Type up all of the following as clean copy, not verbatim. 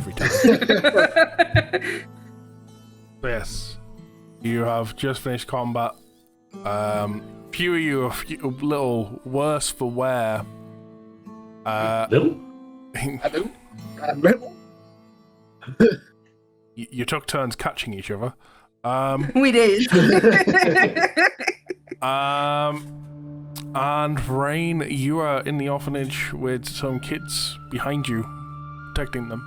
every time. So yes, you have just finished combat. Few of you are a little worse for wear. Little? You took turns catching each other. We did. And Raine, you are in the orphanage with some kids behind you, protecting them.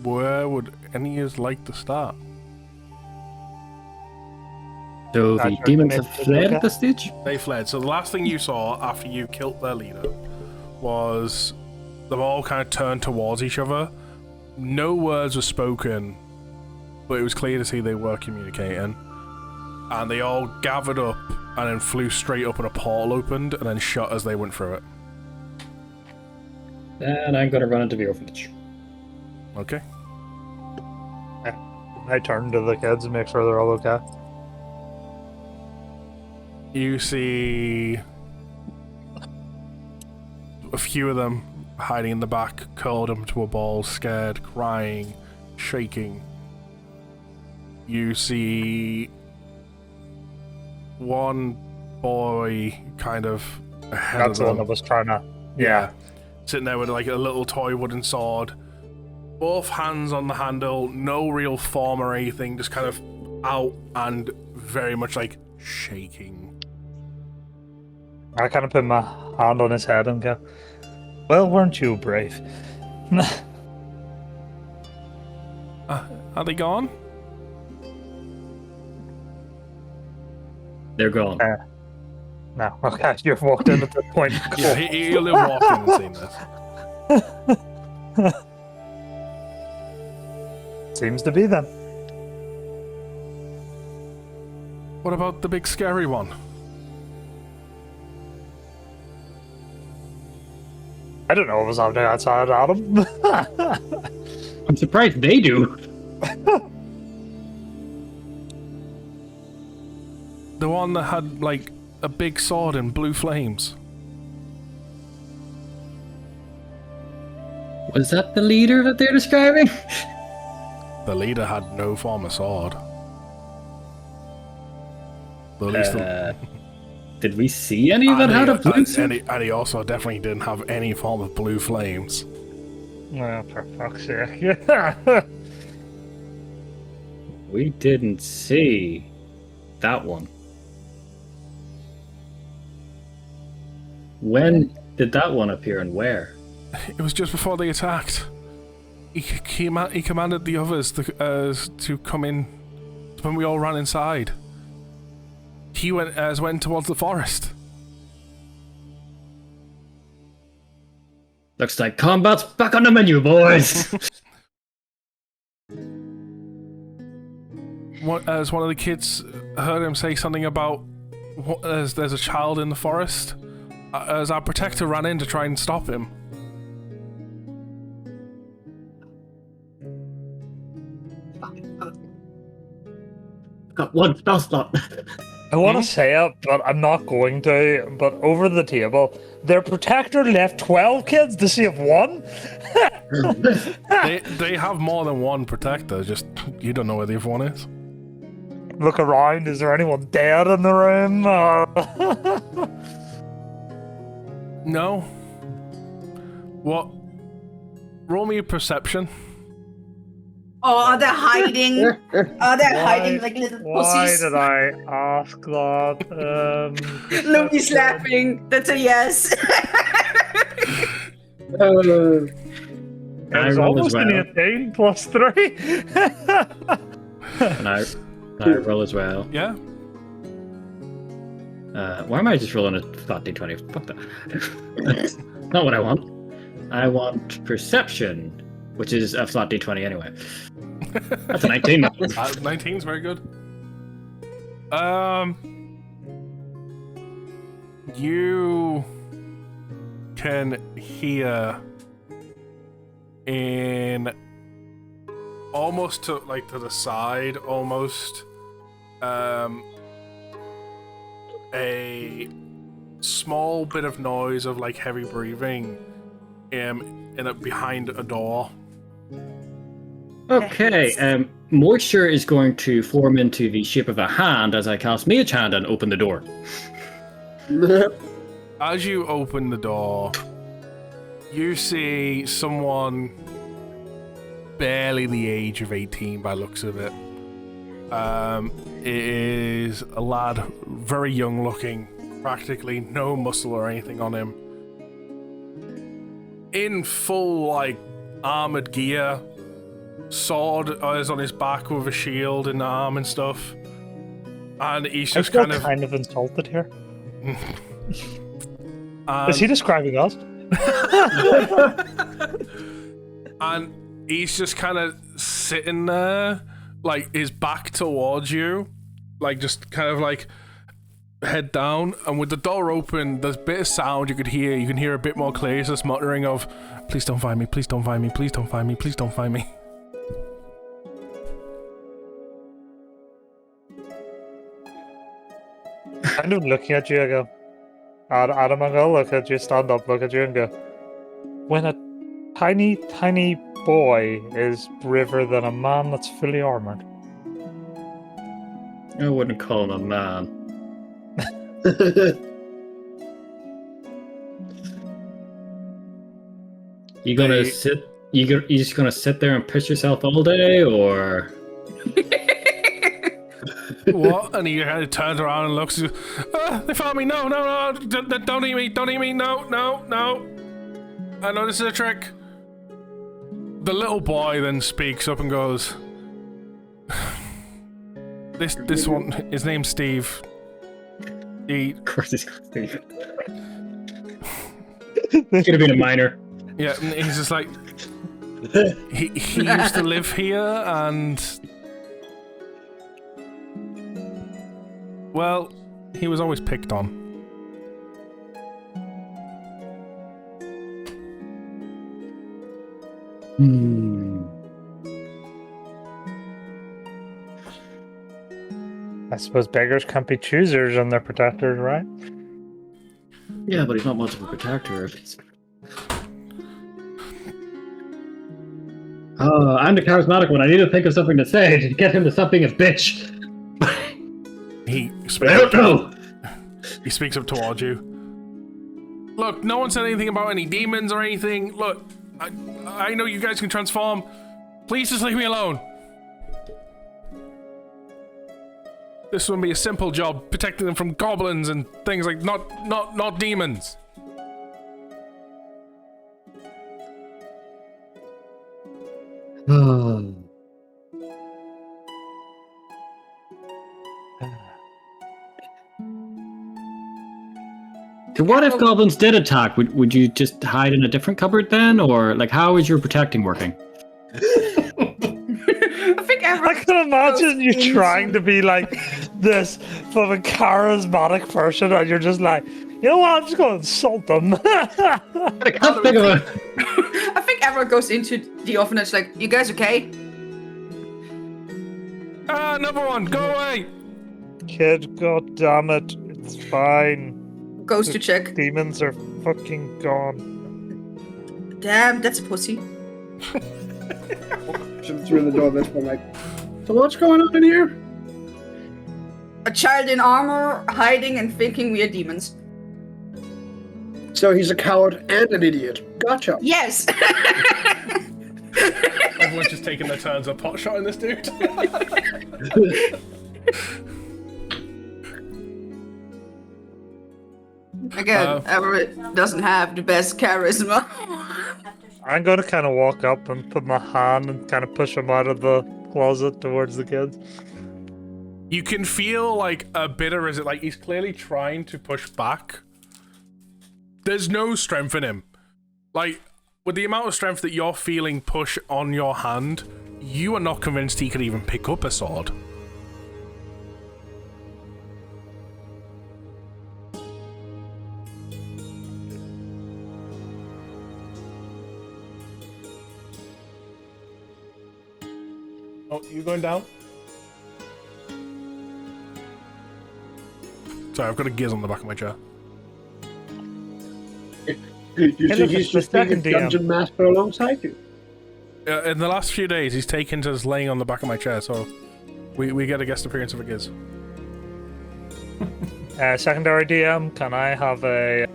Where would any of us like to start? So the demons have fled at this stage? They fled. So the last thing you saw after you killed their leader was them all kind of turned towards each other. No words were spoken, but it was clear to see they were communicating. And they all gathered up and then flew straight up and a portal opened and then shut as they went through it. And I'm going to run into the orphanage. Okay. I turn to the kids and make sure they're all okay. You see a few of them hiding in the back, curled up into a ball, scared, crying, shaking. You see one boy kind of ahead That's the of one them. that was trying to... Yeah. Sitting there with like a little toy wooden sword. Both hands on the handle, no real form or anything, just kind of out and very much like shaking. I kind of put my hand on his head and go, well, weren't you brave? Are they gone? They're gone. No, okay, you've walked in at this point. Yeah, he'll have walked in and seen this. Seems to be them. What about the big scary one? I don't know what was happening outside, Adam. I'm surprised they do. The one that had like a big sword and blue flames. Was that the leader that they're describing? The leader had no form of sword. But at least Did we see any that had a blue sword? and he also definitely didn't have any form of blue flames. Oh, for fuck's sake. We didn't see that one. When did that one appear and where? It was just before they attacked. He commanded the others to come in when we all ran inside. He went towards the forest. Looks like combat's back on the menu, boys! As one of the kids heard him say something about there's a child in the forest, as our protector ran in to try and stop him. Got one spell slot. I want to say it, but I'm not going to. But over the table, their protector left 12 kids to save one? They have more than one protector, just you don't know where the other one is. Look around, is there anyone dead in the room? No. What? Roll me a perception. Oh, they're hiding. Oh, they're hiding like little Why pussies. did I ask that? Loki's laughing. That's a yes. It I was roll almost as well. an 18 plus 3. And I roll as well. Yeah. Why am I just rolling a flat d20? Fuck that. Not what I want. I want perception, which is a flat d20 anyway. That's a 19. 19's very good. You can hear in almost to the side, almost a small bit of noise of like heavy breathing behind a door. Okay, moisture is going to form into the shape of a hand as I cast Mage Hand and open the door. As you open the door, you see someone barely the age of 18 by looks of it. It is a lad, very young looking, practically no muscle or anything on him. In full, like, armored gear. Sword is on his back with a shield in the arm and stuff. And he's just kind of insulted here. Is he describing us? And he's just kind of sitting there, like his back towards you, like just kind of like head down. And with the door open, there's a bit of sound you could hear. You can hear a bit more clear. It's this muttering of, "Please don't find me, please don't find me, please don't find me, please don't find me." Kind of looking at you, I go, Adam, I'm gonna look at you, stand up, look at you, and go, when a tiny, tiny boy is braver than a man that's fully armored. I wouldn't call him a man. You gonna sit? You just gonna sit there and piss yourself all day, or? What? And he kind of turns around and looks. They found me! No! Don't eat me! Don't eat me! No! I know this is a trick. The little boy then speaks up and goes, "This one. His name's Steve. Of course, he's called Steve. Could have been a minor." Yeah, and he's just like, he used to live here, and well, he was always picked on. I suppose beggars can't be choosers and they're protectors, right? Yeah, but he's not much of a protector. Oh, I'm the charismatic one. I need to think of something to say to get him to stop being a bitch. He speaks up towards you. Look, no one said anything about any demons or anything. Look, I know you guys can transform. Please just leave me alone. This would be a simple job, protecting them from goblins and things like not demons. So what if goblins did attack? Would you just hide in a different cupboard then? Or like how is your protecting working? I can imagine you trying to be like this fucking charismatic person and you're just like, you know what, I'm just going to insult them. I can't think of it. I think Averille goes into the orphanage like, you guys okay? Number one, go away! Kid, god damn it, it's fine. Goes to check. Demons are fucking gone. Damn, that's a pussy. Should through the door this one, like, so what's going on in here? A child in armor hiding and thinking we are demons. So he's a coward and an idiot. Gotcha. Yes! Everyone's just taking their turns of pot shotting this dude. Again, Averille doesn't have the best charisma. I'm going to kind of walk up and put my hand and kind of push him out of the closet towards the kids. You can feel like a bit of resistance, like he's clearly trying to push back. There's no strength in him. Like, with the amount of strength that you're feeling push on your hand, you are not convinced he could even pick up a sword. Oh, you going down? Sorry, I've got a giz on the back of my chair. You Hey, think look, he's it's the just being a second DM. dungeon master alongside you? In the last few days, he's taken to just laying on the back of my chair, so we get a guest appearance of a Giz. Secondary DM, can I have a...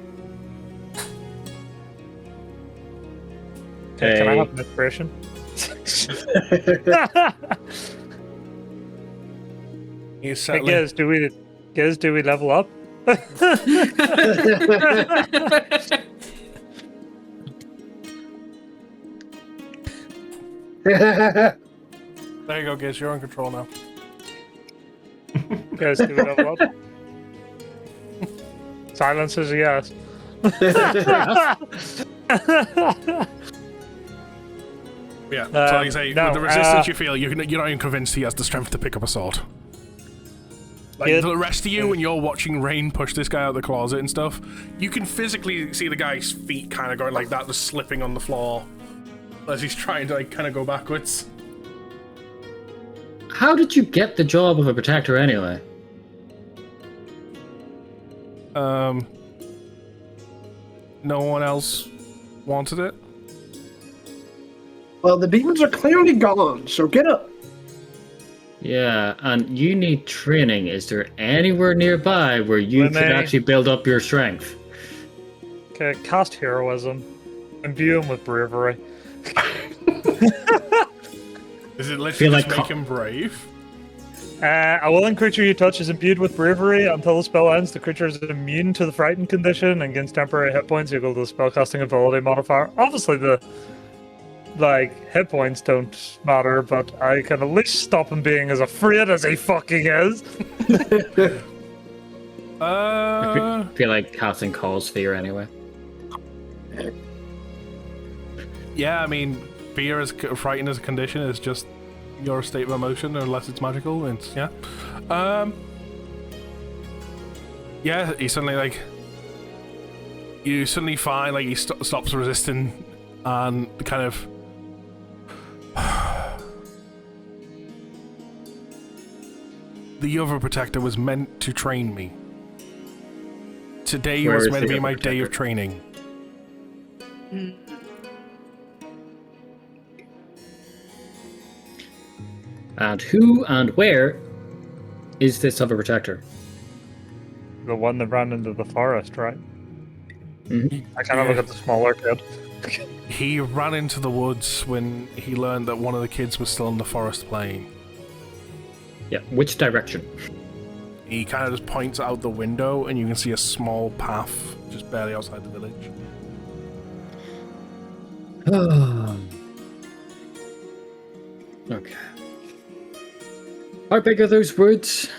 Can I have an inspiration? He's Hey, settling. Giz, do we level up? There you go, Giz. You're in control now. Giz, do we level up? Silence is a yes. Yeah, so like I say, no, with the resistance you feel, you're not even convinced he has the strength to pick up a sword. Like, Yeah. the rest of you, when you're watching Raine push this guy out of the closet and stuff, you can physically see the guy's feet kind of going like that, just slipping on the floor as he's trying to, like, kind of go backwards. How did you get the job of a protector anyway? No one else wanted it? Well, the demons are clearly gone, so get up. Yeah, and you need training. Is there anywhere nearby where you When could they- actually build up your strength? Okay, cast heroism. Imbue him with bravery. Is it literally Feel just like make him brave? A willing creature you touch is imbued with bravery. Until the spell ends, the creature is immune to the frightened condition and gains temporary hit points equal to the spellcasting ability modifier. Obviously, the hit points don't matter, but I can at least stop him being as afraid as he fucking is. I feel like casting calls fear anyway. Yeah, I mean, fear is frightened as a condition is just your state of emotion, unless it's magical. It's yeah. Yeah, he suddenly you suddenly find like he stops resisting and kind of. The other protector was meant to train me. Today Where was is meant to the be other my day of protector? training. And who and where is this other protector? The one that ran into the forest, right? Mhm. I kind of look at the smaller kid. He ran into the woods when he learned that one of the kids was still in the forest playing. Yeah, which direction? He kind of just points out the window, and you can see a small path just barely outside the village. Okay. How big are those woods?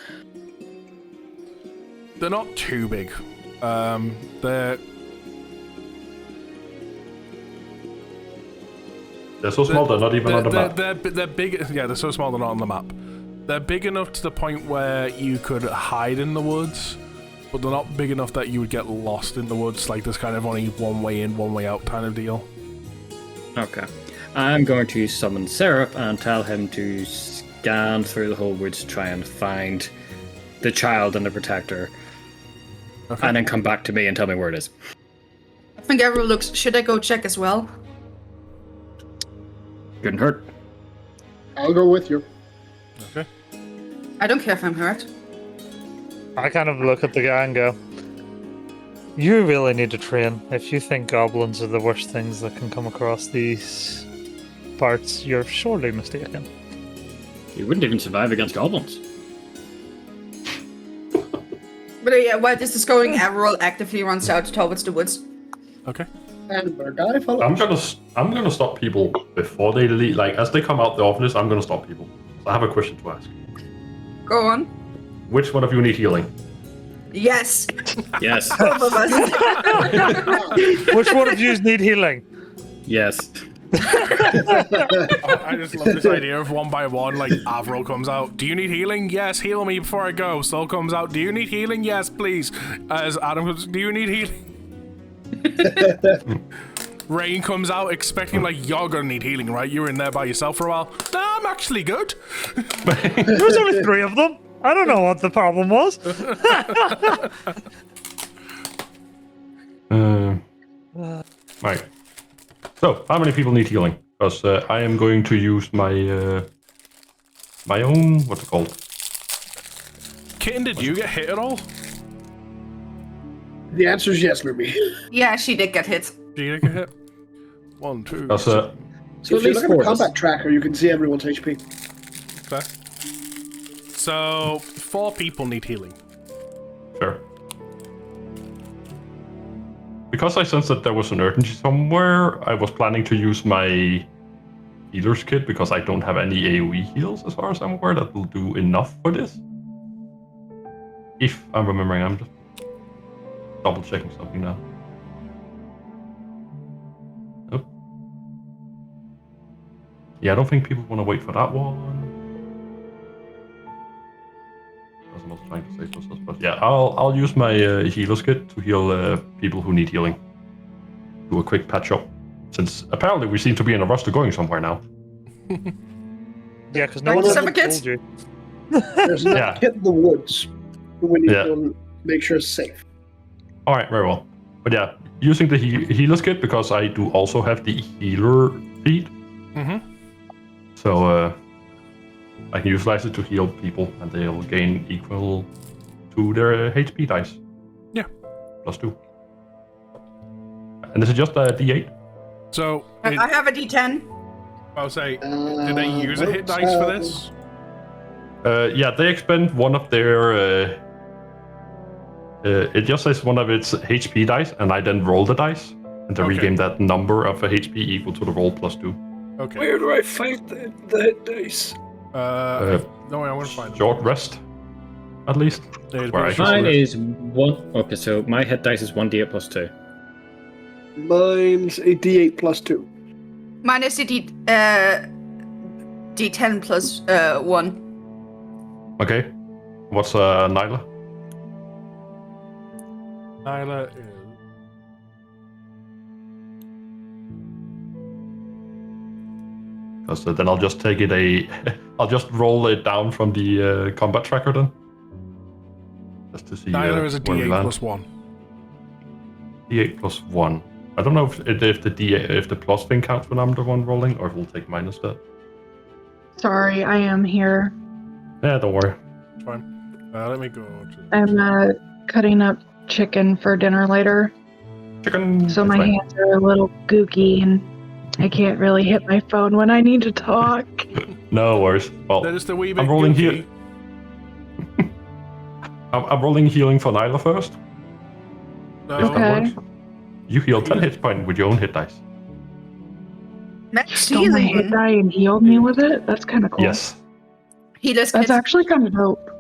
They're not too big. They're so small they're not even on the map. They're big. Yeah, they're so small they're not on the map. They're big enough to the point where you could hide in the woods, but they're not big enough that you would get lost in the woods. Like there's kind of only one way in, one way out kind of deal. Okay. I'm going to summon Seraph and tell him to scan through the whole woods to try and find the child and the protector. Okay. And then come back to me and tell me where it is. I think Averille looks. Should I go check as well? Couldn't hurt. I'll go with you. Okay. I don't care if I'm hurt. I kind of look at the guy and go, you really need to train. If you think goblins are the worst things that can come across these parts, you're surely mistaken. You wouldn't even survive against goblins. But yeah, while this is going, Averille actively runs out towards the woods. Okay. And Bergai follows. I'm gonna stop people before they leave. Like as they come out the office, I'm gonna stop people. I have a question to ask. Go on. Which one of you need healing? Yes. Yes. Both of us. Which one of you need healing? Yes. I just love this idea of one by one, like Averille comes out. Do you need healing? Yes, heal me before I go. Sol comes out. Do you need healing? Yes, please. As Adam comes, do you need healing? Raine comes out expecting like you're gonna need healing, right? You were in there by yourself for a while. No, I'm actually good. There was only 3 of them. I don't know what the problem was. Right. So, how many people need healing? Because I am going to use my my own, what's it called? Kitten, did you get hit at all? The answer is yes, Ruby. Yeah, she did get hit. Did you get hit? 1, 2. Because So If at you least look at four the of us. combat tracker, you can see everyone's HP. Okay. So 4 people need healing. sure. Because I sensed that there was an urgency somewhere, I was planning to use my healer's kit because I don't have any AoE heals as far as I'm aware that will do enough for this. If I'm remembering, I'm just double checking something now. Nope. Yeah, I don't think people want to wait for that one. As I'm also trying to save myself, but yeah, I'll use my healer's kit to heal people who need healing. Do a quick patch up, since apparently we seem to be in a rush to going somewhere now. Yeah, because no Like one suffocates? told you. There's another Yeah. kit in the woods. We need Yeah. to make sure it's safe. All right, very well. But yeah, using the healer's kit because I do also have the healer feat, Mm-hmm. so I can utilize it to heal people, and they'll gain equal to their HP dice. Yeah. +2. And this is just a D8. So, I have a D10. I would say, did they use a hit Whoops, dice for this? Yeah, they expend one of their. It just says one of its HP dice, and I then roll the dice, and to Okay. regain that number of HP equal to the roll +2. Okay. Where do I find the hit dice? No, I want to find them. Short rest, at least. Yeah, it's Where I pretty can short. Mine is 1. Okay, so my hit dice is 1d8 +2. Mine's a D8 +2. Mine is a D10 plus 1. Okay. What's Nyla? Nyla is... Because then I'll just take it I'll just roll it down from the combat tracker then. Just to see Nyla is a where we D8 land. plus 1. D8 +1. I don't know if the plus thing counts when I'm the one rolling, or if we'll take minus that. Sorry, I am here. Yeah, don't worry. It's fine. Let me go to... I'm cutting up chicken for dinner later, Chicken. so That's my fine. hands are a little gooky and I can't really hit my phone when I need to talk. No worries. Well, That is the wee bit I'm rolling guilty. here. I'm rolling healing for Nyla first. No, If that Okay. works. You heal 10 hit points with your own hit dice. Max Stole my hit healing. die and healed me with it? That's kind of cool. Yes. Healer's That's kit. actually kind of dope.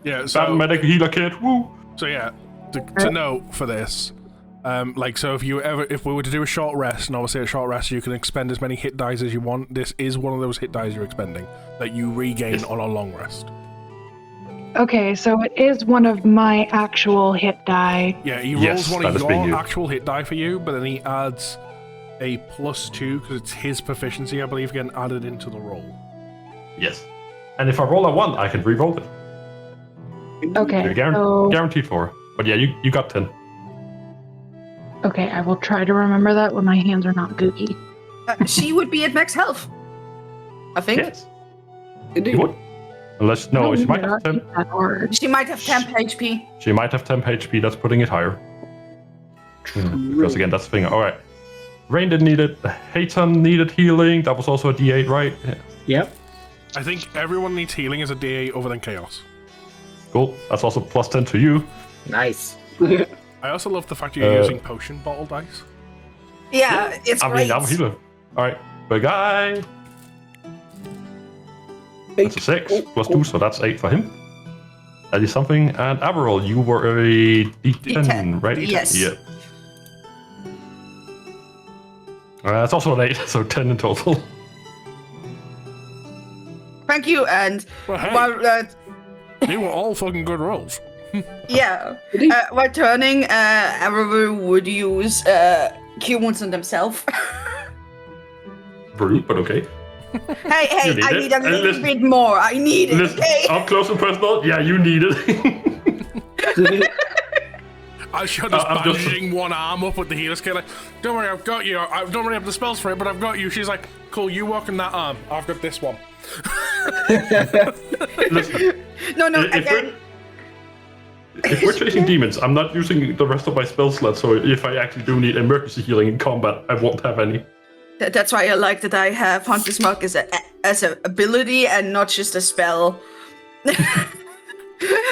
yeah, That so... medic healer kit. Woo. So yeah, to note for this, so if we were to do a short rest, and obviously a short rest you can expend as many hit dice as you want. This is one of those hit dice you're expending that you regain Yes. on a long rest. Okay, so it is one of my actual hit die. Yeah, he Yes, rolls one that of is being your you. actual hit die for you, but then he adds a +2 because it's his proficiency, I believe, getting added into the roll. Yes. And if I roll a 1, I can re-roll it. Okay, You're so guaranteed for. But yeah, you got 10. okay, I will try to remember that when my hands are not gooky. She would be at max health. I think. Yes. Indeed. You would. Unless no, she might have not 10. be that hard. She might have temp HP. She might have 10 HP. That's putting it higher. Because again, that's the thing. All right. Raine didn't need it. Haiton needed healing. That was also a D8, right? Yeah. Yep. I think everyone needs healing as a D8 other than Chaos. Cool. That's also +10 to you. Nice. I also love the fact you're using potion bottle dice. Yeah, it's I great. mean, I'm a healer. All right. Bergai. That's a 6 +2, so that's 8 for him. That is something. And Averille, you were a D10, right? Yes. Yeah. That's also an 8, so 10 in total. Thank you, and Well, hey, while they were all fucking good rolls. yeah, while turning, Averille would use Cure Wounds on themselves. Rude, but okay. hey, need I it. need a And little listen- bit more. I need it. Listen, Okay. up close and personal, yeah, you need it. As you're just I'm just- bandaging one arm up with the healer's kit, like, don't worry, I've got you. I don't really have the spells for it, but I've got you. She's like, cool, you walk in that arm. I've got this one. Listen, No, if we're chasing demons, I'm not using the rest of my spell slots, so if I actually do need emergency healing in combat, I won't have any. That's why I like that I have Hunter's Mark as an ability and not just a spell.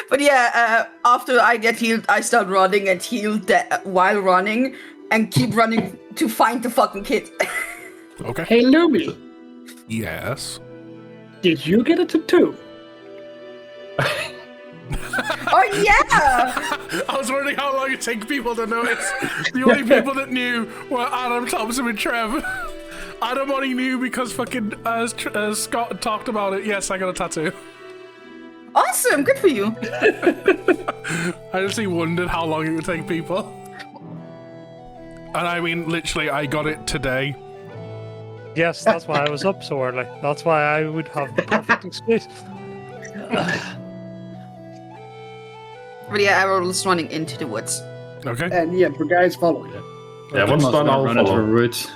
But yeah, after I get healed, I start running and heal while running and keep running to find the fucking kid. Okay. Hey, Lumi, Yes. did you get a tattoo? Oh yeah! I was wondering how long it take people to notice. The only people that knew were Adam, Thomsen, and Trev. Adam only knew because fucking Scott had talked about it. Yes, I got a tattoo. Awesome, good for you. I just wondered how long it would take people. And I mean, literally, I got it today. Yes, that's why I was up so early. That's why I would have the perfect excuse. But yeah, Averille's running into the woods. Okay. And yeah, Bergai's following. Yeah, once done, I'll run into a follow. root.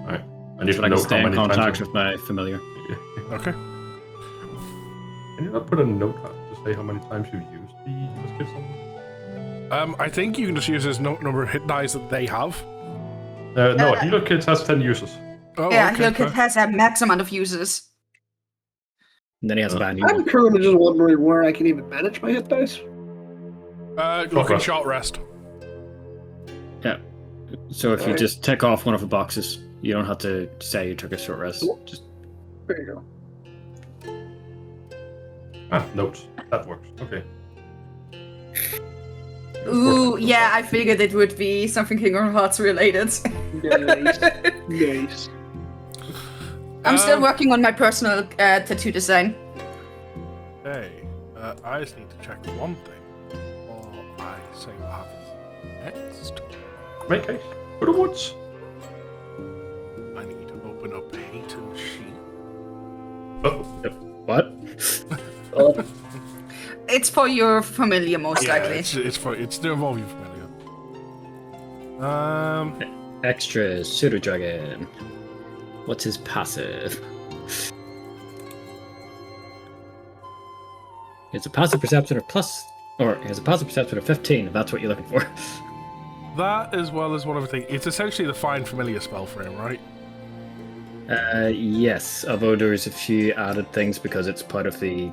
Alright. I need So to I know can how stay in many contact times. with my familiar. Okay. Can you not put a note to say how many times you've used the skills on? I think you can just use his number of hit dice that they have. No, healer kit has 10 uses. Oh, Yeah, okay. Heal Kit has a max amount of users. And then he has a bad new I'm one. currently just wondering where I can even manage my hit dice. Look at rest. short rest. Yeah. So if you Alright. just tick off one of the boxes, you don't have to say you took a short rest. Just There you go. Notes. That works. Okay. Ooh, yeah, I figured it would be something Kingdom Hearts related. Nice. Nice. I'm still working on my personal tattoo design. Okay. I just need to check one thing before I say what happens next. Make haste. Go to the woods. I need to open up Haiton's sheet. what? It's for your familiar, most likely. it's to involve you familiar. Extra pseudo dragon. What's his passive? It's a passive perception of he has a passive perception of 15, if that's what you're looking for. That as well as one other thing. It's essentially the find familiar spell for him, right? Yes, although there's a few added things because it's part of the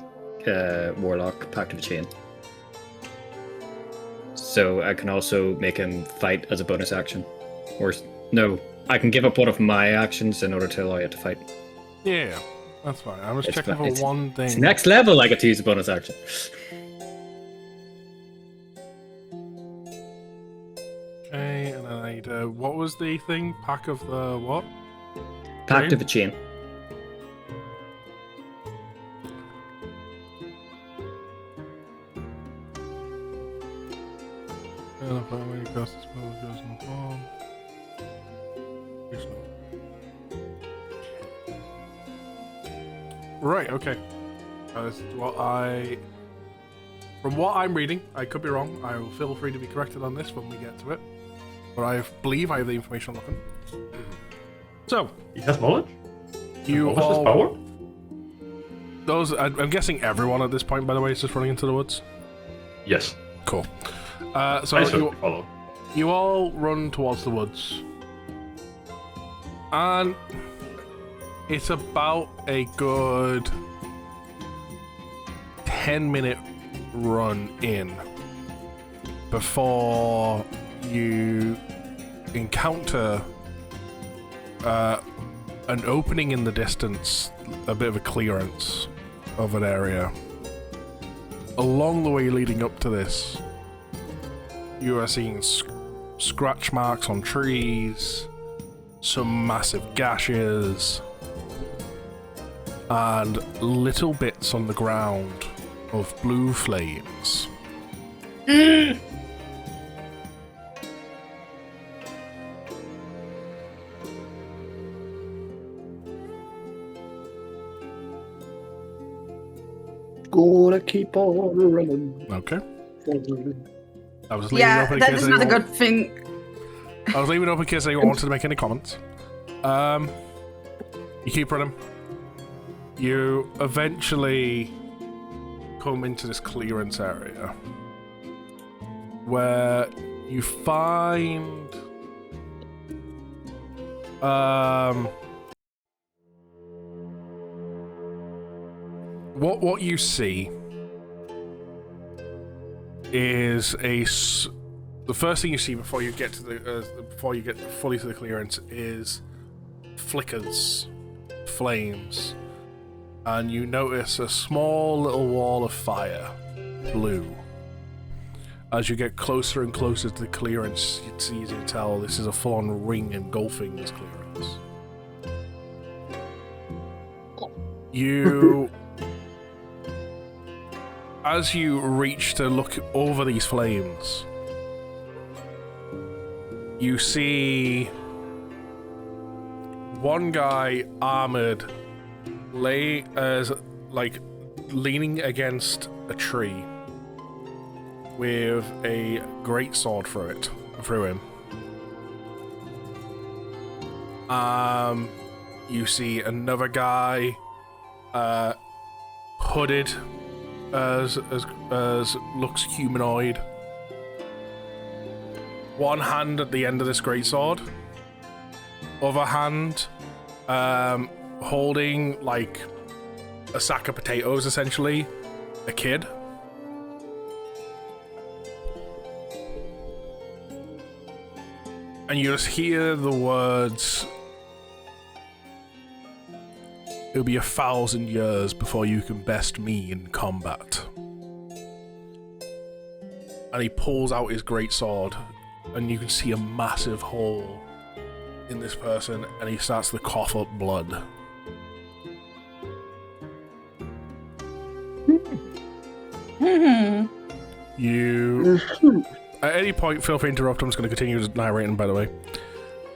Warlock Pact of Chain. So I can also make him fight as a bonus action. Or, no, I can give up one of my actions in order to allow you to fight. Yeah, that's fine. I was It's checking fine. for one thing. It's next level, I get to use a bonus action. Okay, and then I need what was the thing? Pack of the what? Pact Chain? of a Chain. Right, okay. From what I'm reading, I could be wrong. I will feel free to be corrected on this when we get to it. But I believe I have the information I'm looking. So, He has knowledge? you What was his all... power? I'm guessing everyone at this point, by the way, is just running into the woods. Yes. Cool. So I certainly follow. you all run towards the woods. And it's about a good 10-minute run in before you encounter an opening in the distance, a bit of a clearance of an area. Along the way leading up to this, you are seeing scratch marks on trees, some massive gashes, and little bits on the ground of blue flames. Gonna keep on running. Okay. Forward. I was leaving Yeah, open in that case is not a anyone- good thing. I was leaving open in case anyone wanted to make any comments. You keep running. You eventually come into this clearance area where you find what you see is the first thing you see before you get to before you get fully to the clearance is flickers, flames, and you notice a small little wall of fire, blue. As you get closer and closer to the clearance, it's easy to tell this is a full-on ring engulfing this clearance. As you reach to look over these flames, you see one guy armored leaning against a tree with a greatsword through him. You see another guy hooded as looks humanoid. One hand at the end of this greatsword, other hand holding like a sack of potatoes, essentially, a kid. And you just hear the words, "It'll be 1,000 years before you can best me in combat." And he pulls out his greatsword, and you can see a massive hole in this person, and he starts to cough up blood. You... At any point, feel free to interrupt. I'm just going to continue narrating, by the way.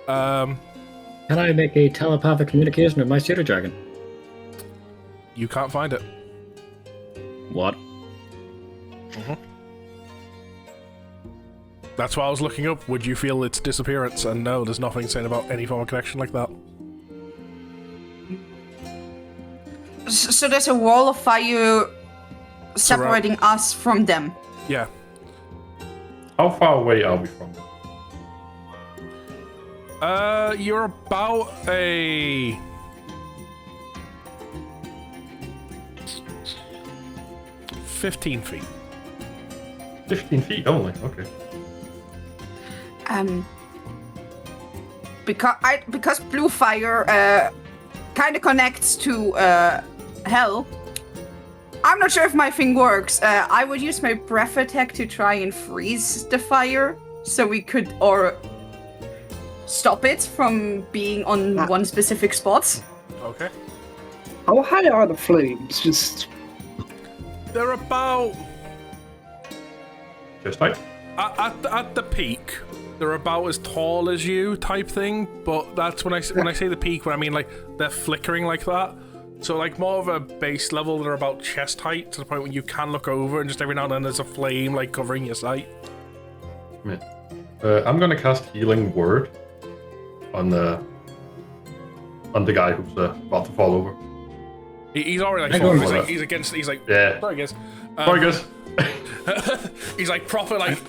Can I make a telepathic communication with my pseudo dragon? You can't find it. What? That's why I was looking up. Would you feel its disappearance? And no, there's nothing saying about any form of connection like that. So there's a wall of fire separating us from them. Yeah. How far away are we from them? You're about a... 15 feet. 15 feet only, okay. Because blue fire kind of connects to hell. I'm not sure if my thing works. I would use my breath attack to try and freeze the fire, so we could stop it from being on one specific spot. Okay. How high are the flames? Just They're about... Just like? At the peak, they're about as tall as you type thing, but that's when I say the peak, when I mean like they're flickering like that. So like more of a base level, they're about chest height to the point where you can look over and just every now and then there's a flame like covering your sight. I'm gonna cast Healing Word on the guy who's about to fall over. He's already I like, don't he's, know like that. he's against. He's like, Yeah. sorry guys. Sorry guys. He's like proper like.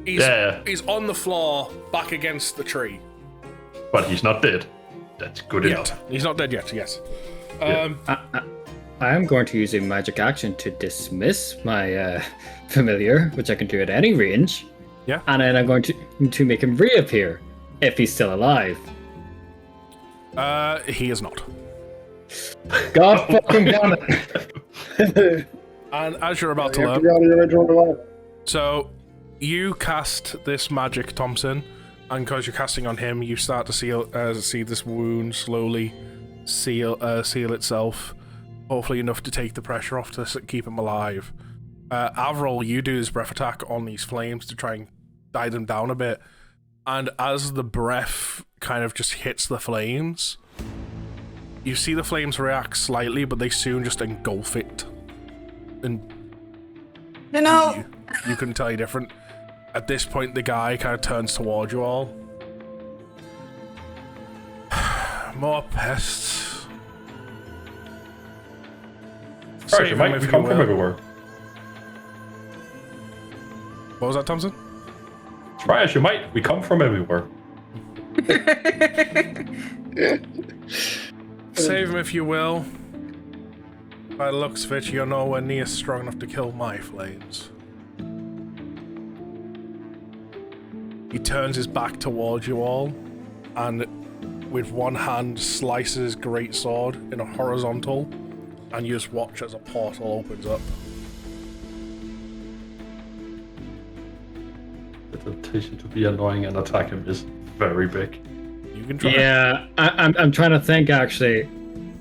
He's on the floor, back against the tree. But he's not dead. That's good enough. He's not dead yet. Yes. Yeah. I am going to use a magic action to dismiss my familiar, which I can do at any range. Yeah. And then I'm going to make him reappear if he's still alive. He is not. God fucking damn it! And as you're about to you have to learn, be on your original level. so you cast this magic, Thomsen, and because you're casting on him, you start to see this wound slowly seal itself. Hopefully enough to take the pressure off to keep him alive. Averille, you do this breath attack on these flames to try and die them down a bit. And as the breath kind of just hits the flames, you see the flames react slightly, but they soon just engulf it. And You know, you couldn't tell any different. At this point, the guy kind of turns towards you all. More pests. Sorry, you might come from everywhere. What was that, Thomsen? Try as you might, we come from everywhere. Save him if you will. By the looks of it, you're nowhere near strong enough to kill my flames. He turns his back towards you all, and with one hand slices his greatsword in a horizontal, and you just watch as a portal opens up. The temptation to be annoying and attack him is very big. You can try. Yeah, I'm trying to think actually.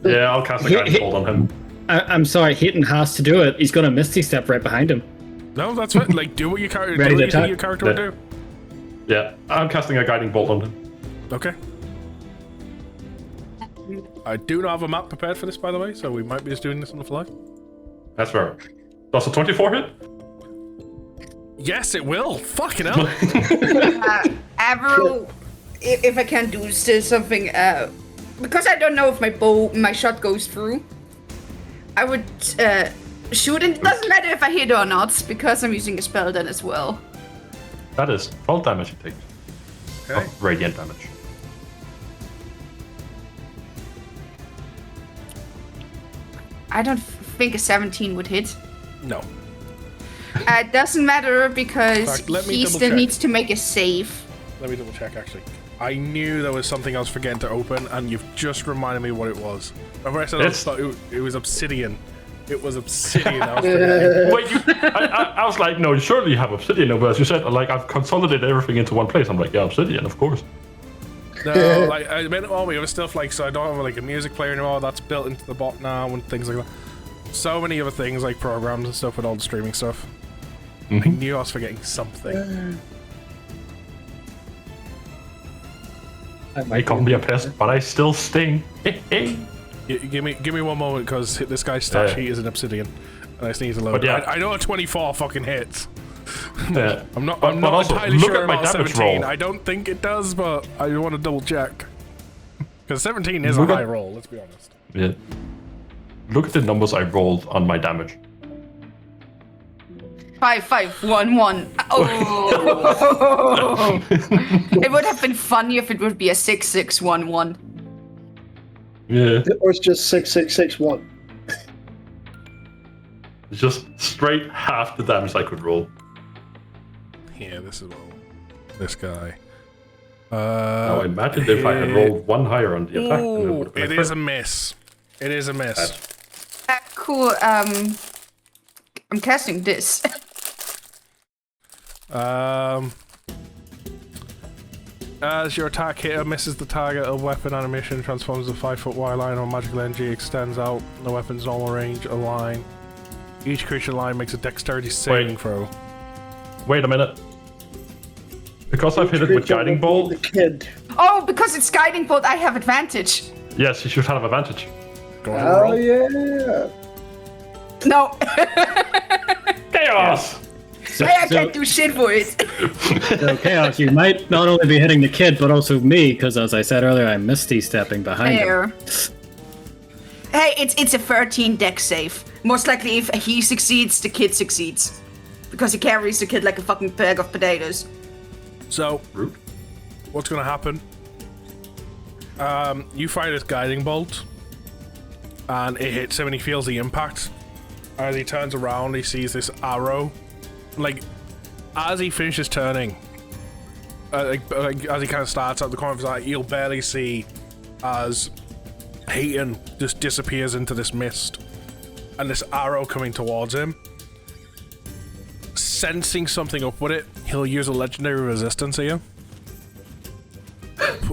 Yeah, I'll cast a guiding bolt on him. I'm sorry, Haiton has to do it. He's gonna Misty Step right behind him. No, that's right. Like, do what your character Ready do. to What you think attack? your character would do. Yeah, I'm casting a guiding bolt on him. Okay. I do not have a map prepared for this, by the way, so we might be just doing this on the fly. That's fair. Does a 24 hit? Yes, it will. Fucking hell. Averille, if I can do still something, because I don't know if my shot goes through, I would shoot, and it doesn't matter if I hit or not, because I'm using a spell then as well. That is 12 damage he takes. Okay. Of radiant damage. I don't think a 17 would hit. No. It doesn't matter because In fact, let me he double still check. needs to make a save. Let me double check, actually. I knew there was something I was forgetting to open, and you've just reminded me what it was. Remember I said it was obsidian. It was obsidian. I was forgetting. Wait, I was like, no, surely you have obsidian. No, but as you said, like, I've consolidated everything into one place. I'm like, yeah, obsidian, of course. No, like, I meant all the other stuff, like, so I don't have, like, a music player anymore. That's built into the bot now and things like that. So many other things, like programs and stuff with all the streaming stuff. I knew I was forgetting something. I might call me a pest, but I still sting. Give me one moment, because this guy's stat sheet is an obsidian, and I just need to load. But yeah. I know a 24 fucking hits. Yeah. I'm not also, entirely look sure at my about damage 17. roll. I don't think it does, but I want to double check. Because 17 is Look a at- high roll, let's be honest. Yeah. Look at the numbers I rolled on my damage. 5, 5, 1, 1. Oh! It would have been funny if it would be a 6, 6, 1, 1. Yeah. Or it's just 6661. It's just straight half the damage I could roll. Yeah, this is what this guy. Now imagine if I had rolled one higher on the attack. And it Ooh, would have been it a is a crit. miss. It is a miss. Cool. I'm casting this. As your attack hitter misses the target, a weapon animation transforms a 5-foot wide line or magical energy extends out the weapon's normal range, a line. Each creature line makes a dexterity saving throw. Wait a minute. Because I've hit it with guiding bolt, The kid. Oh, because it's guiding bolt, I have advantage. yes, you should have advantage. Go ahead and Oh roll. yeah. No. Chaos! So, I can't do shit for it. so Khaos, you might not only be hitting the kid, but also me, because as I said earlier, I'm Misty Stepping behind him. There. Hey, it's a 13 dex save. Most likely, if he succeeds, the kid succeeds, because he carries the kid like a fucking bag of potatoes. So, Rude. what's gonna happen? You fire this guiding bolt, and it hits him, and he feels the impact. As he turns around, he sees this arrow. Like, as he finishes turning, like as he kind of starts out the corner of his eye, you'll barely see as Haiton just disappears into this mist, and this arrow coming towards him. Sensing something up with it, he'll use a legendary resistance here.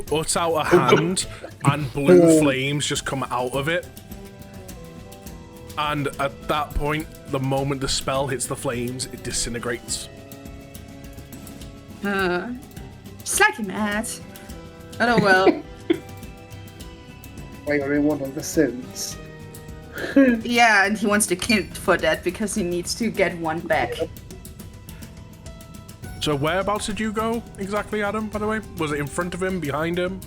Puts out a hand, and blue flames just come out of it. And at that point, the moment the spell hits the flames, it disintegrates. Slightly mad. Oh well. Wait, only one of the sins. Yeah, and he wants to kid for that because he needs to get one back. So whereabouts did you go exactly, Adam, by the way? Was it in front of him, behind him?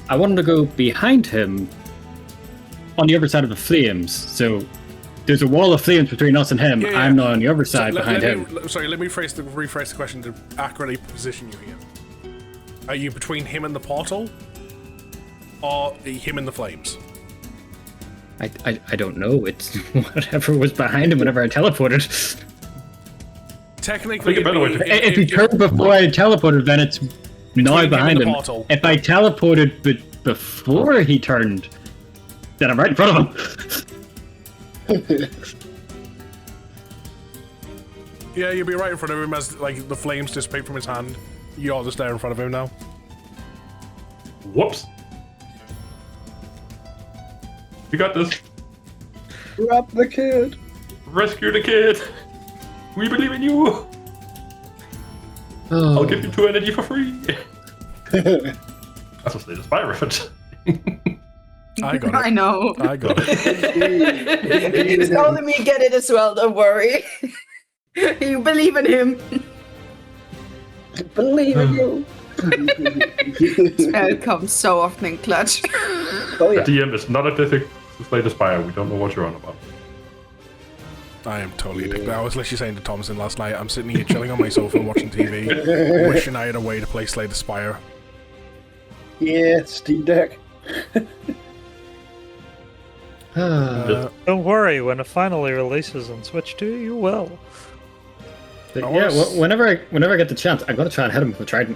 I wanted to go behind him on the other side of the flames. So there's a wall of flames between us and him. Yeah, yeah. I'm not on the other side behind him. Let me rephrase the question to accurately position you here. Are you between him and the portal? Or him and the flames? I don't know. It's whatever was behind him whenever I teleported. Technically, If he turned before I teleported, then it's now behind him. If I teleported before he turned, then I'm right in front of him. Yeah, you'll be right in front of him as like the flames dissipate from his hand. You're just there in front of him now. Whoops. You got this. Grab the kid. Rescue the kid. We believe in you. I'll give you 2 energy for free. That's a Slay the Spire reference. I got it. I know. I got it. He's telling me get it as well, don't worry. You believe in him. Believe in you. Spell comes so often in clutch. Oh yeah. The DM is not addicted to Slay the Spire. We don't know what you're on about. I am totally addicted. I was literally saying to Thomsen last night, I'm sitting here chilling on my sofa watching TV, wishing I had a way to play Slay the Spire. Yeah, Steam Deck. Don't worry, when it finally releases on Switch 2, you will. Whenever I get the chance, I gotta try and hit him with a Triton.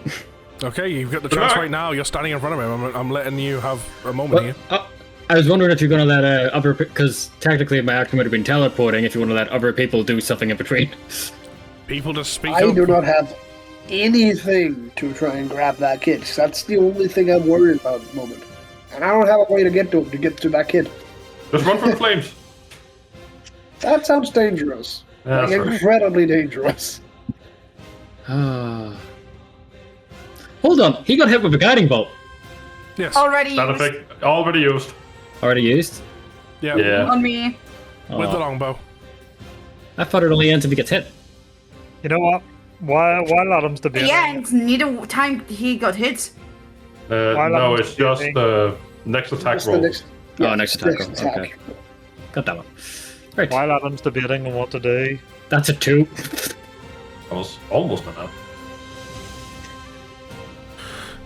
Okay, you've got the chance right now. You're standing in front of him. I'm letting you have a moment here. I was wondering if you're gonna let other, because technically my action would have been teleporting. If you want to let other people do something in between. People just speak I up. do not have anything to try and grab that kid. That's the only thing I'm worried about at the moment. And I don't have a way to get to him, to get to that kid. Just run for the flames. That sounds dangerous. Yeah, Like, that's right. incredibly dangerous. Hold on, he got hit with a guiding bolt. Yes. Already That used effect already used. Already used? Yeah. Yeah. on me. With the longbow. I thought it only ends if he gets hit. You know what? While Adam's debating, Yeah, and neither time he got hit. No, it's just the next attack That's the roll. next, Next attack roll, attack. okay. Got that one. Right, while Adam's debating on what to do, that's a 2. I was almost enough.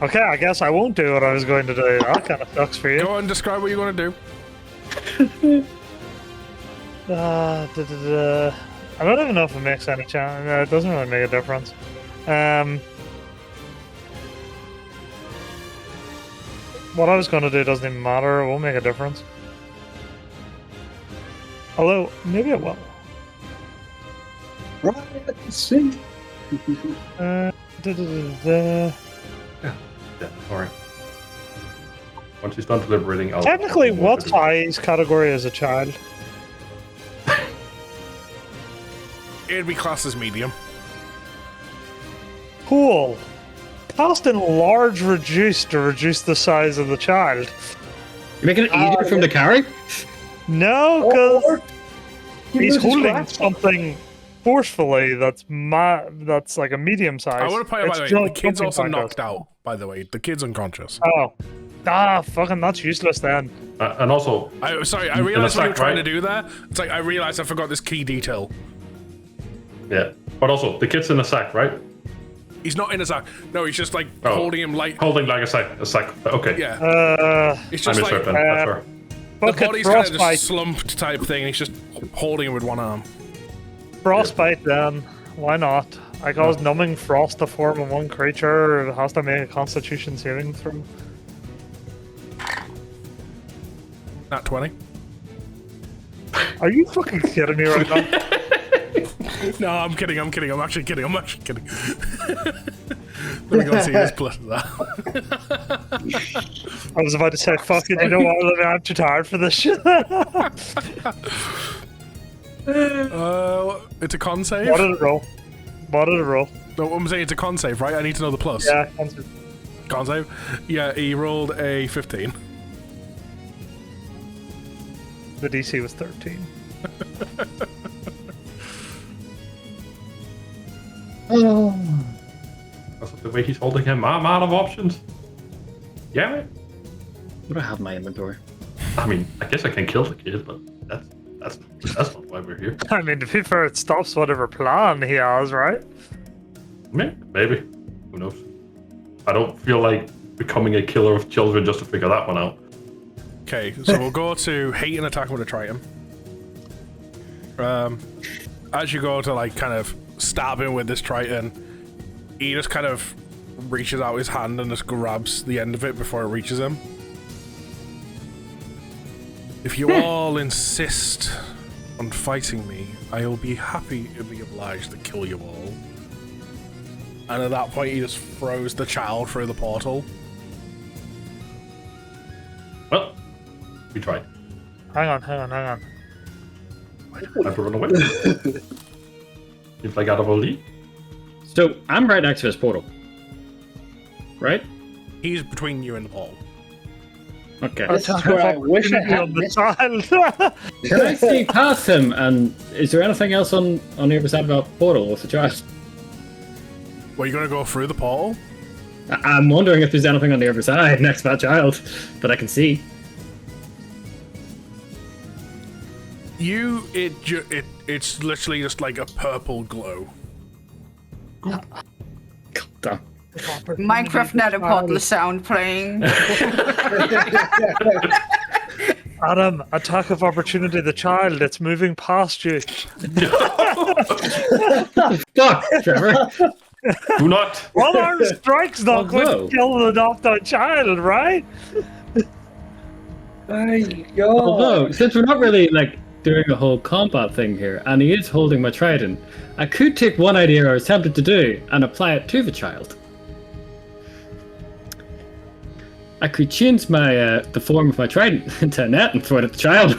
okay, I guess I won't do what I was going to do. That kind of sucks for you. Go on, describe what you're going to do. I don't even know if it makes any chance. It doesn't really make a difference. What I was going to do doesn't even matter. It won't make a difference. Although, maybe it will. Right, let's see. Yeah, sorry. Once he's done deliberating, I'll... Technically, what size category is a child? It'd be classed as medium. Cool. Cast in large reduce to reduce the size of the child. You're making it easier for him to carry? No, because Or he he's loses holding grasp. something forcefully that's like a medium size. I want to play it, by the way. It's The kid's something also like knocked this. out, by the way. The kid's unconscious. Oh. Fucking that's useless then. and also, I realized what you were sack, trying right? to do there. It's like, I realized I forgot this key detail. yeah. But also, the kid's in a sack, right? He's not in a sack. No, he's just like Oh. holding him like... Holding like a sack. Okay. Yeah. It's I just like... misheard then. That's fair. The Bucket body's kind of frostbite. just slumped type thing, and he's just holding him with one arm. Frostbite then. Why not? I cause numbing frost to form in one creature. It has to make a constitution saving throw. Nat 20. Are you fucking kidding me right now? No, I'm kidding. I'm actually kidding. Let me go and see this plus that. I was about to say, fuck it, you know what? I'm too tired for this shit. It's a con save? What did it roll? No, I'm saying it's a con save, right? I need to know the plus. Yeah, Con save? Yeah, he rolled a 15. the DC was 13. the way he's holding him, I'm out of options. Yeah, man. What do I have in my inventory? I mean, I guess I can kill the kid, but that's not why we're here. I mean, to be fair, it stops whatever plan he has, right? Maybe. Who knows? I don't feel like becoming a killer of children just to figure that one out. Okay, so we'll go to Haiton attacking with a Triton. As you go to like kind of stab him with this Triton, he just kind of reaches out his hand and just grabs the end of it before it reaches him. If you all insist on fighting me, I will be happy to be obliged to kill you all. And at that point, he just throws the child through the portal. Well, we tried. Hang on. Time to run away. Seems like out of a lead. So I'm right next to this portal, right? He's between you and the portal. Okay. This is where I wish I had missed. Can I see past him? And is there anything else on the other side of our portal with the child? Well, you're gonna go through the portal? I'm wondering if there's anything on the other side next to that child that I can see. It's literally just like a purple glow. Damn. Minecraft nether portal sound playing. Adam, attack of opportunity, the child, it's moving past you. Fuck, Trevor. Do not. One arm strike's not going to kill the adopted child, right? Although, since we're not really like doing a whole combat thing here, and he is holding my trident, I could take one idea I was tempted to do and apply it to the child. I could change my the form of my trident into a net and throw it at the child.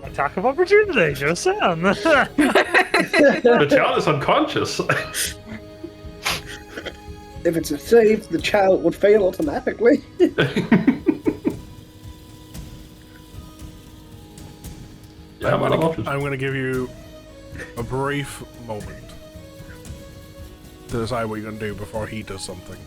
Attack of opportunity, just saying. The child is unconscious. If it's a save, the child would fail automatically. Yeah, I'm gonna give you a brief moment to decide what you're gonna do before he does something.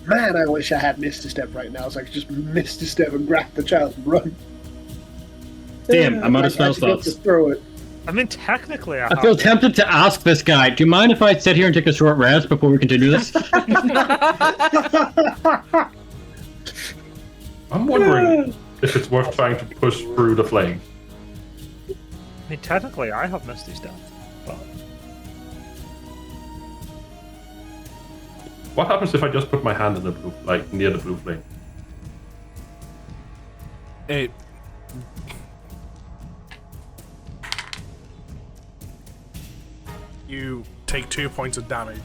Man, I wish I had missed a step right now, so I could just miss a step and grab the child and run. Damn, I'm out of spell I should be able slots. to throw it. I mean, technically, I feel tempted to ask this guy, do you mind if I sit here and take a short rest before we continue this? I'm wondering if it's worth trying to push through the flames. I mean, technically, I have Misty Step. But... What happens if I just put my hand in the blue, like near the blue flame? It. You take 2 points of damage.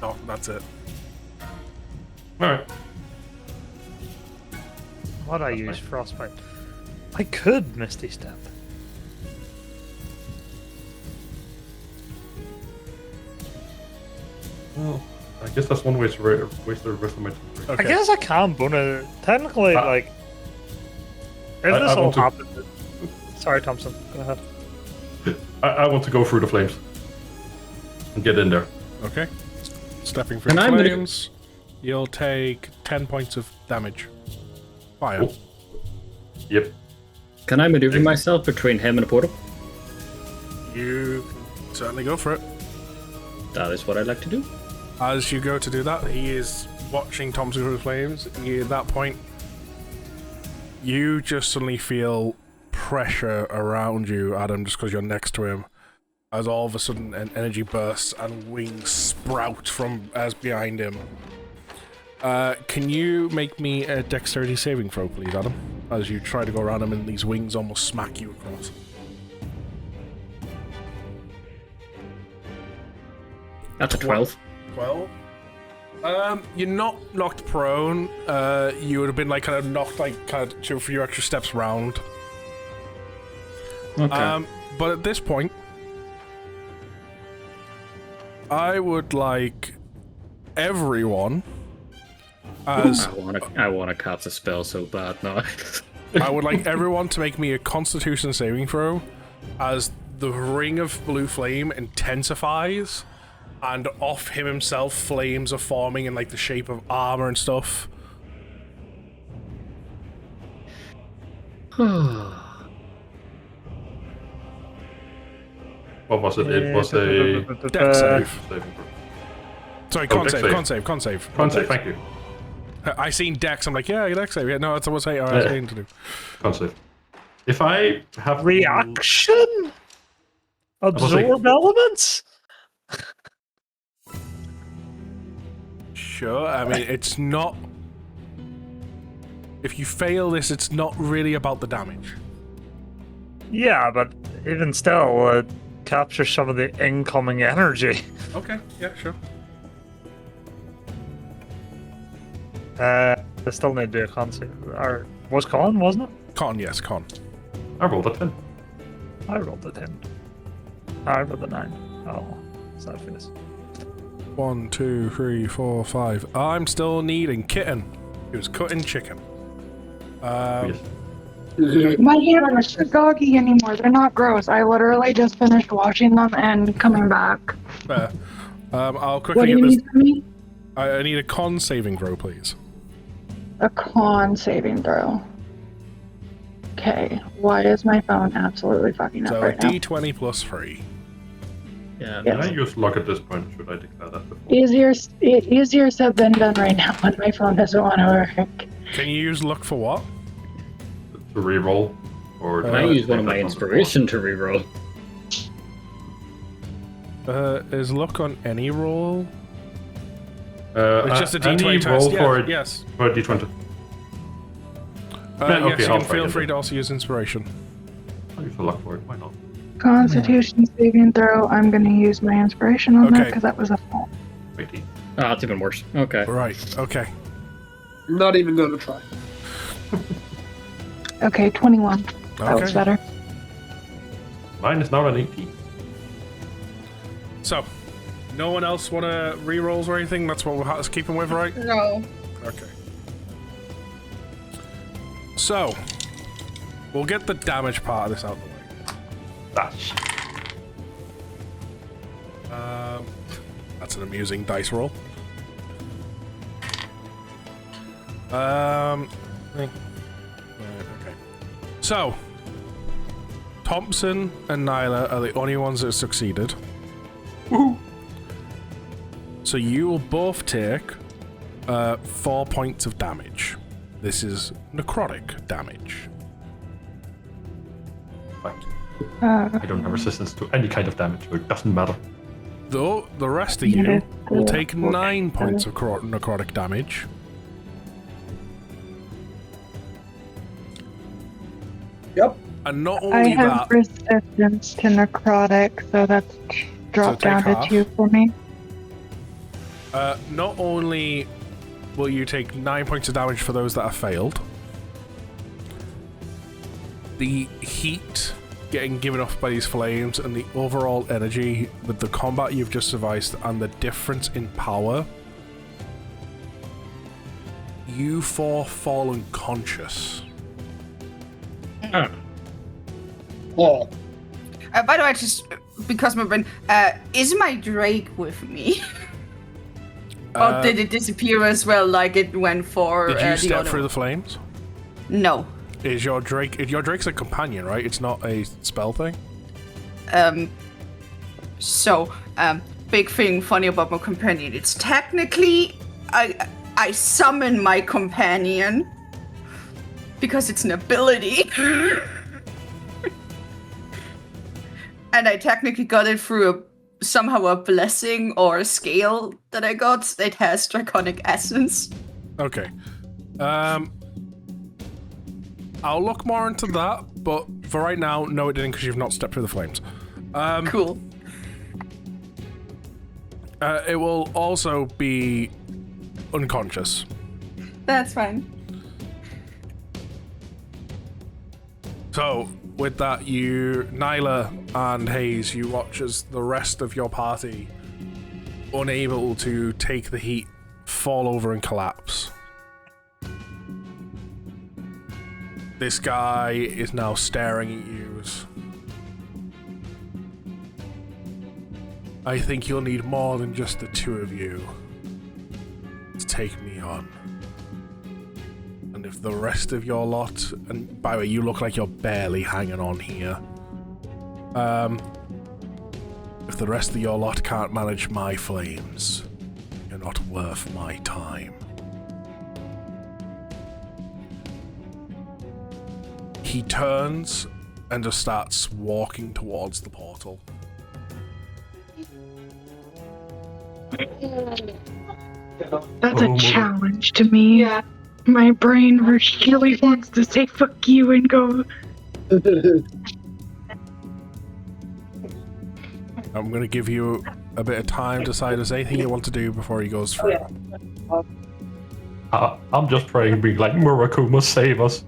No, that's it. Alright. What I use? Frostbite. I could Misty Step. Well, I guess that's one way to waste the rest of my turn. Okay. I guess I can, but technically, like, if this I all want to- happened. Sorry, Thomsen. Go ahead. I want to go through the flames and get in there. Okay. Stepping through the flames, you'll take 10 points of damage. Fire. Oh. Yep. Can I maneuver myself between him and a portal? You can certainly go for it. That is what I'd like to do. As you go to do that, he is watching Thomsen through the flames. At that point, you just suddenly feel pressure around you, Adam, just because you're next to him. As all of a sudden an energy bursts and wings sprout from as behind him. Can you make me a dexterity saving throw, please, Adam? As you try to go around him and these wings almost smack you across. That's a 12. 12? You're not knocked prone. You would have been like kind of knocked like kind of 2 or 3 extra steps round. Okay. But at this point, I would like everyone as I want to cast a spell so bad now. I would like everyone to make me a Constitution saving throw as the ring of blue flame intensifies and off him himself flames are forming in like the shape of armor and stuff. What was it? It was a Dex save. saving throw. Sorry, Oh, con dex save, save. con save, con save. Con save, thank you. I seen Dex, I'm like, yeah, Dex save. Yeah, no, that's what I was saying to do. Con save. If I have Reaction? was like- Absorb elements? Sure, I mean, it's not... If you fail this, it's not really about the damage. Yeah, but even still, it captures some of the incoming energy. Okay, yeah, sure. I still need to do a con save. Or was con, wasn't it? Con, yes, con. I rolled a 10. I rolled a 10. I rolled a 9. Oh, sad face. 1, 2, 3, 4, 5. I'm still needing Kitten. He was cutting chicken. Yes. My hands aren't doggy anymore. They're not gross. I literally just finished washing them and coming back. Fair. I'll What quickly do you get this. need from me? I need a con saving throw, please. A con saving throw. Okay. Why is my phone absolutely fucking up So right now? D20 plus 3. Yeah, Can Yes. I use luck at this point? Should I declare that before? Easier said than done right now when my phone doesn't want to work. Can you use luck for what? To reroll? Or Can I use one of my inspiration to reroll? Is luck on any roll? It's It's just a any D20 roll test. for Yeah, yes. For a D20. Yes, okay, you I'll can try feel it. free to also use inspiration. I'll use the luck for it. Why not? Constitution saving throw. I'm going to use my inspiration on that Okay. because that was a fault. 18. Ah, that's even worse. Okay. Right, okay. Not even gonna try. Okay, 21. That was Okay. better. Mine is now an 18. So, no one else want to re-rolls or anything? That's what we're keeping with, right? No. Okay. So, we'll get the damage part of this out of the way. That's That's an amusing dice roll. Okay. So, Thomsen and Nyla are the only ones that succeeded. Woohoo! So you will both take 4 points of damage. This is necrotic damage. Fine. I don't have resistance to any kind of damage, so it doesn't matter. Though the rest of you will take 9 points of necrotic damage. Yep. And not I only have that, resistance to necrotic, so that's dropped take down to half. 2 for me. not only will you take 9 points of damage for those that have failed, the heat getting given off by these flames and the overall energy with the combat you've just survived and the difference in power, you four fall unconscious. Oh, By the way, just because my brain, is my Drake with me? Or did it disappear as well, like it went for Did you the step other through one? the flames? No. Is your Drake? Your Drake's a companion, right? It's not a spell thing. Big thing funny about my companion. It's technically I summon my companion because it's an ability. And I technically got it through somehow a blessing or a scale that I got that has draconic essence. Okay. I'll look more into that, but for right now, no, it didn't because you've not stepped through the flames. Cool. It will also be unconscious. That's fine. So, with that, Nyla and Hayes, you watch as the rest of your party, unable to take the heat, fall over and collapse. This guy is now staring at you. I think you'll need more than just the two of you to take me on. And if the rest of your lot, and by the way, you look like you're barely hanging on here. If the rest of your lot can't manage my flames, you're not worth my time. He turns and just starts walking towards the portal. That's a challenge to me. Yeah. My brain really wants to say fuck you and go. I'm going to give you a bit of time to decide if there's anything you want to do before he goes through. I'm just praying, being like, Murakuma, save us.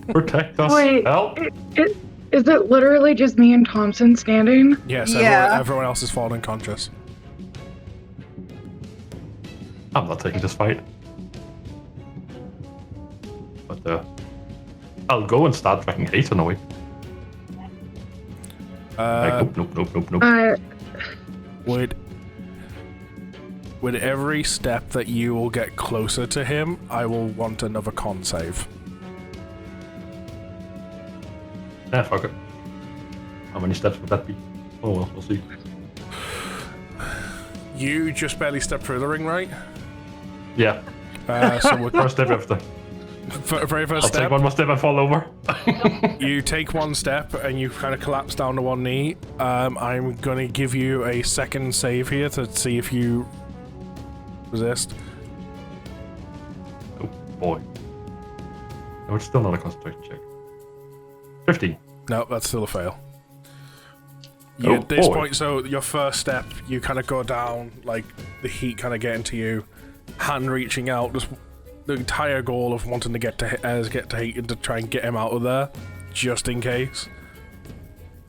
Protect us. Wait, help. Is it literally just me and Thomsen standing? Yes, everyone else is falling unconscious. I'm not taking this fight. But I'll go and start dragging Haiton away. Nope. With every step that you will get closer to him, I will want another con save. Yeah, fuck it. How many steps would that be? Oh well, we'll see. You just barely stepped through the ring, right? Yeah. So with first step after. Very first I'll step. take one more step and fall over. You take one step and you kind of collapse down to one knee. I'm going to give you a second save here to see if you resist. Oh boy. No, it's still not a concentration check. 15. No, that's still a fail. At this point, so your first step, you kind of go down, like the heat kind of getting to you, hand reaching out, just the entire goal of wanting to get to Haiton to try and get him out of there, just in case.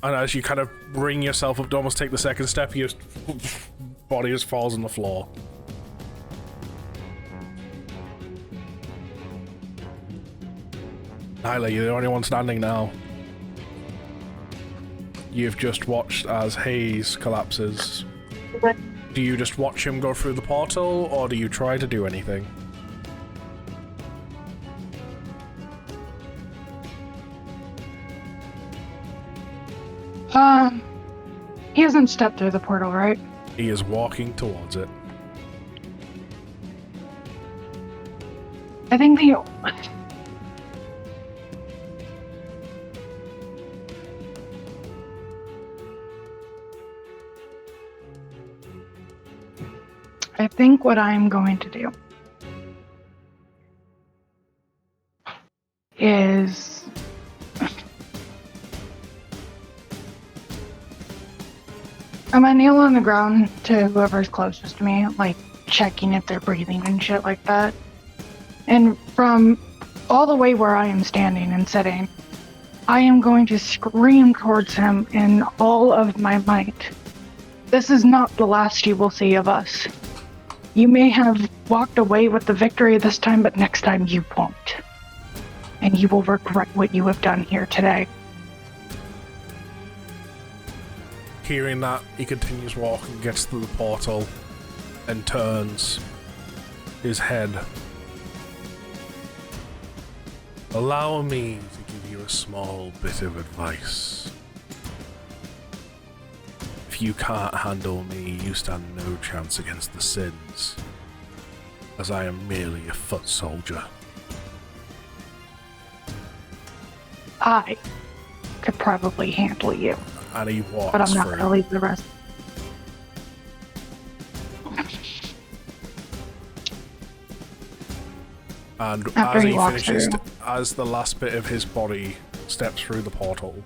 And as you kind of bring yourself up to almost take the second step, your body just falls on the floor. Nyla, you're the only one standing now. You've just watched as Haze collapses. Do you just watch him go through the portal, or do you try to do anything? He hasn't stepped through the portal, right? He is walking towards it. I think what I'm going to do is I'm gonna kneel on the ground to whoever's closest to me, like checking if they're breathing and shit like that. And from all the way where I am standing and sitting, I am going to scream towards him in all of my might. This is not the last you will see of us. You may have walked away with the victory this time, but next time you won't. And you will regret what you have done here today. Hearing that, he continues walking, gets to the portal, and turns his head. Allow me to give you a small bit of advice. If you can't handle me, you stand no chance against the sins, as I am merely a foot soldier. I could probably handle you. And he walks but I'm not through. going to leave the rest. And After as he he walks finishes, through. as the last bit of his body steps through the portal,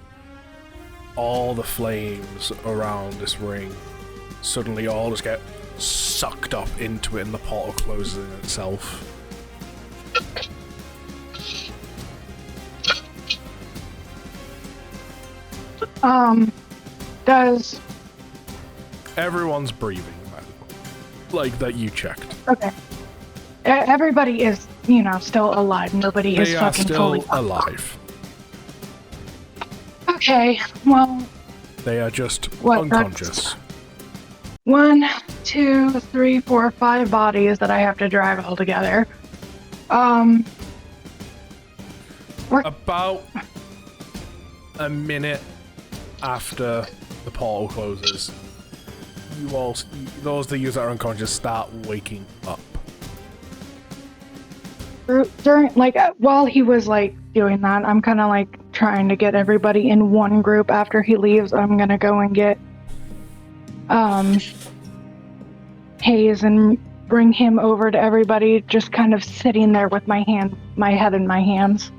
all the flames around this ring suddenly all just get sucked up into it, and the portal closes in itself. Does... Everyone's breathing, man. Like that you checked. Okay. Everybody is, still alive. Nobody is They are fucking still fully alive. Okay, well, They are just What, unconscious. 1, 2, 3, 4, 5 bodies that I have to drive all together. About a minute after the portal closes, those that use that are unconscious start waking up. During, while he was, doing that, I'm kind of, trying to get everybody in one group. After he leaves, I'm gonna go and get, Hayes and bring him over to everybody, just kind of sitting there with my head in my hands.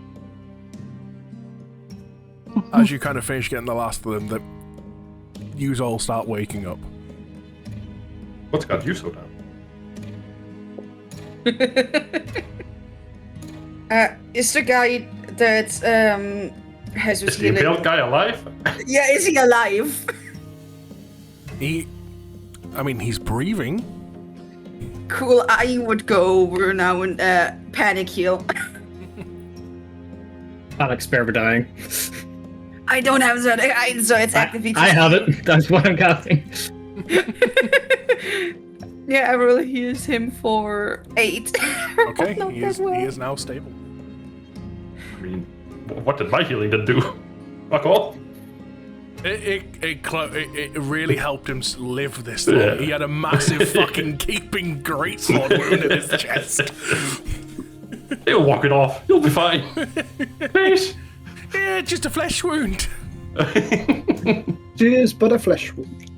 As you kind of finish getting the last of them, you all start waking up. What's got you so down? Is the guy that has Is the impaled guy alive? Yeah, is he alive? He's breathing. Cool, I would go over now and panic heal. Panic spare for dying. I don't have that, so it's actively. I have it. That's what I'm casting. Yeah, I will use him for 8. Okay, he is now stable. I mean, what did my healing then do? Fuck all. It really helped him live this long. Yeah. He had a massive fucking gaping greatsword wound in his chest. He'll walk it off. You'll be fine. Please. Yeah, just a flesh wound. It is but a flesh wound.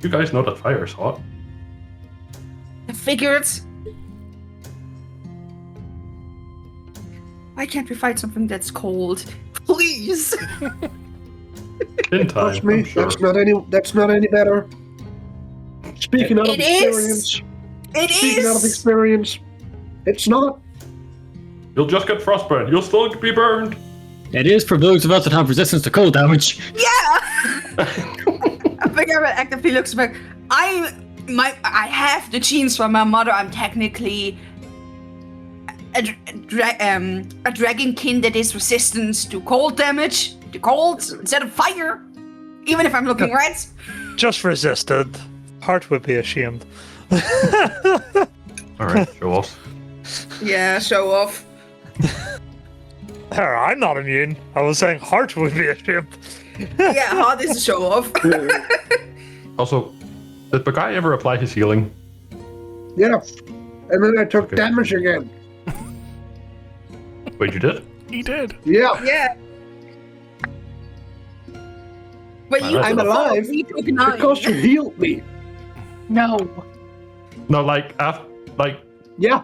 You guys know that fire is hot. I figured. Why can't we fight something that's cold? Please. In time, Trust me, sure. that's not any better. Speaking out of experience. Speaking out of experience. It's not. You'll just get frostburn. You'll still be burned. It is for those of us that have resistance to cold damage. Yeah. I think I would actively looks back. I have the genes from my mother. I'm technically a dragonkin that is resistant to cold damage, to cold instead of fire. Even if I'm looking red. Just resisted. Heart would be ashamed. Alright, show off. Yeah, show off. I'm not immune. I was saying heart would be ashamed. Yeah, heart is a show off. Also, did Bergai ever apply his healing? Yeah. And then I took damage again. Wait, you did? He did. Yeah. Yeah. But I'm alive because you healed me. No. No, Yeah.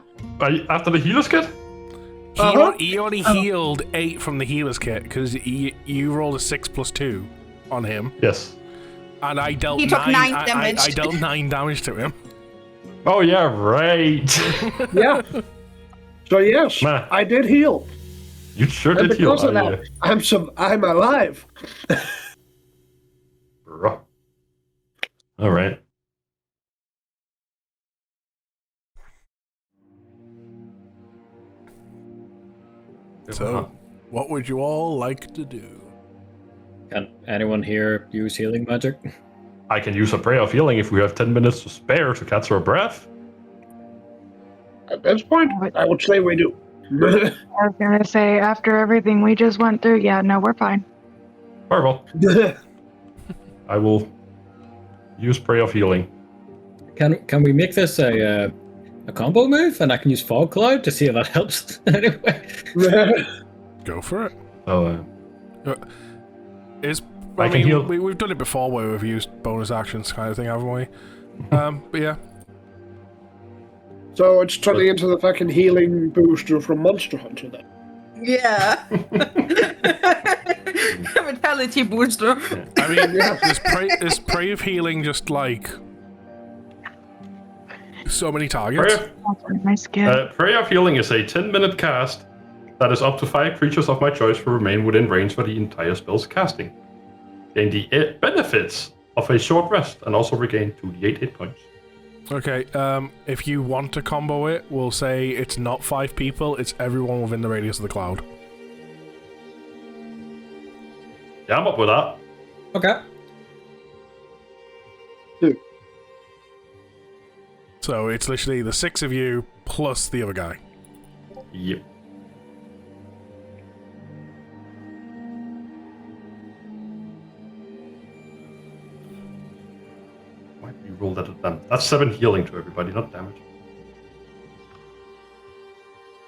After the healer's kit? He only healed 8 from the healer's kit because you rolled a 6+2 on him. Yes. And I dealt He took 9 damage. I dealt 9 damage to him. Oh yeah, right. Yeah. So yes, Man. I did heal. You sure And did heal. because of that, I'm alive. All right. So, what would you all like to do? Can anyone here use healing magic? I can use a prayer of healing if we have 10 minutes to spare to catch our breath. At this point, I would say we do. I was gonna say, after everything we just went through, yeah, no, we're fine. Very well. I will use prayer of healing. Can we make this a combo move, and I can use Fog Cloud to see if that helps anyway? Go for it. Oh, We've done it before where we've used bonus actions kind of thing, haven't we? But yeah. So it's turning into the fucking healing booster from Monster Hunter then. Yeah. Vitality booster. I mean, is Pray of Healing just so many targets? Prayer of Healing is a 10-minute cast that is up to 5 creatures of my choice will remain within range for the entire spell's casting. Gain the benefits of a short rest and also regain 2d8 hit points. Okay, if you want to combo it, we'll say it's not 5 people, it's everyone within the radius of the cloud. Yeah, I'm up with that. Okay. So it's literally the 6 of you plus the other guy. Yep. Why did you roll that at them? That's 7 healing to everybody, not damage.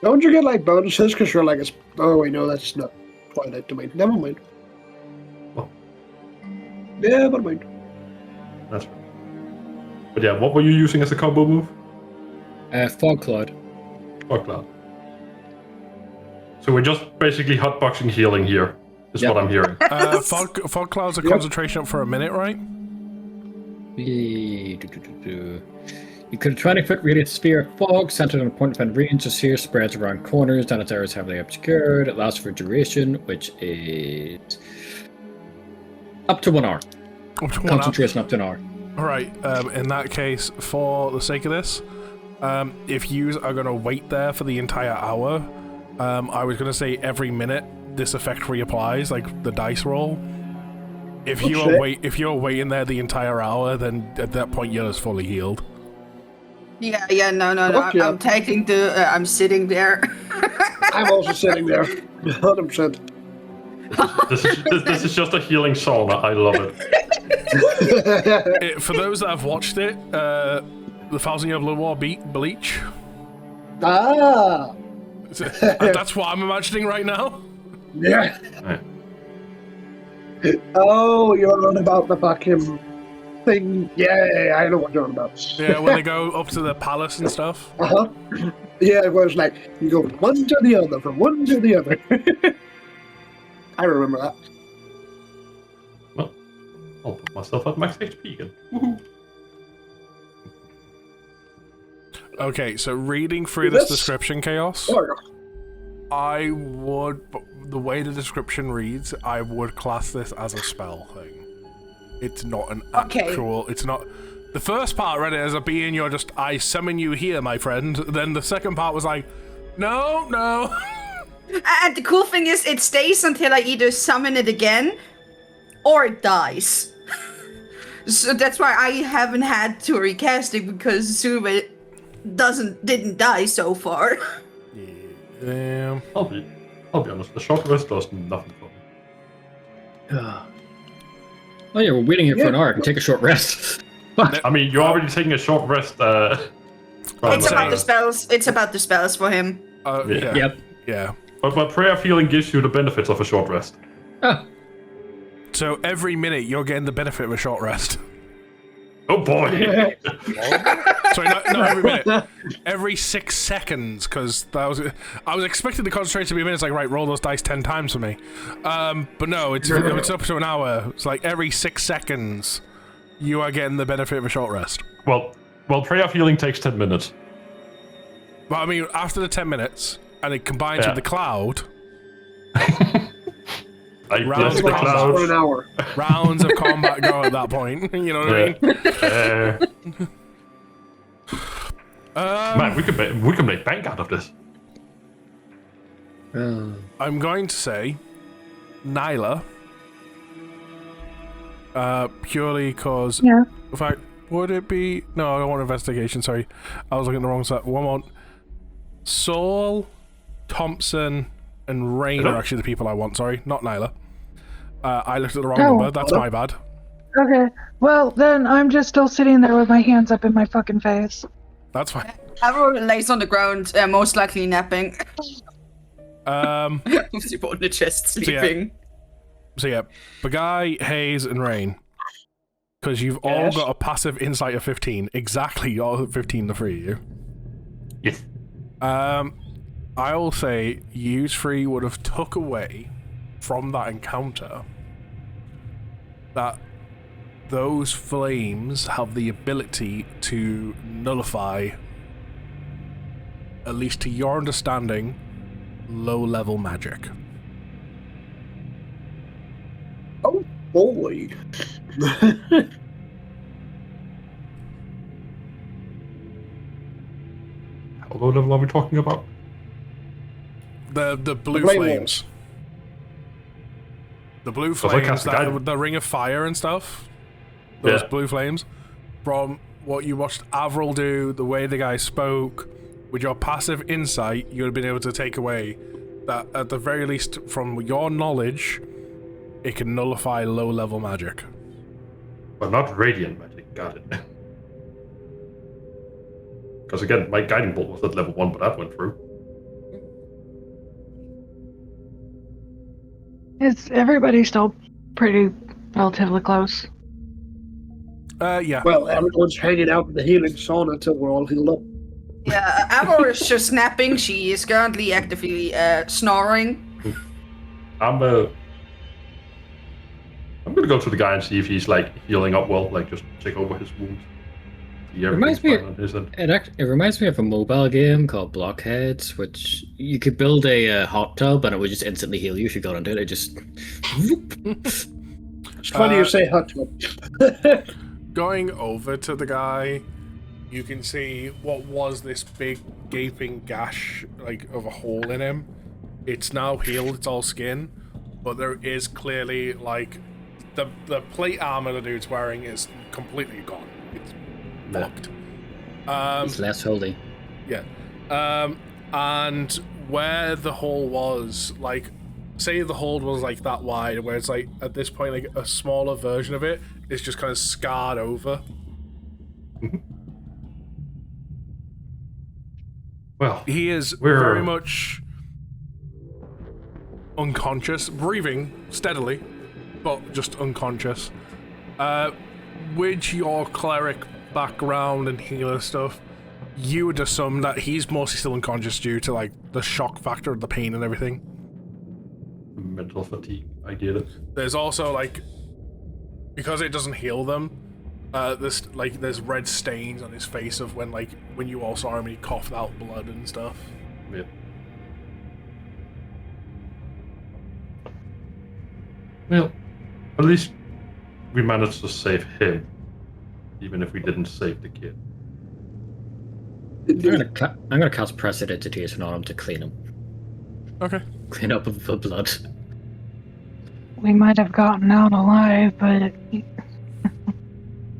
Don't you get like bonuses because you're like, oh wait, no, that's not Twilight domain. Never mind. Well. Never mind. That's right. But yeah, what were you using as a combo move? Fog Cloud. Fog Cloud. So we're just basically hotboxing healing here, is what I'm hearing. Fog Cloud's a concentration up for a minute, right? You could a 20-foot radius sphere of fog centered on a point of range. The sphere spreads around corners, and its area is heavily obscured. It lasts for duration, which is up to 1 hour. Up to 1 hour. Concentration up to an hour. Alright, in that case, for the sake of this, if you are going to wait there for the entire hour, I was going to say every minute this effect reapplies, like the dice roll. If you're waiting there the entire hour, then at that point you're just fully healed. Yeah, no. I'm taking I'm sitting there. I'm also sitting there. 100%. This is just a healing sauna. I love it. For those that have watched it, the 1,000-Year Blood War Bleach. Ah! That's what I'm imagining right now. Yeah. Right. Oh, you're on about the fucking thing. Yeah, I know what you're on about. Yeah, when they go up to the palace and stuff. Uh-huh. Yeah, it was like, you go from one to the other, from one to the other. I remember that. Well, I'll put myself at max HP again. Woohoo! Okay, so reading through this description, Khaos, I would, the way the description reads, I would class this as a spell thing. It's not an actual, it's not, the first part read it as a being, you're just, I summon you here, my friend. Then the second part was like, no. And the cool thing is, it stays until I either summon it again, or it dies. So that's why I haven't had to recast it, because Zuba didn't die so far. Yeah. I'll be honest, the short rest does nothing for me. Oh yeah, we're waiting here for an hour. I can take a short rest. I mean, you're already taking a short rest. It's about the spells. It's about the spells for him. Yeah. Yep. Yeah. But prayer of healing gives you the benefits of a short rest. Oh. So every minute you're getting the benefit of a short rest. Oh boy! Sorry, not every minute. Every 6 seconds, because I was expecting the concentration to be a minute. It's like, right, roll those dice 10 times for me. But no, it's up to an hour. It's like every 6 seconds you are getting the benefit of a short rest. Well, prayer of healing takes 10 minutes. But I mean, after the 10 minutes, and it combines with the cloud. Rounds of for an hour. Rounds of combat go at that point. You know what I mean? Man, we could make bank out of this. I'm going to say Nyla. Purely because... Yeah. In fact, would it be... No, I don't want investigation, sorry. I was looking at the wrong side. One more. Saul, Thomsen, and Raine are actually the people I want, sorry. Not Nyla. I looked at the wrong number. That's my bad. Okay. Well, then I'm just still sitting there with my hands up in my fucking face. That's fine. Averille lays on the ground, most likely napping. With your on the chest, sleeping. So yeah, Bergai, Hayes, and Raine. Because you've all got a passive insight of 15. Exactly all 15, the three of you. Yes. I will say you three would have took away from that encounter that those flames have the ability to nullify, at least to your understanding, low-level magic. Oh boy. What level are we talking about? The blue flame flames. walls. The blue So if I flames, cast guidance- the ring of fire and stuff. Those Yeah. blue flames. From what you watched Averille do, the way the guy spoke, with your passive insight, you would have been able to take away that, at the very least, from your knowledge, it can nullify low-level magic. But not radiant magic. Got it. Because again, my guiding bolt was at level 1, but that went through. Is everybody still pretty relatively close? Yeah. Well, everyone's hanging out in the healing sauna until we're all healed up. Yeah, Averille is just snapping. She is currently actively snoring. I'm gonna go to the guy and see if he's like healing up well, like just check over his wounds. See Reminds me- fine on his end. It reminds me of a mobile game called Blockheads, which you could build a hot tub and it would just instantly heal you if you got into it. It just. It's funny you say hot tub. Going over to the guy, you can see what was this big gaping gash, like, of a hole in him. It's now healed, it's all skin, but there is clearly, like, the plate armor the dude's wearing is completely gone. It's blocked. It's less holy. Yeah. And where the hole was, like, say the hole was like that wide, where it's like at this point like a smaller version of it is just kind of scarred over. Well, He is very much unconscious, breathing steadily, but just unconscious. With your cleric background and healer stuff, you would assume that he's mostly still unconscious due to like the shock factor of the pain and everything. mental fatigue. I get it. There's also like, because it doesn't heal them, there's red stains on his face of when you all saw him and he coughed out blood and stuff. Yeah. Well, at least we managed to save him, even if we didn't save the kid. I'm gonna cast Prestidigitation on him to clean him. Okay. Clean up of the blood. We might have gotten out alive, but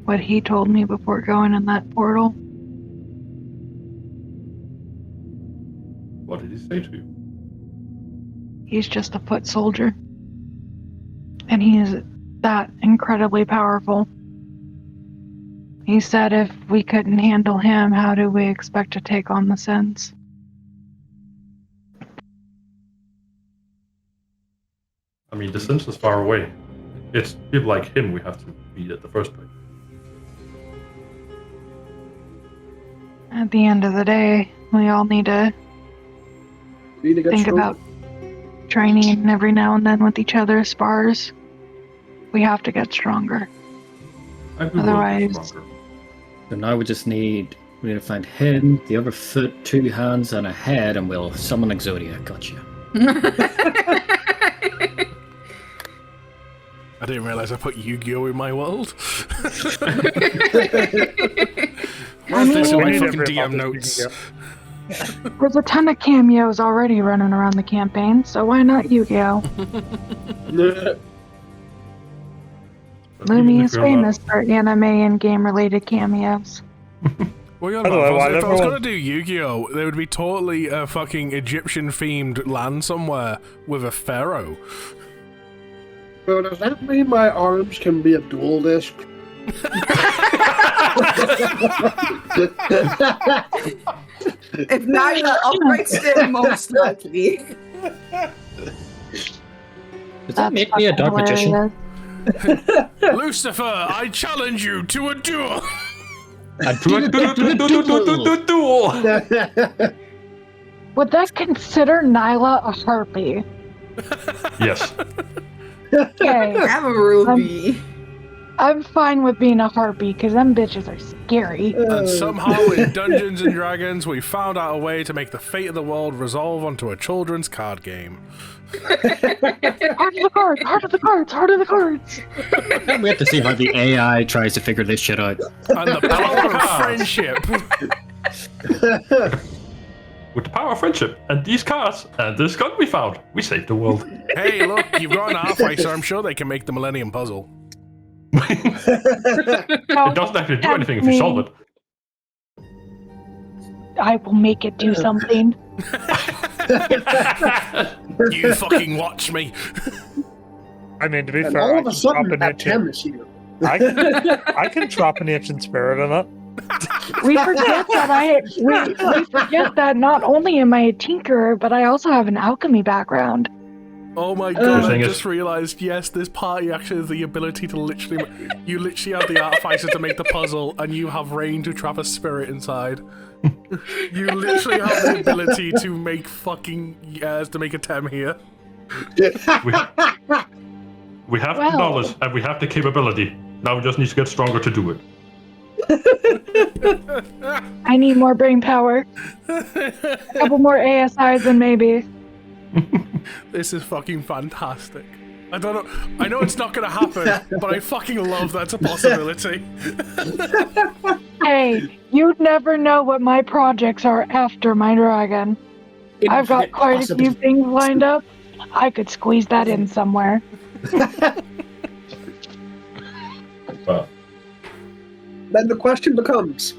what he told me before going in that portal, What did he say to you? he's just a foot soldier. And he is that incredibly powerful. He said if we couldn't handle him, how do we expect to take on the Sins? I mean, the Sims is far away. It's people like him we have to beat at the first place. At the end of the day, we all need to Need to get think stronger. about training every now and then with each other, spars. We have to get stronger. I'd be willing to be Otherwise- stronger. So now we need to find him, the other foot, 2 hands, and a head, and we'll summon Exodia. Gotcha. I didn't realize I put Yu-Gi-Oh in my world. I mean, These are my need fucking every DM office we notes. can get. there's a ton of cameos already running around the campaign, so why not Yu-Gi-Oh? But even Lumi if is you're not- famous for anime and game-related cameos. Well, yeah, By the way, while if I was everyone- gonna do Yu-Gi-Oh, there would be totally a fucking Egyptian-themed land somewhere with a pharaoh. So does that mean my arms can be a dual disc? If Nyla operates them, most likely. Does that make me a dark magician? Hilarious. Lucifer, I challenge you to a duel. Duel! Would that consider Nyla a harpy? Yes. Okay, Averille. I'm fine with being a harpy, because them bitches are scary. And somehow in Dungeons and Dragons, we found out a way to make the fate of the world resolve onto a children's card game. Heart of the cards, heart of the cards, heart of the cards. We have to see how the AI tries to figure this shit out. And the power of friendship. With the power of friendship and these cards and this gun we found, we saved the world. Hey, look, you've got an Artificer. I'm sure they can make the Millennium Puzzle. It doesn't actually do anything if you solve it. I will make it do something. You fucking watch me. I mean, to be And fair, all I of a can sudden, drop an that ancient. 10 is here. I can drop an ancient spirit in it. We forget that we forget that not only am I a tinkerer, but I also have an alchemy background. Oh my god, I thing is- just realized, yes, this party actually has the ability to literally... You literally have the Artificer to make the puzzle, and you have Raine to trap a spirit inside. You literally have the ability to make fucking... to make a Tem here. We have Well. the knowledge and we have the capability. Now we just need to get stronger to do it. I need more brain power. A couple more ASIs than maybe. This is fucking fantastic. I don't know. I know it's not gonna happen, but I fucking love that's a possibility. Hey, you'd never know what my projects are after my dragon. I've got Infinite quite a few possibilities. things lined up. I could squeeze that in somewhere. Well, Then the question becomes,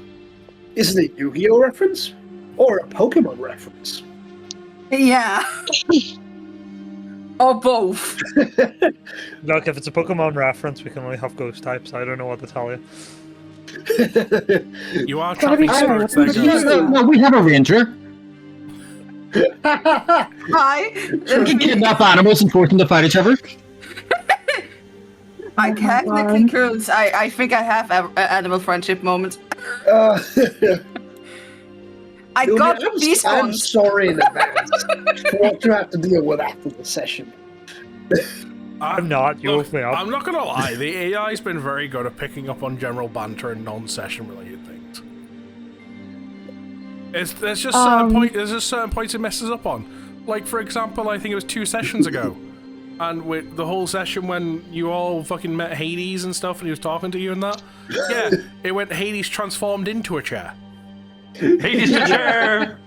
is it a Yu-Gi-Oh reference or a Pokemon reference? Yeah. Or both. Look, if it's a Pokemon reference, we can only have ghost types. I don't know what to tell you. You are Gotta be trapping fair. spirits there, Ghost. Well, we have a ranger. Hi. We kidnap animals and force them to fight each other. I technically could. I think I have animal friendship moments. I Dude, got these I'm ones. sorry in advance for what you have to deal with after the session. I'm not. You woke me up. I'm not gonna lie, the AI's been very good at picking up on general banter and non-session related things. There's just certain points it messes up on. Like, for example, I think it was 2 sessions ago, and with the whole session when you all fucking met Hades and stuff, and he was talking to you and that. Yeah, it went Hades transformed into a chair. Hades the chair!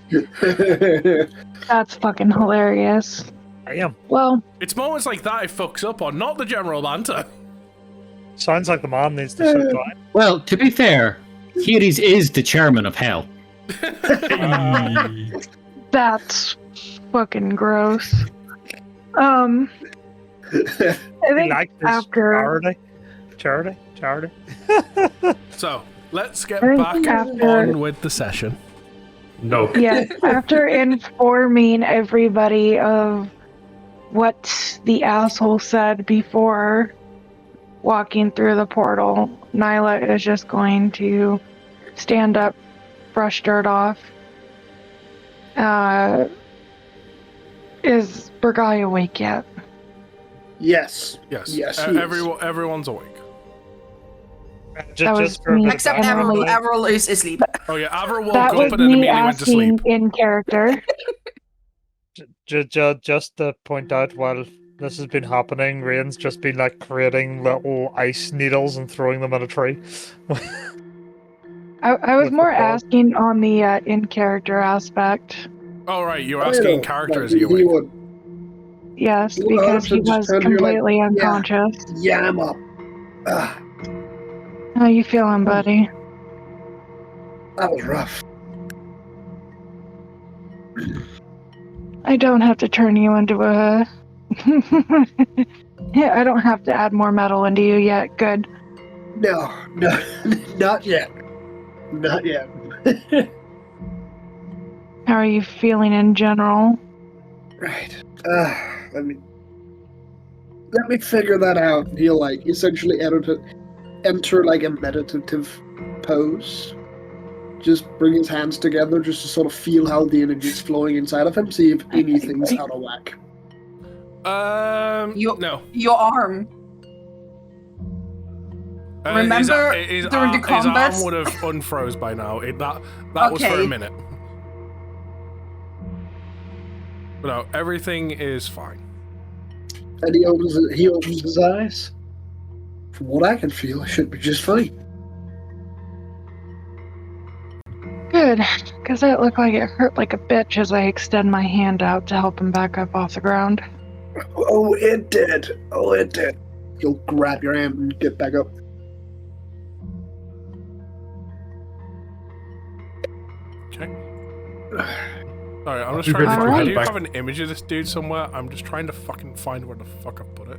That's fucking hilarious. I am. Well, It's moments like that it fucks up on, not the general banter. Sounds like the man needs to sit down. Well, to be fair, Hades is the chairman of hell. that's fucking gross. I think Like this after charity. So, let's get I think back after- on with the session. No. yeah, after informing everybody of what the asshole said before walking through the portal, Nyla is just going to stand up, brush dirt off. Is Bergai awake yet? Yes. Yes. Yes, he is. Everyone's awake. That was Just for a me. bit of Except background, Averille is asleep. Oh yeah, Averille woke That up was and then me immediately went to asking sleep. in character. Just to point out, while this has been happening, Raine's just been like creating little ice needles and throwing them at a tree. I was With more the dog. asking on the in-character aspect. Oh right, you're asking in character, is he He awake? would Yes, You because he 100% just was turned to you like, completely yeah. unconscious. yam up. Ah, How you feeling, buddy? that was rough. I don't have to turn you into a... yeah, I don't have to add more metal into you yet. Good. No, not yet. Not yet. How are you feeling in general? Right. Let me figure that out. He'll like essentially enter like a meditative pose. Just bring his hands together just to sort of feel how the energy is flowing inside of him, see if anything's out of whack. No. Your arm. Remember his during the arm combats? would have unfroze by now. That was for a Okay. minute. But no, everything is fine. And he opens his eyes. From what I can feel, it should be just fine. Good. Because it looked like it hurt like a bitch as I extend my hand out to help him back up off the ground. Oh, it did. Oh, it did. He'll grab your hand and get back up. Okay. Sorry, I'm just trying to Alright. I do have an image of this dude somewhere. I'm just trying to fucking find where the fuck I put it.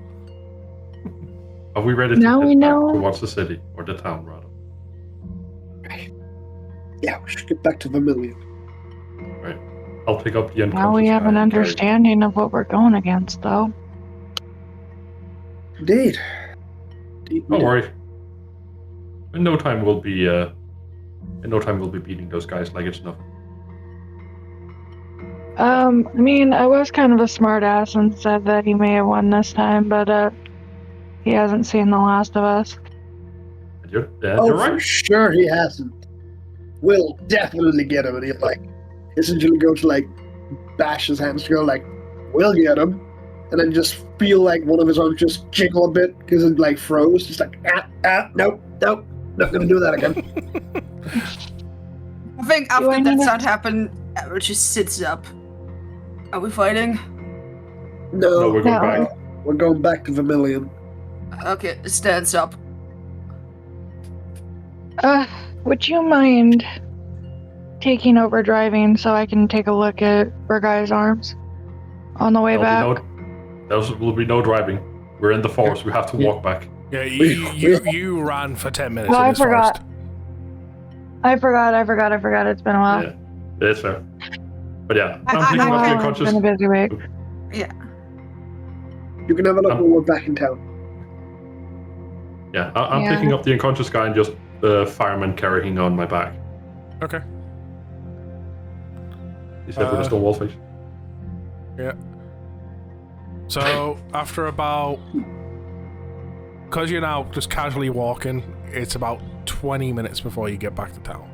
Are we ready to Now head we back know. towards the city, or the town, rather? Yeah, we should get back to Vermilion. Right. I'll pick up the unconscious Now we have guy an and carry him. understanding of what we're going against, though. Indeed. Indeed we Don't do. worry. In no time we'll be beating those guys like it's nothing. I mean, I was kind of a smartass and said that he may have won this time, but he hasn't seen the last of us. And you're For right. sure he hasn't. We'll definitely get him, and he'll essentially go to bash his hands to go we'll get him, and then just feel like one of his arms just jiggle a bit because it froze. Just nope, not gonna do that again. I think Do I after need that to- sound happened, Averille just sits up. Are we fighting? No, we're going No. back. We're going back to Vermilion. Okay, stands up. Would you mind taking over driving so I can take a look at Bergai's arms on the way back? There will be no driving. We're in the forest. We have to walk back. Yeah, you ran for 10 minutes Well, in I this forgot. forest. I forgot. It's been a while. Yeah, it's fair. But yeah, I- I'm picking I- up the I- It's unconscious. been a busy week. You can have a look when we're back in town. Yeah, I'm Yeah. picking up the unconscious guy and just fireman carrying on my back. Okay. He said with a stone wall face. Yeah. So, after about... Because you're now just casually walking, it's about 20 minutes before you get back to town.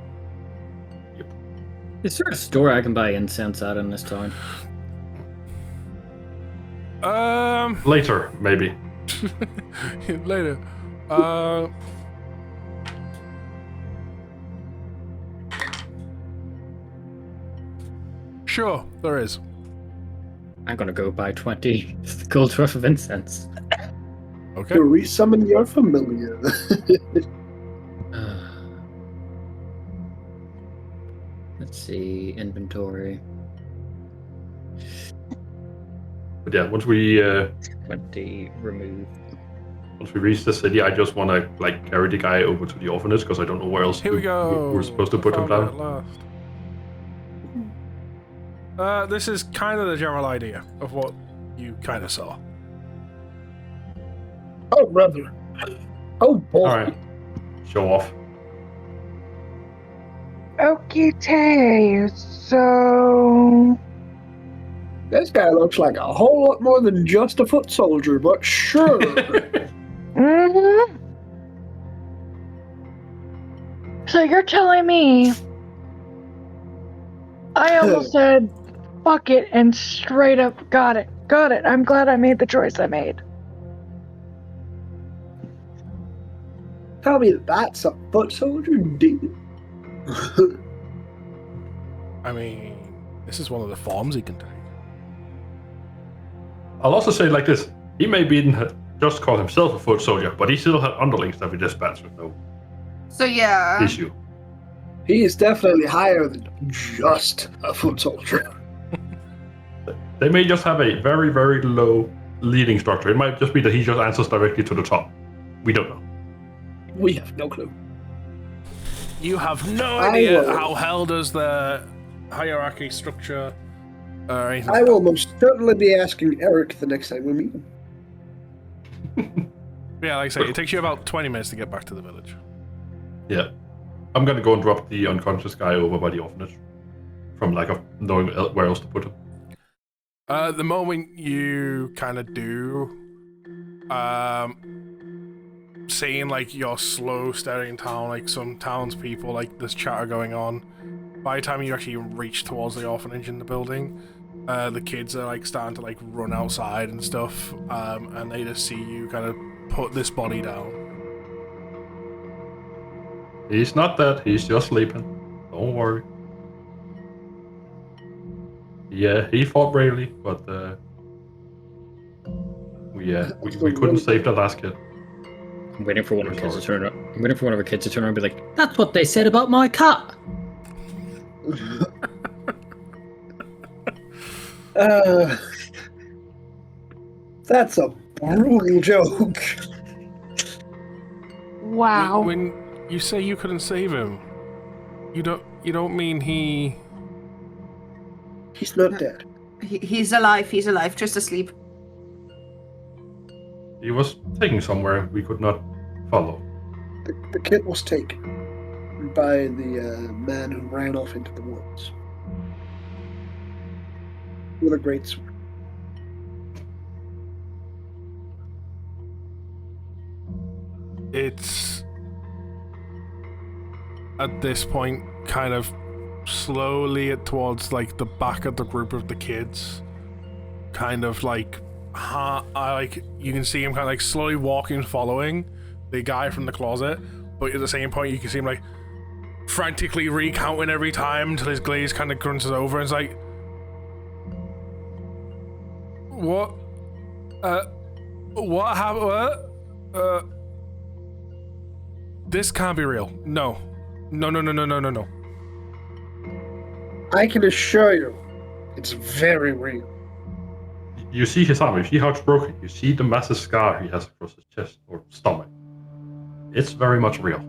Is there a store I can buy incense at in this town? Later, maybe. Later. Sure, there is. I'm gonna go buy 20 gold worth of incense. Okay. To resummon your familiar. Let's see, inventory. But yeah, once we 20 remove. reach the city, I just want to carry the guy over to the orphanage because I don't know where else Here we go. we're supposed to put him Found it down. at last. This is kind of the general idea of what you kind of saw. Oh, brother. Oh, boy. All right, show off. Okay, so This guy looks like a whole lot more than just a foot soldier, but sure. So you're telling me I almost said fuck it and straight up got it. I'm glad I made the choice I made. Tell me that's a foot soldier, dude. I mean, this is one of the forms he can take. I'll also say like this: he may be just call himself a foot soldier, but he still had underlings that we dispatched with no So yeah. issue. He is definitely higher than just a foot soldier. They may just have a very, very low leading structure. It might just be that he just answers directly to the top. We don't know. We have no clue. You have no I idea will- how hell does the hierarchy structure or anything. I will most certainly be asking Eric the next time we meet him. Yeah, like I say, it takes you about 20 minutes to get back to the village. Yeah, I'm gonna go and drop the unconscious guy over by the orphanage, from lack of knowing where else to put him. The moment you kind of do, seeing your slow steady town, some townspeople, there's chatter going on. By the time you actually reach towards the orphanage in the building, the kids are starting to run outside and stuff, and they just see you kind of put this body down. He's not dead. He's just sleeping. Don't worry. Yeah, he fought bravely, but we couldn't save the last kid. I'm waiting for one of our kids to turn up. I'm waiting for one of our kids to turn around and be like, "That's what they said about my cat." That's a brutal joke. Wow. When you say you couldn't save him, you don't mean he... He's not dead. He's alive, just asleep. He was taken somewhere we could not follow. The kid was taken by the man who ran off into the woods with a great sword. It's at this point kind of slowly towards like the back of the group of the kids, kind of like you can see him kind of like slowly walking, following the guy from the closet, but at the same point you can see him like frantically recounting every time until his glaze kind of grunts over and it's like, what happened? This can't be real. No. I can assure you, it's very real. You see his arm, you see how it's broken, you see the massive scar he has across his chest or stomach. It's very much real.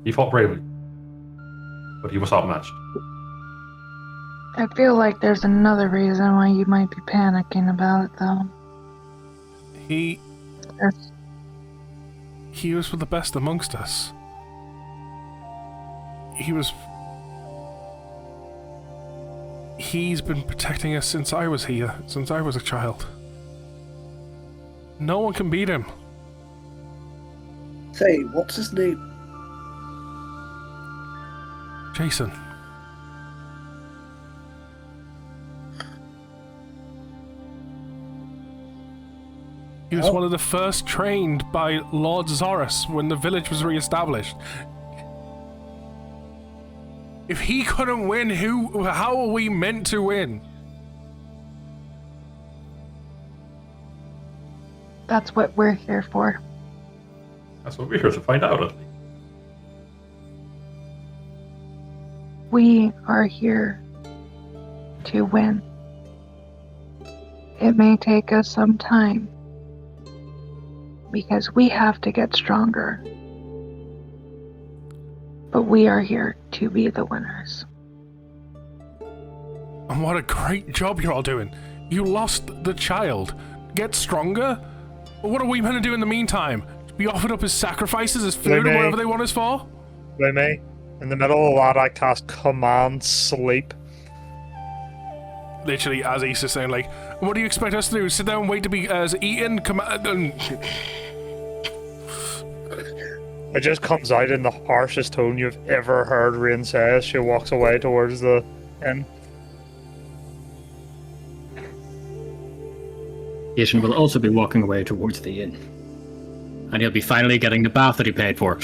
He fought bravely, but he was outmatched. I feel like there's another reason why you might be panicking about it, though. He was the best amongst us. He's been protecting us since I was here, since I was a child. No one can beat him. Say, what's his name? Jason. He was one of the first trained by Lord Zorus when the village was re-established. If he couldn't win, how are we meant to win? That's what we're here for. That's what we're here to find out, at least. We are here to win. It may take us some time, because we have to get stronger. But we are here to be the winners. And what a great job you're all doing. You lost the child. Get stronger? What are we meant to do in the meantime? Be offered up as sacrifices, as food, or whatever they want us for? Raine, in the middle of that, I cast Command Sleep. Literally, as he's just saying, like, what do you expect us to do? Sit down and wait to be eaten? It just comes out in the harshest tone you've ever heard Raine say as she walks away towards the inn. Haiton will also be walking away towards the inn. And he'll be finally getting the bath that he paid for.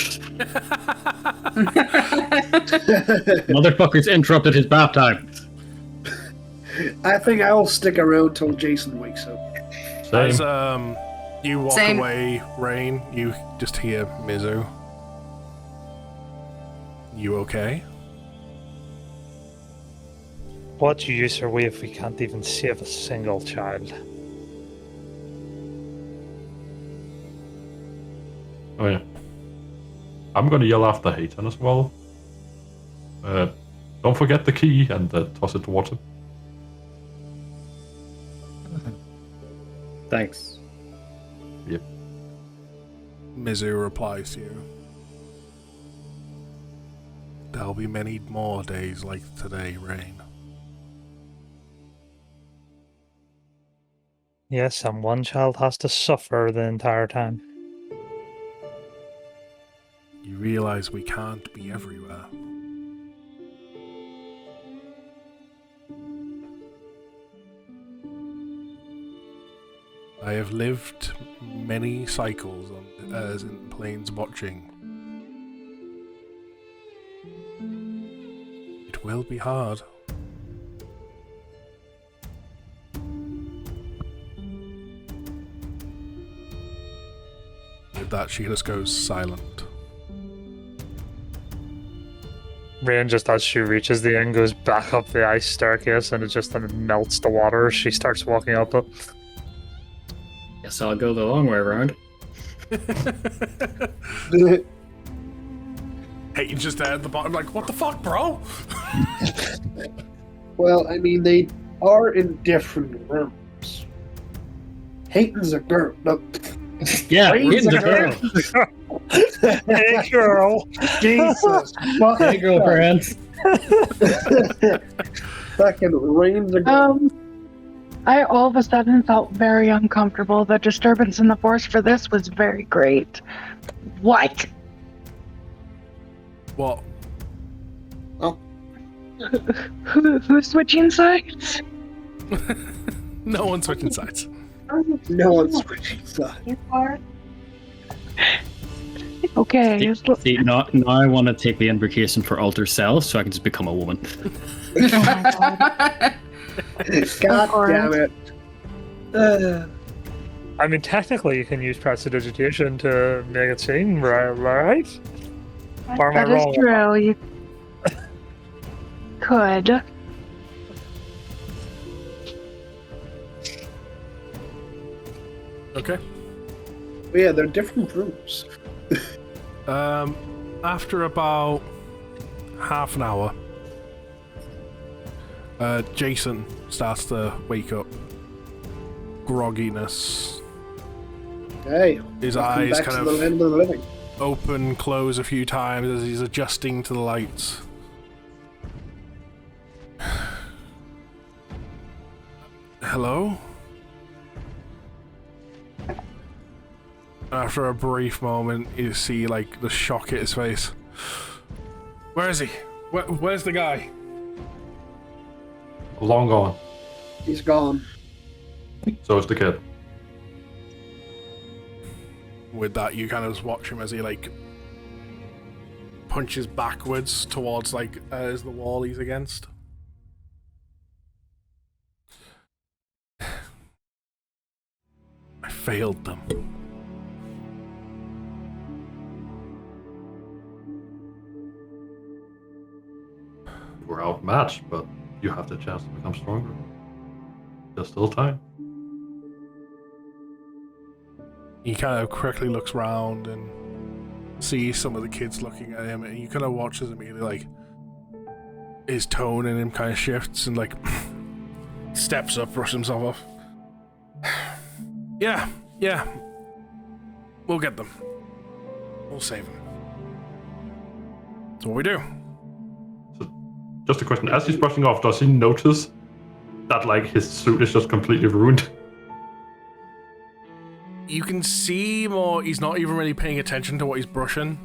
Motherfuckers interrupted his bath time. I think I'll stick around till Jason wakes up. Same. As you walk away, Raine, you just hear Mizu. You okay? What use are we if we can't even save a single child? Oh yeah. I'm gonna yell after Haiton as well. Don't forget the key and toss it towards him. Thanks. Yep. Mizu replies to you. There'll be many more days like today, Raine. Yes, and one child has to suffer the entire time. You realize we can't be everywhere. I have lived many cycles as in planes watching. It will be hard. With that, she just goes silent. Raine, just as she reaches the end, goes back up the ice staircase and it just melts the water as she starts walking up it. Guess I'll go the long way around. Haiton's just there at the bottom, like, what the fuck, bro? Well, I mean, they are in different rooms. Haiton's a girl. No. Yeah, Raine's Raine's a a girl. Hey, girl! Jesus. Hey, girlfriend. Fucking Raine's a girl. I all of a sudden felt very uncomfortable. The disturbance in the force for this was very great. What? What? Who's switching sides? No one's switching sides. No one's switching sides. Okay. See, now I want to take the invocation for alter self so I can just become a woman. Oh my God. God damn it. I mean, technically, you can use prestidigitation to make it seem right? Or am I That is wrong? true. You could. Okay. But yeah, they're different rooms. After about half an hour, Jason starts to wake up. Grogginess. Hey, His welcome eyes back kind to the of land of the living. open, close a few times as he's adjusting to the lights. Hello? After a brief moment, you see, like, the shock hit his face. Where is he? Where's the guy? Long gone. He's gone. So is the kid. With that, you kind of just watch him as he, like, punches backwards towards, like, as the wall he's against. I failed them. We're outmatched, but you have the chance to become stronger. There's still time. He kind of quickly looks round and sees some of the kids looking at him, and you kind of watch as immediately, like, his tone in him kind of shifts and, like, steps up, brushes himself off. Yeah. We'll get them. We'll save them. That's what we do. So, just a question. As he's brushing off, does he notice that, like, his suit is just completely ruined? You can see more, he's not even really paying attention to what he's brushing.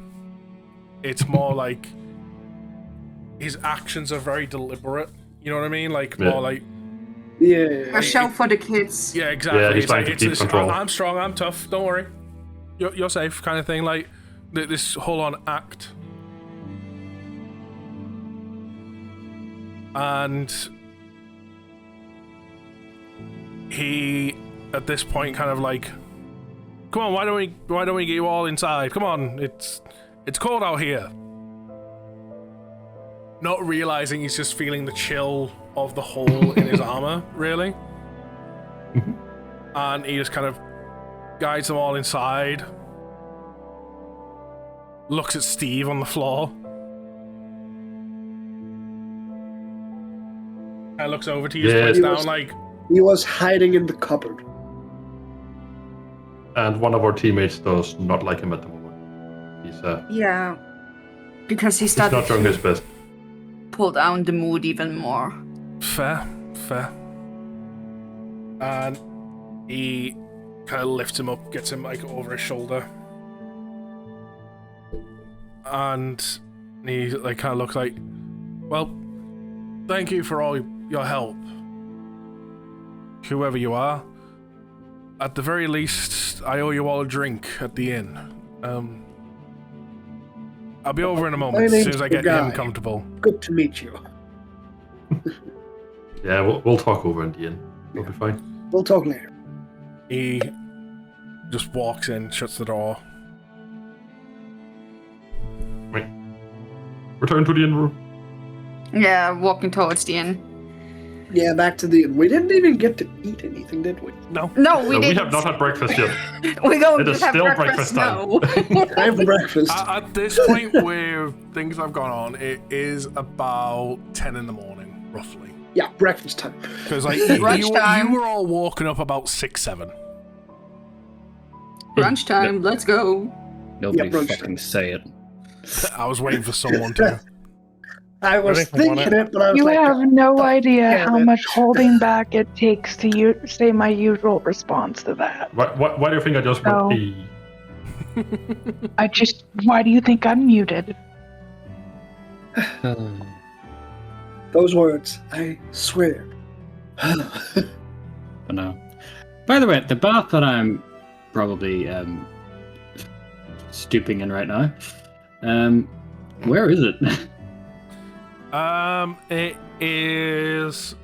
It's more like his actions are very deliberate. You know what I mean? Like, Yeah. more like... Yeah. A show for the kids. Yeah, exactly. Yeah, he's It's trying like, to keep control. I'm strong, I'm tough, don't worry. You're safe, kind of thing. Like, this whole-on act. And he, at this point, kind of like, come on, why don't we get you all inside? Come on, it's cold out here. Not realizing he's just feeling the chill of the hole in his armor, really. And he just kind of guides them all inside. Looks at Steve on the floor. And looks over to you, Yeah. puts He down was- like, He was hiding in the cupboard. And one of our teammates does not like him at the moment. He's Yeah. Because he he's started not showing his best. pull down the mood even more. fair. And he kind of lifts him up, gets him like over his shoulder. And he like kind of looks like, well, thank you for all your help. Whoever you are. At the very least, I owe you all a drink at the inn. I'll be over in a moment, My as soon as I get him Bergai. comfortable. Good to meet you. Yeah, we'll talk over in the end. It'll be fine. We'll talk later. He just walks in, shuts the door, return to the inn room. Yeah, walking towards the inn. Yeah, back to the inn. We didn't even get to eat anything, did we? No. No, we didn't. We have not had breakfast yet. We're going It to is have still breakfast breakfast now. I have breakfast. At this point where things have gone on, it is about 10 in the morning, roughly. Yeah, breakfast time. Because like Lunchtime. you were all walking up about 6, 7. Brunch time, let's go. Nobody brunch fucking say it. I was waiting for someone to. I was I think we thinking wanna- it, but I was You like, have no idea damn how it. much holding back it takes to say my usual response to that. Why do you think I just No. went pee? Why do you think I'm muted? those words, I swear. But no. By the way, the bath that I'm probably stooping in right now, where is it? It is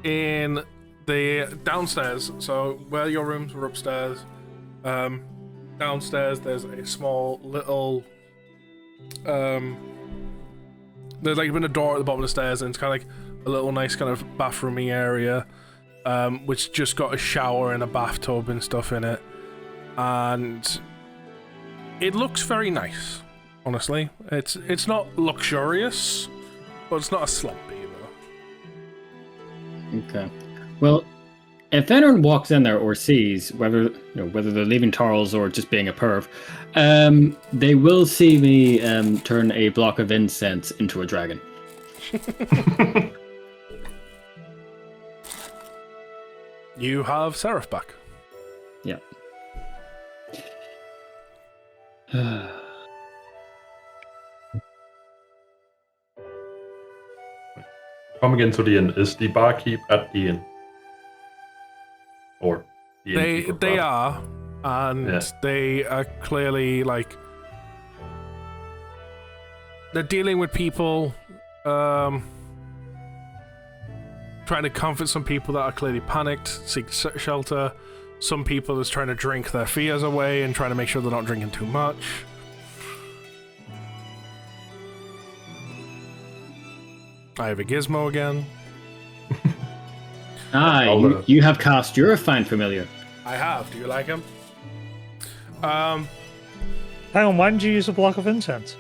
in the downstairs. So where your rooms were upstairs, downstairs there's a small little there's like been a door at the bottom of the stairs, and it's kind of like a little nice kind of bathroomy area, which just got a shower and a bathtub and stuff in it, and it looks very nice. Honestly, it's not luxurious, but it's not a slump either. Okay. Well, if anyone walks in there or sees whether whether they're leaving Tarls or just being a perv, they will see me turn a block of incense into a dragon. You have Seraph back. Yeah. Coming into the inn, is the barkeep at the inn? Or the innkeeper, They rather? are, and Yeah. they are clearly like they're dealing with people, trying to comfort some people that are clearly panicked, seek shelter. Some people is trying to drink their fears away and trying to make sure they're not drinking too much. I have a gizmo again. You have cast your fine familiar. I have. Do you like him? Hang on, why didn't you use a block of incense?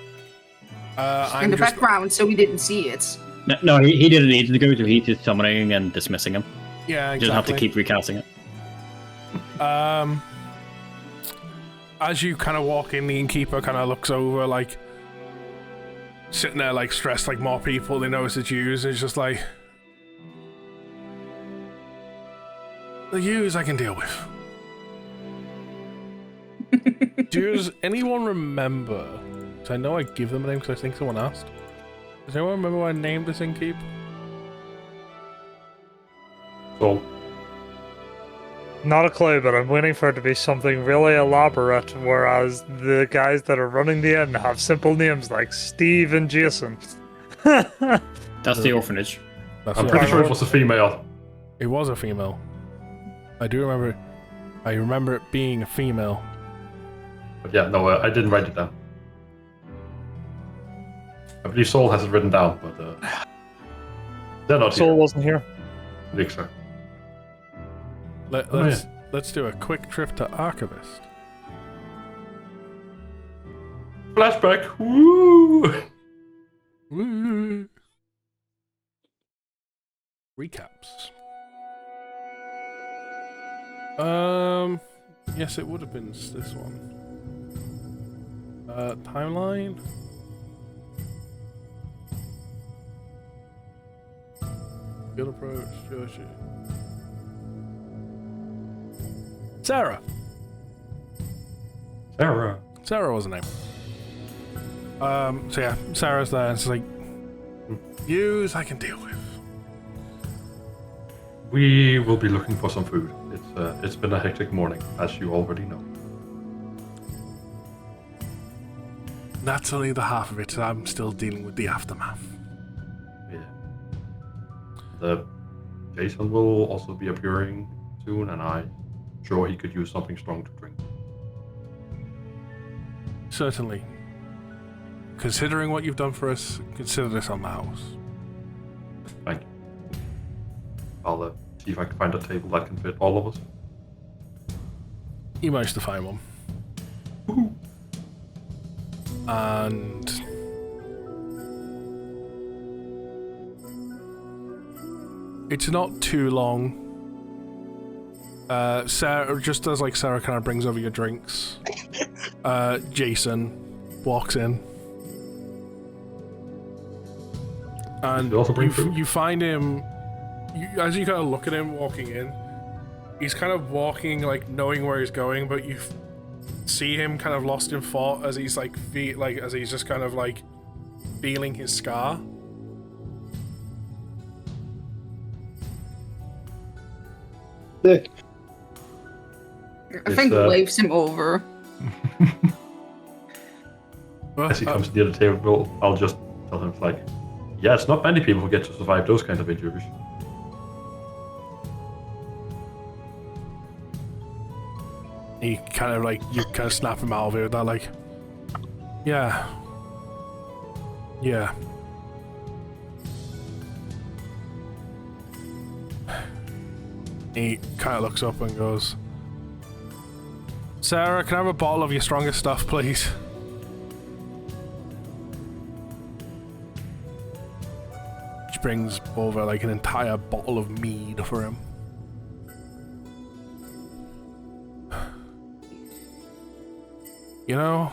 In the background, so we didn't see it. No, he didn't need to go to. He's just summoning and dismissing him. Yeah, You exactly. just have to keep recasting it. As you kind of walk in, the innkeeper kind of looks over, like sitting there, like stressed, like more people. They notice it's you, and it's just like the yous I can deal with. Does anyone remember? So I know I give them a name because I think someone asked. Does anyone remember what I named this innkeep? So, Not a clue, but I'm waiting for it to be something really elaborate, whereas the guys that are running the inn have simple names like Steve and Jason. That's the orphanage. That's I'm it. pretty sure it was a female. It was a female. I do remember. I remember it being a female. But yeah, no, I didn't write it down. I believe Soul has it written down, but they're not Soul here. wasn't here. Exactly. Let's do a quick trip to Archivist. Flashback. Woo! Woo. Recaps. Yes, it would have been this one. Timeline. Good approach. Joshi. Sarah. Sarah was the name. So yeah, Sarah's there. And it's like, use I can deal with. We will be looking for some food. It's been a hectic morning, as you already know. That's only the half of it. I'm still dealing with the aftermath. Yeah. The Jason will also be appearing soon, and I'm sure he could use something strong to drink. Certainly. considering what you've done for us, consider this on the house. Thank you. I'll see if I can find a table that can fit all of us. You managed to find one. Woo-hoo. And it's not too long. Sarah, just as like Sarah kind of brings over your drinks, Jason walks in, and you find him. As you kind of look at him walking in, he's kind of walking like knowing where he's going, but you see him kind of lost in thought as he's like as he's just kind of like feeling his scar. Sick. I think waves him over. As he comes to the other table, I'll just tell him, like, yeah, it's not many people who get to survive those kind of injuries. He kind of like, you kind of snap him out of it with that, like, yeah. He kind of looks up and goes, Sarah, can I have a bottle of your strongest stuff, please? She brings over like an entire bottle of mead for him. You know,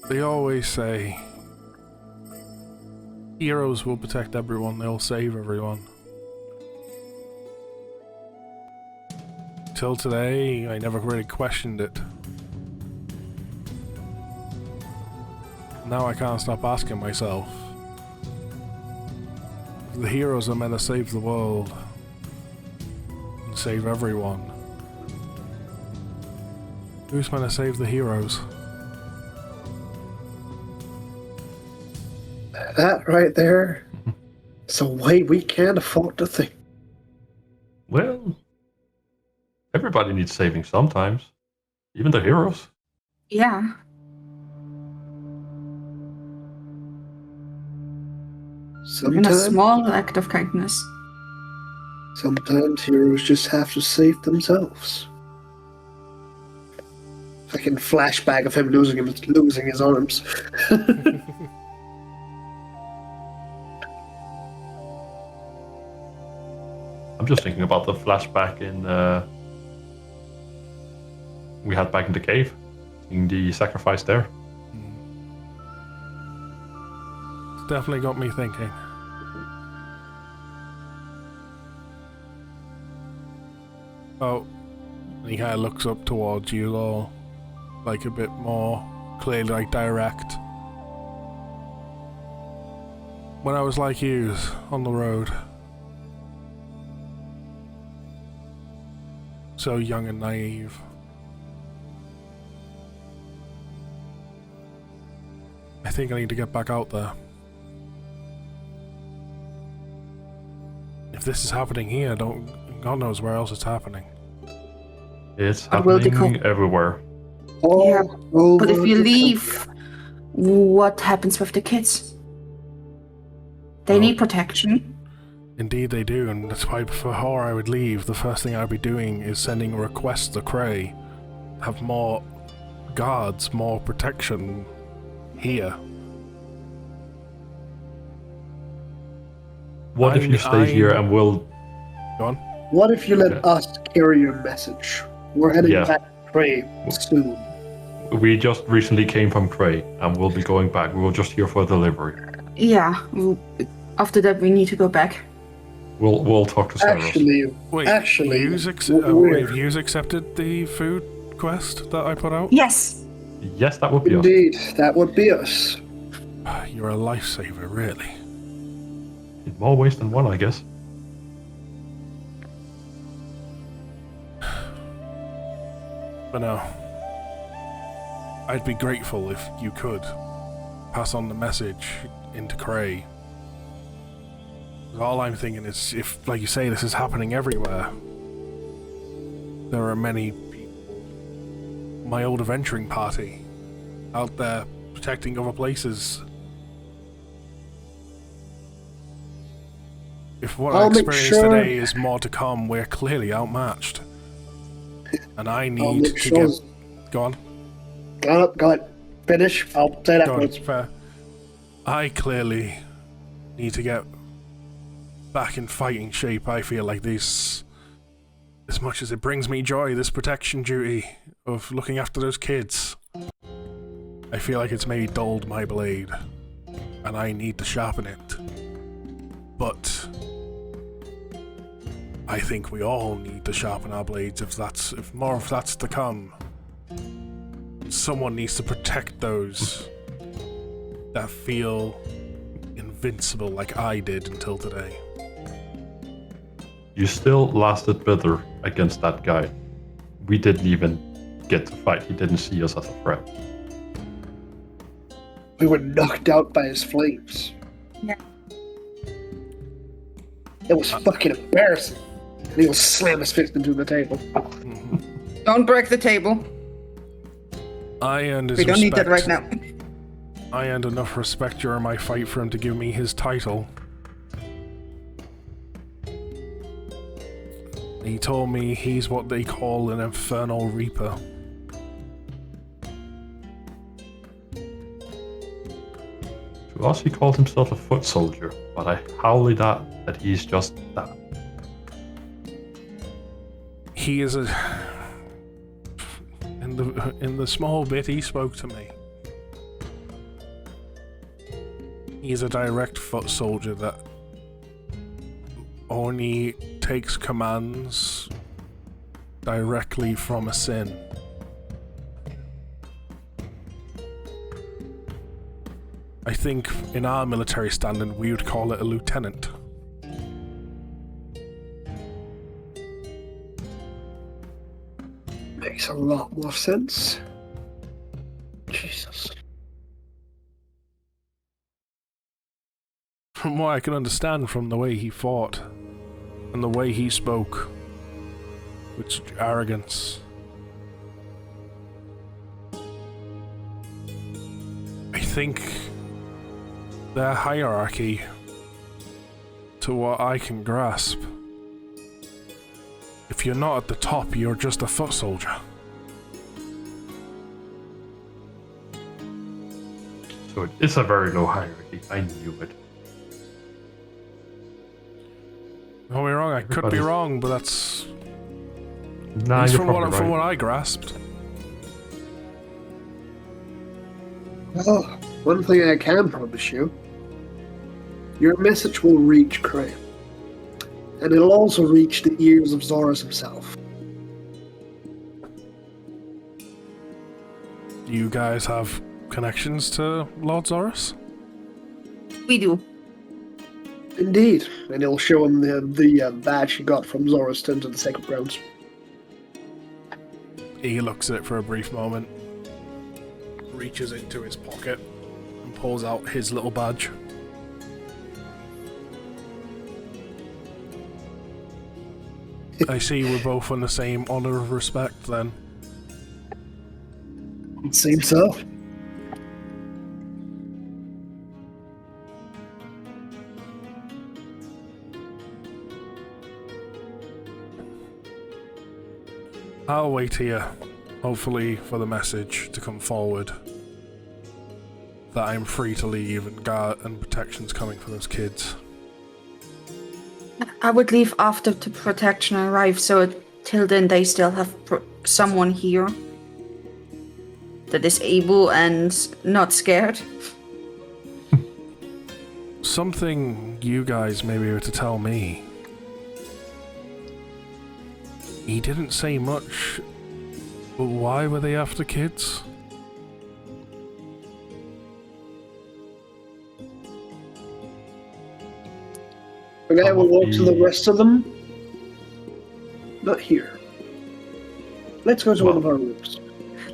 they always say heroes will protect everyone, they'll save everyone. Till today, I never really questioned it. Now I can't stop asking myself. The heroes are meant to save the world and save everyone. Who's meant to save the heroes? That right there is a way we can't afford to think. Well, everybody needs saving sometimes. Even the heroes. Yeah. Even a small act of kindness. Sometimes heroes just have to save themselves. Fucking flashback of him losing his arms. I'm just thinking about the flashback in we had back in the cave, seeing the sacrifice there. It's definitely got me thinking. Oh, and he kind of looks up towards you all, like a bit more clearly, like direct. When I was like you, on the road. So young and naive. I think I need to get back out there. If this is happening here, God knows where else it's happening. It's happening everywhere. Yeah, but if you leave, what happens with the kids? They need protection. Indeed they do, and that's why before I would leave, the first thing I'd be doing is sending requests to Cray. Have more guards, more protection here. What if you stay here and we'll... Go on. What if you let us carry your message? We're heading back to Cray soon. We just recently came from Cray, and we'll be going back. We were just here for delivery. Yeah, after that we need to go back. We'll talk to Sarah. Actually, have you accepted the food quest that I put out? Yes. Yes, that would be us. Indeed, that would be us. You're a lifesaver, really. In more ways than one, I guess. But no. I'd be grateful if you could pass on the message into Cray. All I'm thinking is, if, like you say, this is happening everywhere, there are many people. My old adventuring party, out there protecting other places. If what I experienced today is more to come, we're clearly outmatched. And I need to get... Go on. Go on. Finish. I'll say that afterwards. Fair. I clearly need to get back in fighting shape. I feel like this, as much as it brings me joy, this protection duty of looking after those kids, I feel like it's maybe dulled my blade, and I need to sharpen it. But I think we all need to sharpen our blades if more of that's to come. Someone needs to protect those that feel invincible like I did until today. You still lasted bitter against that guy. We didn't even get to fight. He didn't see us as a threat. We were knocked out by his flames. Yeah. It was fucking embarrassing. And he'll slam his fist into the table. Don't break the table. I earned his We don't respect. need that right now. I earned enough respect during my fight for him to give me his title. He told me he's what they call an Infernal Reaper. To us, he called himself a foot soldier, but I howled that he's just that. He is a... In the small bit he spoke to me, he's a direct foot soldier that only takes commands directly from a sin. I think in our military standing we would call it a lieutenant. Makes a lot more sense. Jesus. From what I can understand from the way he fought and the way he spoke with arrogance, I think their hierarchy, to what I can grasp, if you're not at the top, you're just a foot soldier. So it is a very low hierarchy. I knew it. Don't get me wrong, I could be wrong, but that's... Nah, you're probably from right. what I grasped. Well, one thing I can promise you. Your message will reach Crane. And it'll also reach the ears of Zorus himself. You guys have connections to Lord Zorus? We do. Indeed. And it'll show him the badge he got from Zorus to the Sacred Grounds. He looks at it for a brief moment, reaches into his pocket, and pulls out his little badge. I see we're both on the same honor of respect, then. It seems so. I'll wait here, hopefully for the message to come forward that I'm free to leave and guard and protection's coming for those kids. I would leave after the protection arrives, so till then they still have someone here that is able and not scared. Something you guys may be able to tell me. He didn't say much, but why were they after kids? Okay, we'll walk to the rest of them. Not here. Let's go to one of our rooms.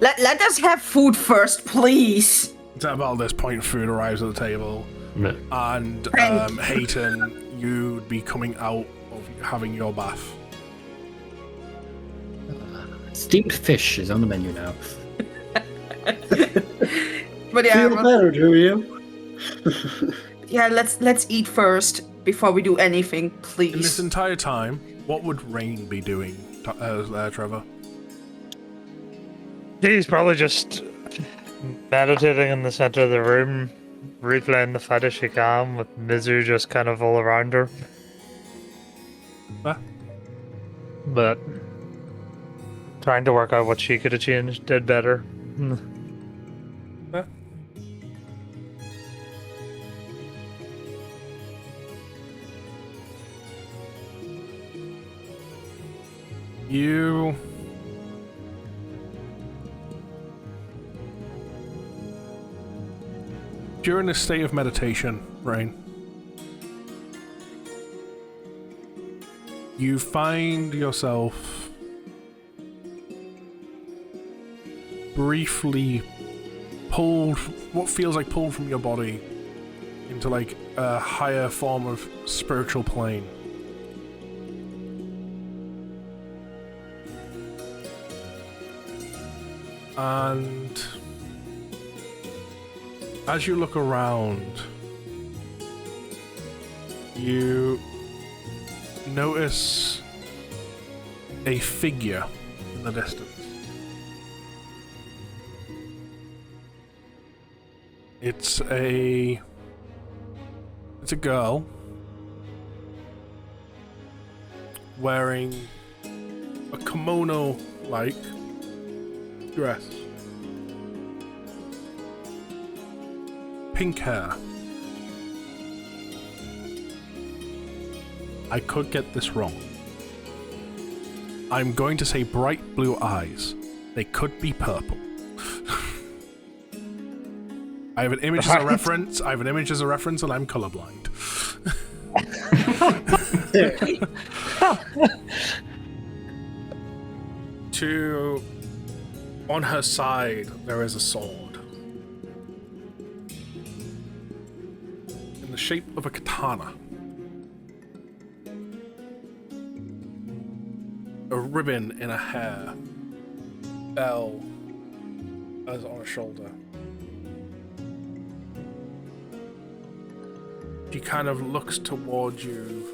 Let us have food first, please. At about this point, food arrives at the table, and Haiton, you'd be coming out of having your bath. Steamed fish is on the menu now. But yeah, Feel better, do you? yeah. Let's eat first before we do anything, please. In this entire time, what would Raine be doing, Trevor? He's probably just meditating in the center of the room, replaying the fight as she can, with Mizu just kind of all around her. Huh? But trying to work out what she could have changed, did better. Huh? You... During this state of meditation, Raine, you find yourself briefly pulled, what feels like pulled from your body into like a higher form of spiritual plane. And as you look around, you notice a figure in the distance. It's a girl wearing a kimono-like dress. Pink hair. I could get this wrong. I'm going to say bright blue eyes. They could be purple. I have an image as a reference. I have an image as a reference, and I'm colorblind. On her side, there is a sword in the shape of a katana. A ribbon in her hair fell as on her shoulder. She kind of looks towards you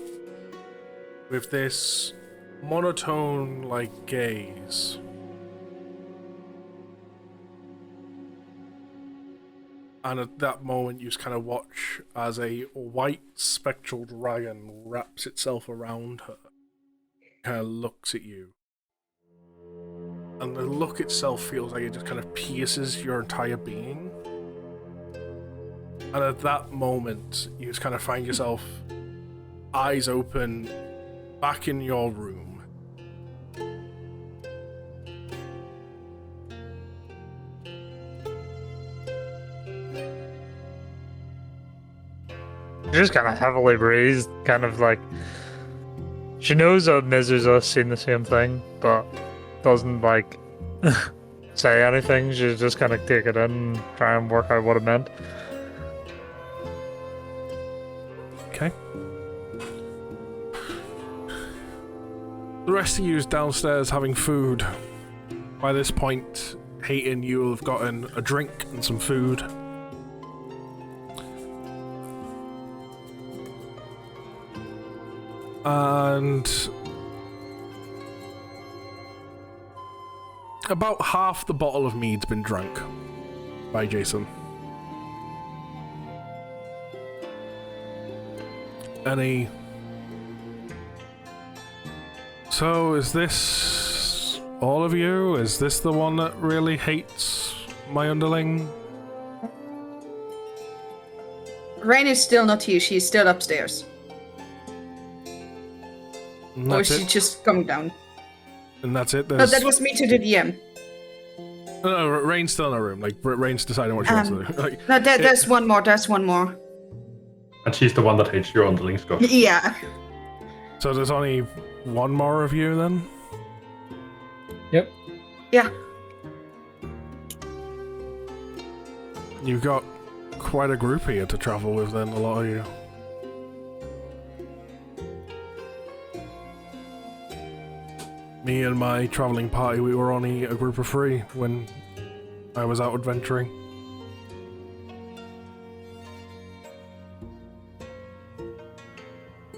with this monotone-like gaze. And at that moment, you just kind of watch as a white spectral dragon wraps itself around her. Kind of looks at you. And the look itself feels like it just kind of pierces your entire being. And at that moment, you just kind of find yourself eyes open, back in your room. She just kind of heavily breathes, kind of like... She knows that Mizu's seen the same thing, but doesn't, like, say anything. She's just kind of take it in and try and work out what it meant. Okay. The rest of you is downstairs having food. By this point, Haiton, you will have gotten a drink and some food. And about half the bottle of mead's been drunk by Jason. Any... So, is this all of you? Is this the one that really hates my underling? Raine is still not here, she's still upstairs. Or is she just coming down? And that's it? No, that was me to the DM. No, Raine's still in her room. Like, Raine's deciding what she wants to do. Like, no, there's one more, there's one more. And she's the one that hates your underling, Scott. Yeah. So there's only one more of you then? Yep. Yeah. You've got quite a group here to travel with then, a lot of you. Me and my traveling party, we were only a group of 3 when I was out adventuring.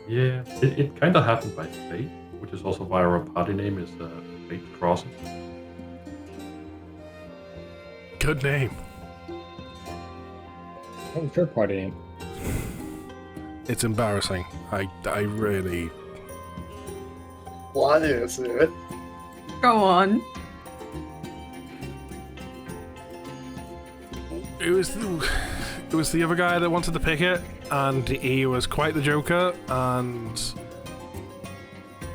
Yeah, it kind of happened by fate, which is also why our party name is Fate Crossing. Good name. What's your party name? It's embarrassing. I really... What is it? Go on. It was the other guy that wanted to pick it, and he was quite the joker, and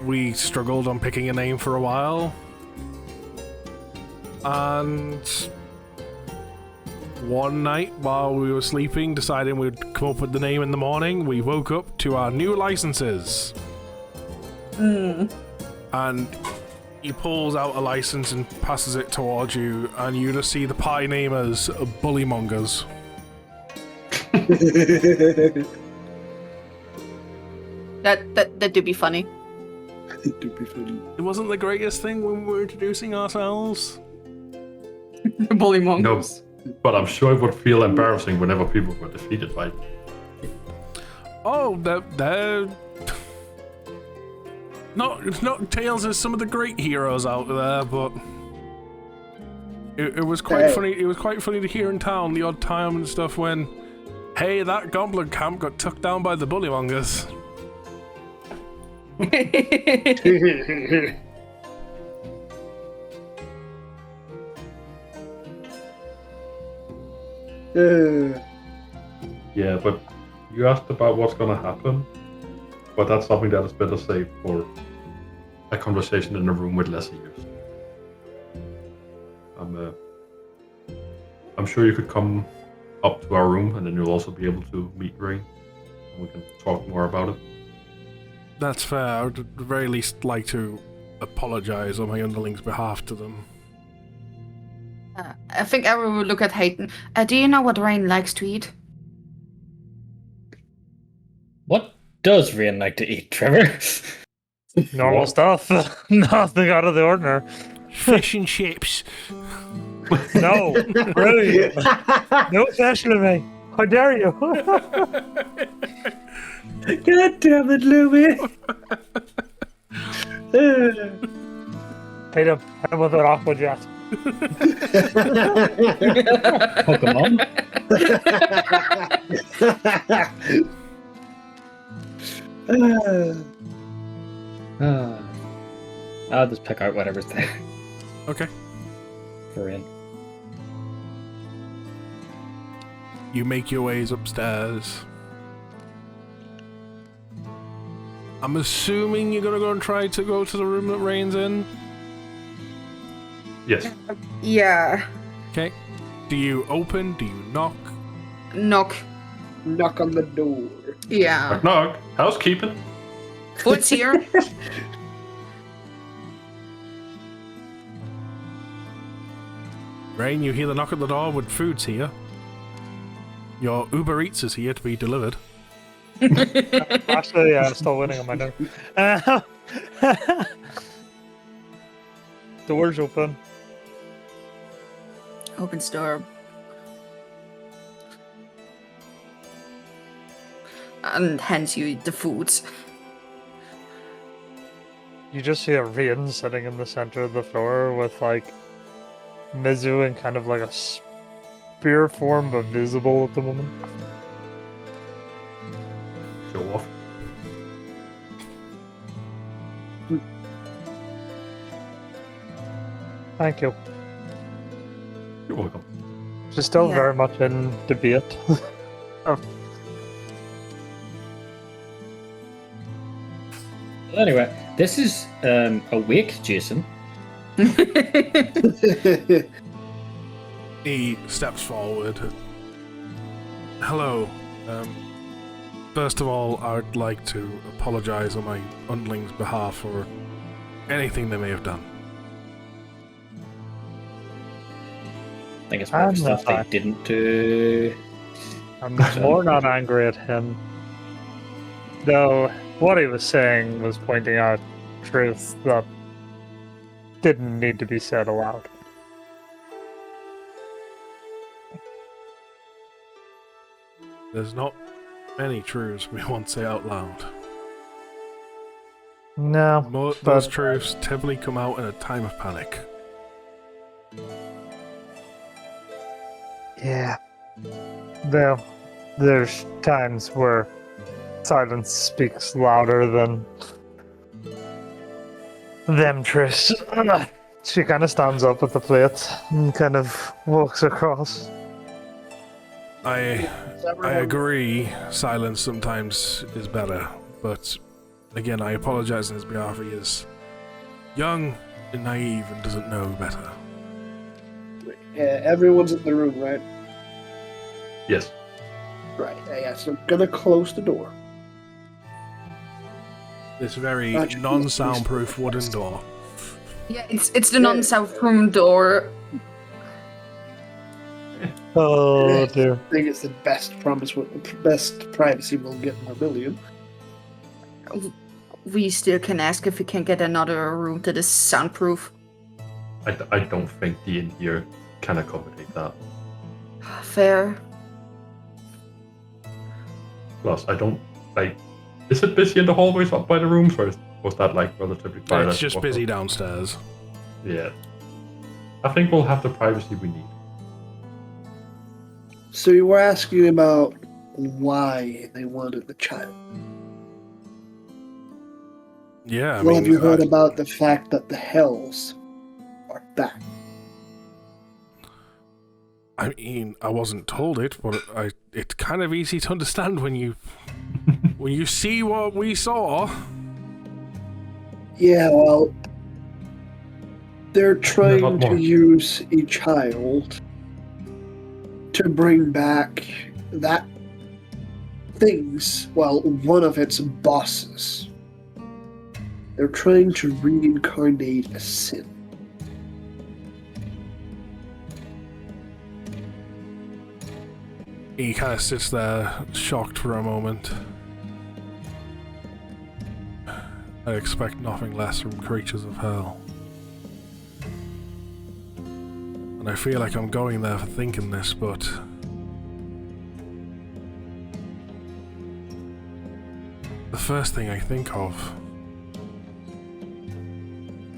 we struggled on picking a name for a while. And one night while we were sleeping, deciding we'd come up with the name in the morning, we woke up to our new licenses. And he pulls out a license and passes it towards you, and you just see the party name as Bullymongers. That do be funny. It do be funny. It wasn't the greatest thing when we were introducing ourselves. Bullymongers. No, but I'm sure it would feel embarrassing whenever people were defeated by... Oh, they're... Not Tales as some of the great heroes out there, but it was quite funny. It was quite funny to hear in town the odd time and stuff when, hey, that goblin camp got took down by the Bullymongers. Yeah, but you asked about what's gonna happen, but that's something that is better saved for a conversation in a room with less ears. I'm sure you could come up to our room, and then you'll also be able to meet Raine, and we can talk more about it. That's fair. I would at the very least like to apologize on my underling's behalf to them. I think Averille will look at Haiton. Do you know what Raine likes to eat? What does Raine like to eat, Trevor? Normal stuff. Nothing out of the ordinary. Fish and chips. No, really. No special me. How dare you? God damn it, Louie! Hit him with an aqua jet. Pokemon? I'll just pick out whatever's there Okay. for Raine. You make your ways upstairs. I'm assuming you're gonna go and try to go to the room that Raine's in. Yes. Yeah. Okay. Do you open? Do you knock? Knock. Knock on the door. Yeah. Knock knock. Housekeeping. Food's here. Raine, you hear the knock at the door with food's here. Your Uber Eats is here to be delivered. Actually, I'm still winning on my note. Door's open. Opens door. And hands you the foods. You just see a Raine sitting in the center of the floor with like Mizu in kind of like a spear form, but visible at the moment. Show off. Thank you. You're welcome. She's still Yeah. very much in debate. Anyway, this is awake, Jason. He steps forward. Hello. First of all, I'd like to apologize on my underling's behalf for anything they may have done. I think it's probably stuff they fine. didn't do. I'm more not angry at him. Though, what he was saying was pointing out truths that didn't need to be said aloud. There's not many truths we won't say out loud. No. Those truths typically come out in a time of panic. Yeah. There's times where silence speaks louder than them truths. She kind of stands up at the plate and kind of walks across. I agree, silence sometimes is better, but again, I apologize on his behalf. He is young and naive and doesn't know better. Yeah, everyone's in the room, right? Yes. Right, yeah, so I'm gonna close the door. This very non-soundproof wooden door. Yeah, it's the non-soundproof door. Oh dear. I think it's the best best privacy we'll get in Artificer. We still can ask if we can get another room that is soundproof. I don't think the inn here can accommodate that. Fair. Plus, I don't like. Is it busy in the hallways up by the rooms, or was that like relatively quiet? It's just busy downstairs. Yeah. I think we'll have the privacy we need. So you were asking about why they wanted the child. Yeah, Have you heard about the fact that the Hells are back? I mean, I wasn't told it, but it's kind of easy to understand when you see what we saw. Yeah, well, they're trying to use a child to bring back one of its bosses. They're trying to reincarnate a sin. He kind of sits there, shocked for a moment. I expect nothing less from creatures of hell. And I feel like I'm going there for thinking this, but the first thing I think of,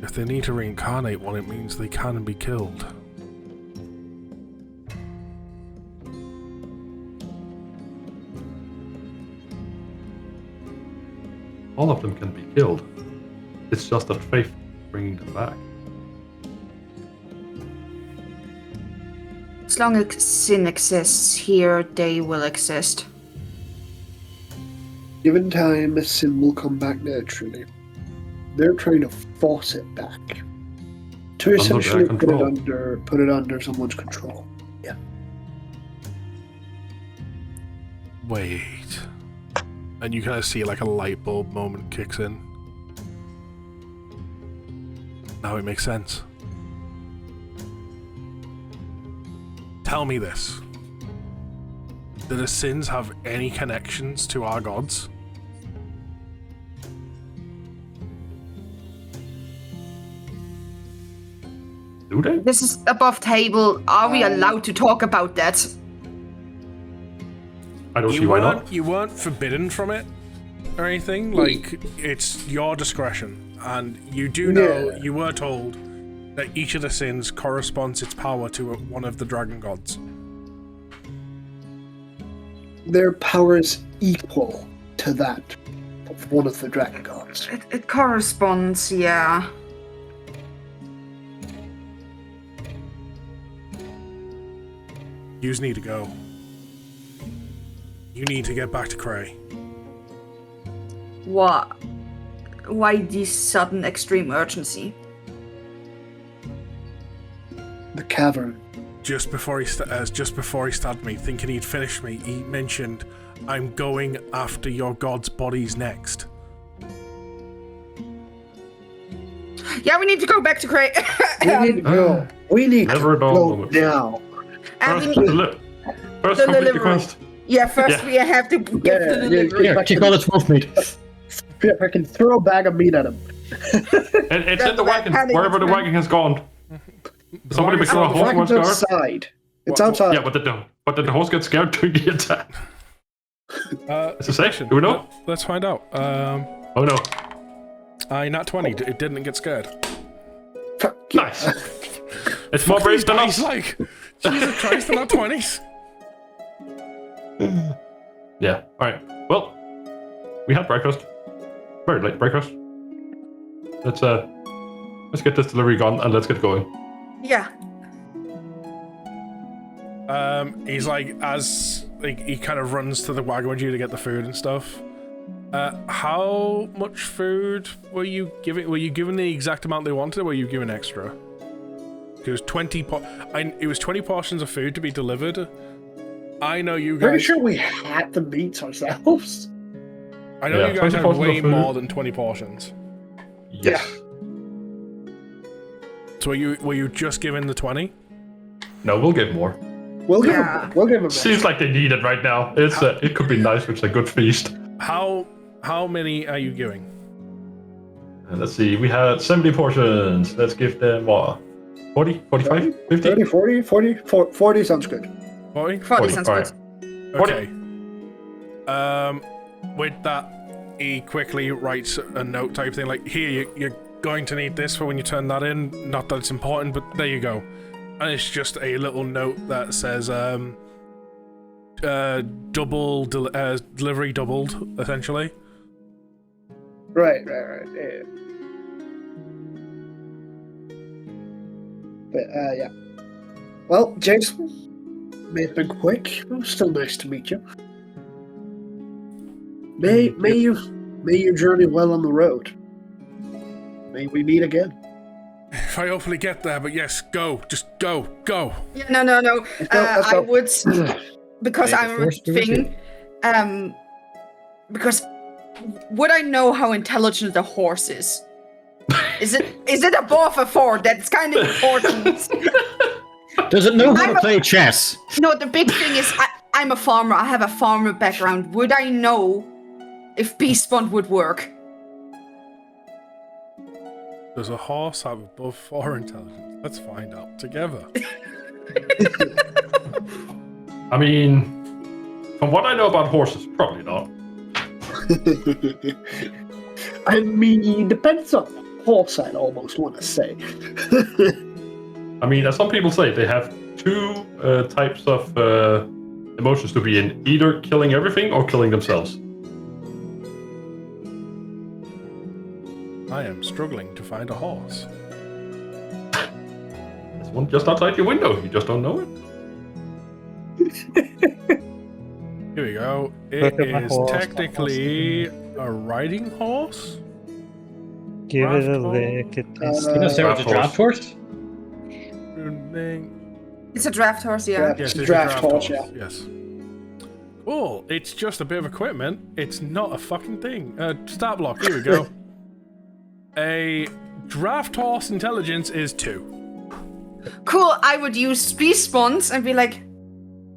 if they need to reincarnate one, it means they can be killed. All of them can be killed. It's just that faith bringing them back. As long as sin exists here, they will exist. Given time, a sin will come back naturally. They're trying to force it back. To essentially put it under someone's control. Yeah. Wait. And you kind of see like a light bulb moment kicks in. Now it makes sense. Tell me this. Do the sins have any connections to our gods? Do they? This is above table. Are we allowed to talk about that? I don't see why not. You weren't forbidden from it or anything. Like, it's your discretion. And you do know, you were told that each of the sins corresponds its power to one of the dragon gods. Their power is equal to that of one of the dragon gods. It corresponds, yeah. Yous need to go. You need to get back to Cray. What? Why this sudden extreme urgency? The cavern. Just before he stabbed me, thinking he'd finished me, he mentioned, "I'm going after your god's bodies next." Yeah, we need to go back to Cray. We need to go. We need to go now. First complete the quest. Yeah, first we have to get the delivery. Yeah, kick all its wolf meat. I can throw a bag of meat at him. It's in the wagon, wherever the wagon has gone. Somebody make sure a horse was guard. Outside. It's outside. Yeah, but did the horse get scared during the attack? It's a section. Do we know? Let's find out. Oh no. Not 20. It didn't get scared. Nice. It's more brave than us. Like, Jesus Christ, they're not 20s. Yeah. All right. Well, we had breakfast. Very late breakfast. Let's get this delivery gone and let's get going. Yeah. He's like, as like he kind of runs to the wagon with you to get the food and stuff. How much food were you giving? Were you given the exact amount they wanted, or were you given extra? Because 20 it was 20 portions of food to be delivered. I know you guys. Pretty sure we had the meats ourselves. I know you guys had 20 way portions of food. more than 20 portions. Yes. So were you just given the 20? No, we'll get more. We'll give them. We'll give them. Seems like they need it right now. It could be nice with a good feast. How many are you giving? Let's see. We had 70 portions. Let's give them what? 40, 45, 50? 30, 40 sounds good. 40? 40 sounds all good. right. Okay. With that, he quickly writes a note type thing like, here, you're going to need this for when you turn that in. Not that it's important, but there you go. And it's just a little note that says, delivery doubled, essentially. Right. Yeah. But, yeah. Well, Jason, may have been quick. It was still nice to meet you. May your journey well on the road. May we meet again. If I hopefully get there, but yes, go. Just go. Yeah, no. Let's go. I would, because I'm a thing, because would I know how intelligent a horse is? Is it above a 4? That's kind of important. Does it know how to play chess? No, the big thing is I'm a farmer. I have a farmer background. Would I know if Beast Bond would work? Does a horse have above 4 intelligence? Let's find out together. I mean, from what I know about horses, probably not. I mean, depends on the horse, I'd almost want to say. I mean, as some people say, they have 2 types of emotions to be in: either killing everything or killing themselves. I am struggling to find a horse. There's one just outside your window. You just don't know it. Here we go. Look It at my is horse. technically a riding horse. Give it a Draft lick. It tastes You know, like Sarah's a draft horse? It's a draft horse, yeah. Yes, It's a it's draft horse, yeah. Yes. Cool. It's just a bit of equipment. It's not a fucking thing. Stat block. Here we go. A draft horse intelligence is 2. Cool, I would use Beast Bonds and be like,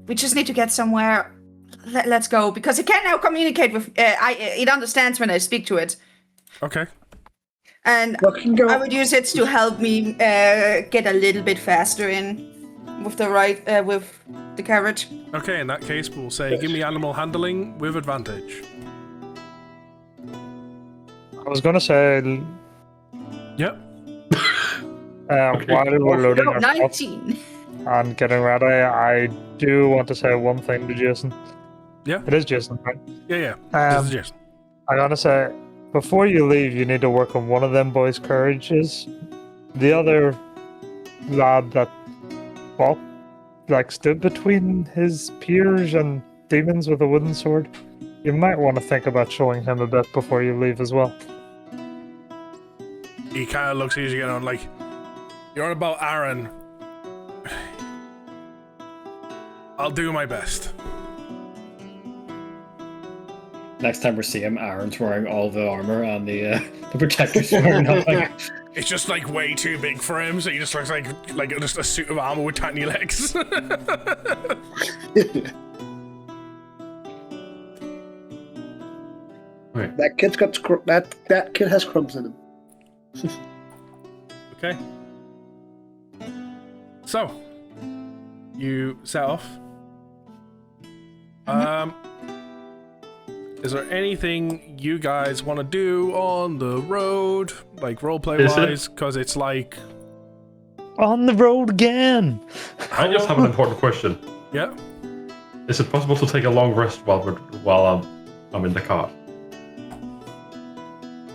we just need to get somewhere. Let's go. Because it can now communicate with... it understands when I speak to it. Okay. And I would use it to help me get a little bit faster in with the with the carriage. Okay, in that case, we'll say, give me animal handling with advantage. I was gonna say, Yep. while we're loading our stuff 19. and getting ready, I do want to say one thing to Jason. Yeah. It is Jason, right? Yeah. This is Jason. I gotta say, before you leave, you need to work on one of them boys' courages. The other lad that stood between his peers and demons with a wooden sword. You might want to think about showing him a bit before you leave as well. He kind of looks at you again and like, you're on about Aaron. I'll do my best. Next time we see him, Aaron's wearing all the armor and the protector's wearing nothing. It's just like way too big for him, so he just looks like just a suit of armor with tiny legs. That kid's got that kid has crumbs in him. Okay. So, you set off. is there anything you guys want to do on the road, like roleplay-wise? Because it's like... On the road again! I just have an important question. Yeah? Is it possible to take a long rest while I'm in the cart?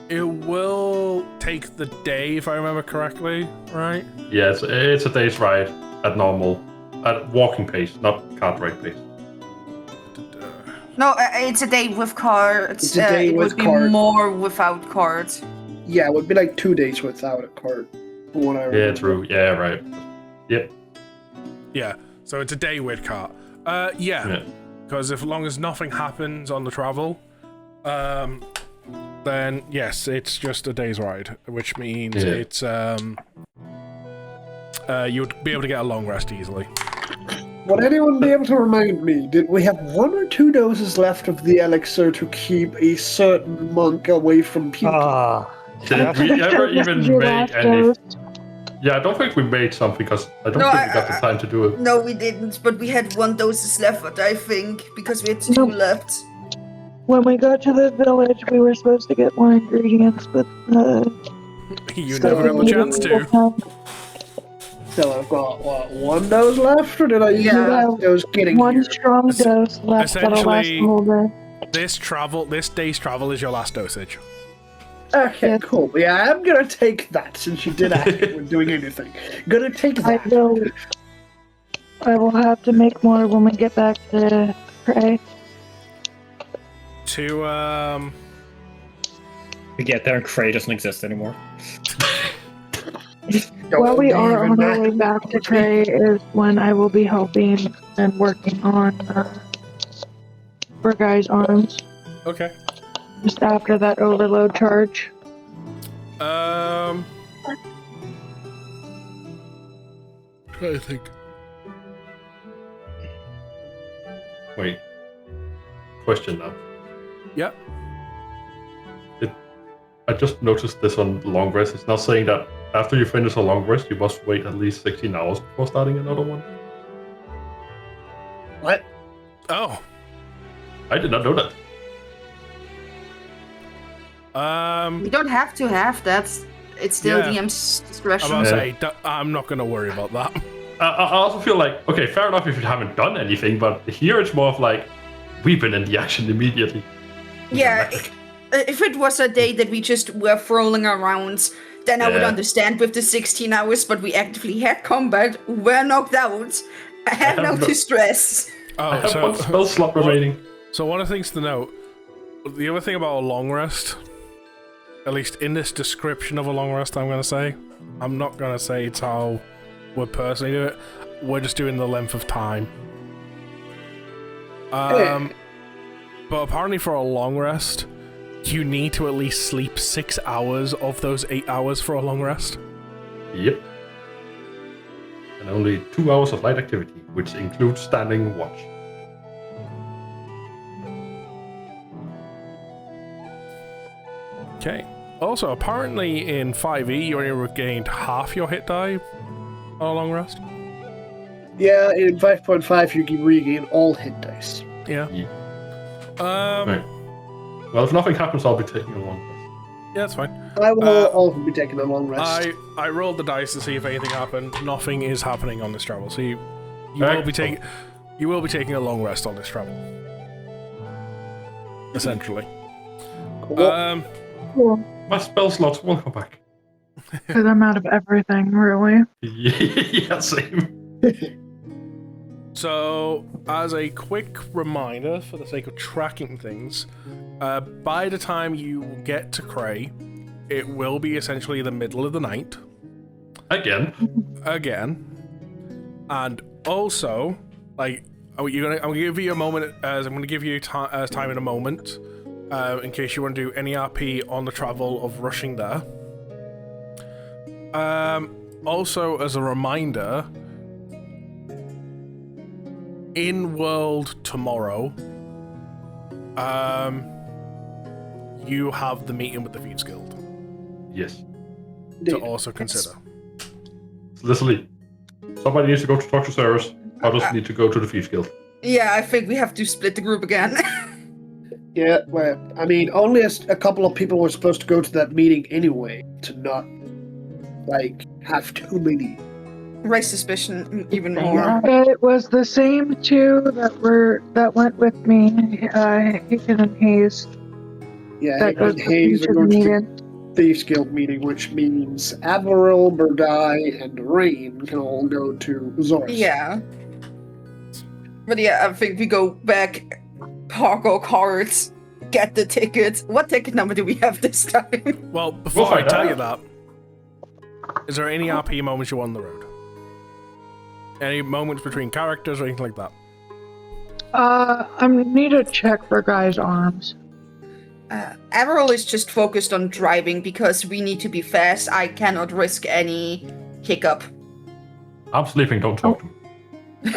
It will take the day, if I remember correctly, right? Yeah, it's a day's ride at walking pace, not cart ride pace. No, it's a day with cards. It's a day it with would be card. more without cards. Yeah, it would be like 2 days without a card. From what I remember. Yeah, true. Yeah, right. Yep. Yeah, so it's a day with cart. Yeah, because as long as nothing happens on the travel, then yes, it's just a day's ride, which means it's you'd be able to get a long rest easily. Would anyone be able to remind me, did we have 1 or 2 doses left of the elixir to keep a certain monk away from people? Did we ever even make any... Yeah, I don't think we made something because I don't think we got the time to do it. No, we didn't, but we had 1 dose left, I think, because we had 2 left. When we got to the village, we were supposed to get more ingredients, but you never got the chance to. So I've got, what, 1 dose left, or did I use those getting one here? strong dose left that'll last the whole day. This day's travel is your last dosage. Okay, cool. Yeah, I'm gonna take that since you did ask me when doing anything. Gonna take that. I will have to make more when we get back to Prey. We get there and Cray doesn't exist anymore. While we are on our way back to Prey is when I will be helping and working on Bergai's arms. Okay. Just after that overload charge. Trying to think. Wait. Question now. Yeah. I just noticed this on long rest. It's not saying that after you finish a long rest, you must wait at least 16 hours before starting another one. What? Oh. I did not know that. We don't have to have that. It's still DM's discretion. I'm about to say, I'm not going to worry about that. I also feel like, okay, fair enough if you haven't done anything, but here it's more of like, we've been in the action immediately. Yeah, if it was a day that we just were rolling around, then I would understand with the 16 hours, but we actively had combat, we're knocked out, I have no distress. I have 1 spell slot remaining. So one of the things to note, the other thing about a long rest, at least in this description of a long rest, I'm going to say, I'm not going to say it's how we personally do it, we're just doing the length of time. But apparently for a long rest, you need to at least sleep 6 hours of those 8 hours for a long rest. Yep. And only 2 hours of light activity, which includes standing watch. Okay. Also, apparently in 5e, you only regained half your hit die on a long rest. Yeah, in 5.5 you can regain all hit dice. Yeah. Right. Well, if nothing happens, I'll be taking a long rest. Yeah, that's fine. I will also be taking a long rest. I rolled the dice to see if anything happened. Nothing is happening on this travel, so you will be taking a long rest on this travel. Essentially. Cool. My spell slots will come back. Because I'm out of everything, really. Yeah, same. So, as a quick reminder, for the sake of tracking things, by the time you get to Cray, it will be essentially the middle of the night. Again. And also, like, I'm gonna give you a moment, as I'm gonna give you time in a moment, in case you want to do any RP on the travel of rushing there. Also, as a reminder, in World tomorrow, you have the meeting with the Thieves Guild. Yes. To also consider. Literally, somebody needs to go to talk to Cyrus. Others need to go to the Thieves Guild. Yeah, I think we have to split the group again. Yeah, well, I mean, only a couple of people were supposed to go to that meeting anyway, to not, like, have too many. Raise suspicion even more. It was the same two that went with me, Haiton and Hayes. Yeah, That goes and Hayes to are the going to meeting. the Thieves Guild meeting, which means Averille, Bergai, and Raine can all go to Zorus. Yeah. But yeah, I think we go back, park our cards, get the tickets. What ticket number do we have this time? Well, before I tell you that, is there any RP moments you want on the road? Any moments between characters or anything like that? I need to check for guys' arms. Averille is just focused on driving because we need to be fast. I cannot risk any hiccup. I'm sleeping, don't talk to me.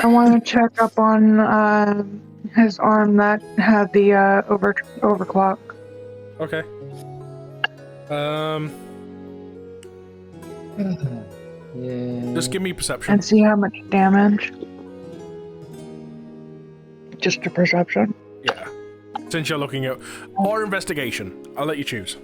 I want to check up on his arm that had the overclock. Okay. Just give me perception. And see how much damage. Just a perception. Yeah. Since you're looking at... Or investigation. I'll let you choose.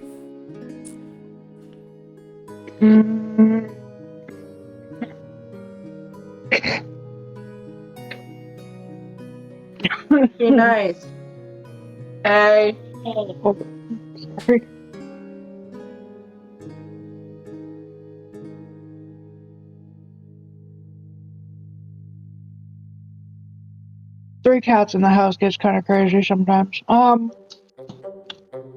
Nice. Hey. Oh, sorry. Three cats in the house gets kind of crazy sometimes.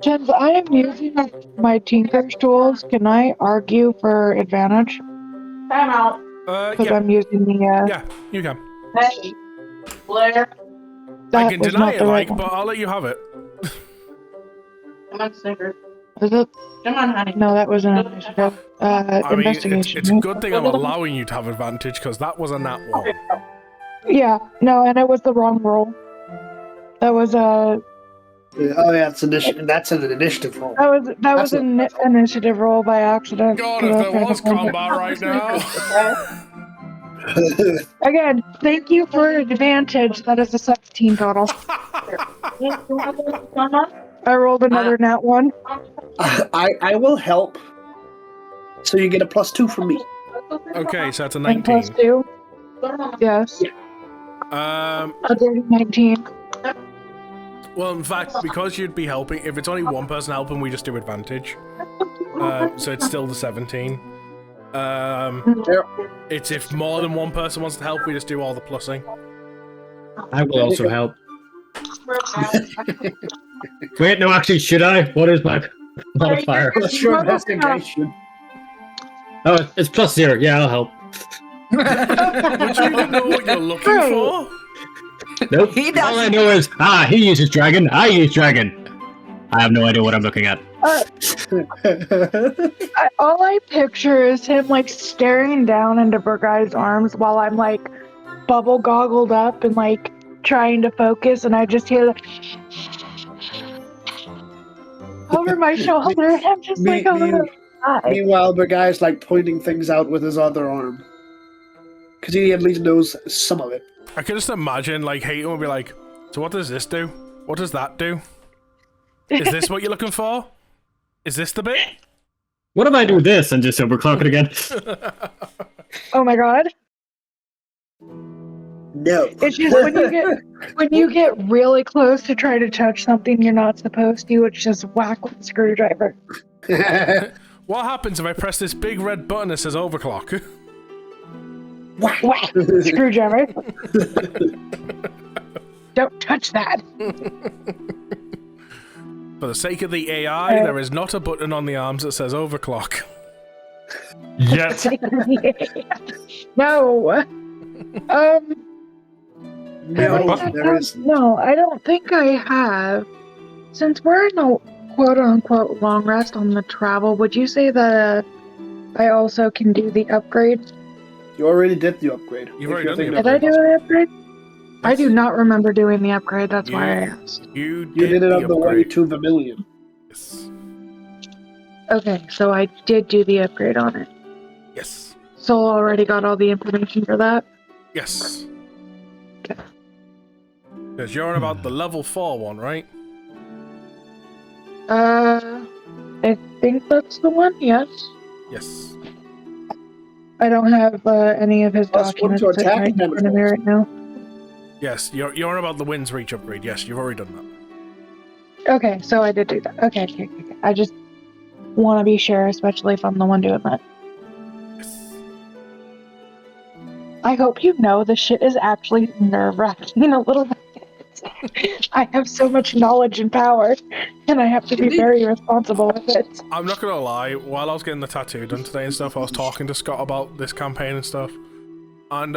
Since I am using my Tinker's tools, can I argue for advantage? Time out. Because Yeah. I'm using the, Yeah, you can. Hey. Blair. I that can was deny not it, the right like, one. but I'll let you have it. Come on, Snickers. Is it? Come on, honey. No, that wasn't an initiative. I mean, Investigation. it's a good thing I'm allowing you to have advantage, because that was a nat one. Yeah, no, and it was the wrong roll. That was Oh yeah, it's that's an initiative roll. that was an initiative roll by accident. God, if there was combat right now. Again, thank you for advantage. That is a 17 total. I rolled another nat one. I will help. So you get a +2 from me. Okay, so that's a And 19. +2. Yes. A dirty 19. Well, in fact, because you'd be helping, if it's only one person helping, we just do advantage. So it's still the 17. It's if more than one person wants to help, we just do all the plussing. I will also help. Wait, no, actually, should I? What is my modifier? Plus your investigation. Oh, it's +0. Yeah, I'll help. Would you even know what you're looking for? Nope. He doesn't. All I know is, he uses dragon, I use dragon. I have no idea what I'm looking at. All I picture is him like staring down into Bergai's arms while I'm like bubble goggled up and like trying to focus, and I just hear like over my shoulder, and I'm just like, oh my God. Meanwhile, the guy's like pointing things out with his other arm. Because he at least knows some of it. I can just imagine, like, Haiton would be like, so what does this do? What does that do? Is this what you're looking for? Is this the bit? What if I do this and just overclock it again? Oh my God. No. It's just when you get really close to try to touch something you're not supposed to, it's just whack with a screwdriver. What happens if I press this big red button that says overclock? Whack! Screwdriver. Don't touch that. For the sake of the AI, there is not a button on the arms that says overclock. Yes. No. No, there is. No, I don't think I have. Since we're in a quote-unquote long rest on the travel, would you say that I also can do the upgrade? You already did the upgrade. You've already done the Did I do the upgrade? I do not remember doing the upgrade, that's why I asked. You You did it the on the way upgrade. to Vermilion. Yes. Okay, so I did do the upgrade on it. Yes. Soul already got all the information for that? I think that's the one, yes. Yes. I don't have any of his Plus one documents to sitting attack right in damage front of me rolls. right now. Yes, you're on about the Wind's Reach upgrade. Yes, you've already done that. Okay, so I did do that. Okay. I just want to be sure, especially if I'm the one doing that. Yes. I hope you know this shit is actually nerve-wracking a little bit. I have so much knowledge and power, and I have to be very responsible with it. I'm not gonna lie, while I was getting the tattoo done today and stuff, I was talking to Scott about this campaign and stuff. And,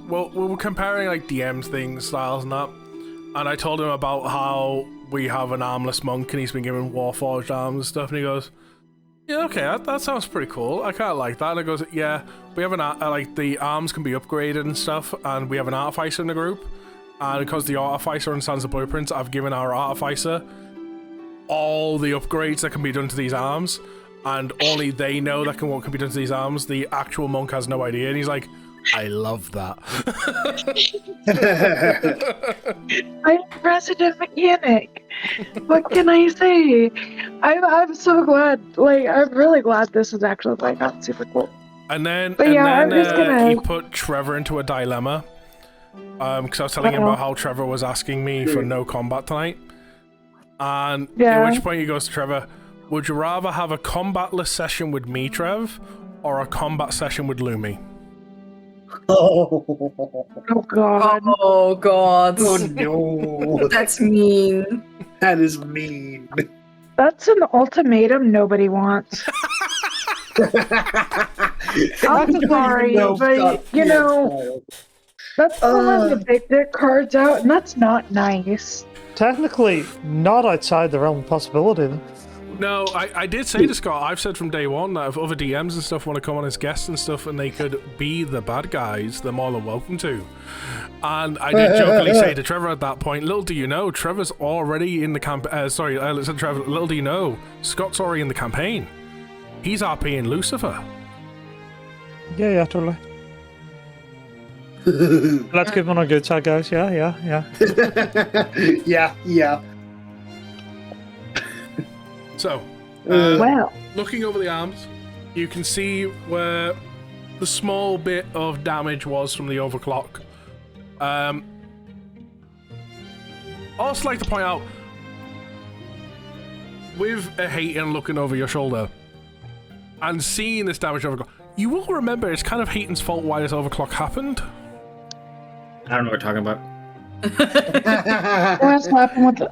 well, we were comparing, like, DMs things, styles and that. And I told him about how we have an armless monk and he's been given Warforged arms and stuff, and he goes, yeah, okay, that sounds pretty cool. I kind of like that. And I goes, yeah, we have like, the arms can be upgraded and stuff, and we have an Artificer in the group. And because the Artificer understands the blueprints, I've given our Artificer all the upgrades that can be done to these arms, and only they know that what can be done to these arms. The actual monk has no idea, and he's like, I love that. I'm a resident mechanic. What can I say? I'm so glad. Like, I'm really glad this is actually playing out super cool. And then, I'm just gonna... he put Trevor into a dilemma. Because I was telling him about how Trevor was asking me for no combat tonight. And at which point he goes to Trevor, would you rather have a combatless session with me, Trev, or a combat session with Lumi? Oh God. Oh God. Oh no. That's mean. That is mean. That's an ultimatum nobody wants. I'm sorry, but you know, that's pulling the big dick cards out, and that's not nice. Technically, not outside the realm of possibility. Though. No, I did say to Scott, I've said from day one that if other DMs and stuff want to come on as guests and stuff and they could be the bad guys, they're more than welcome to. And I did jokingly say to Trevor at that point, little do you know, Trevor's already in the Trevor, little do you know, Scott's already in the campaign. He's RPing Lucifer. Yeah, totally. Let's keep on a good side, guys. Yeah. Yeah. So, Wow. looking over the arms, you can see where the small bit of damage was from the overclock. I'd also like to point out, with a Haiton looking over your shoulder and seeing this damage overclock, you will remember it's kind of Haiton's fault why this overclock happened. I don't know what you're talking about.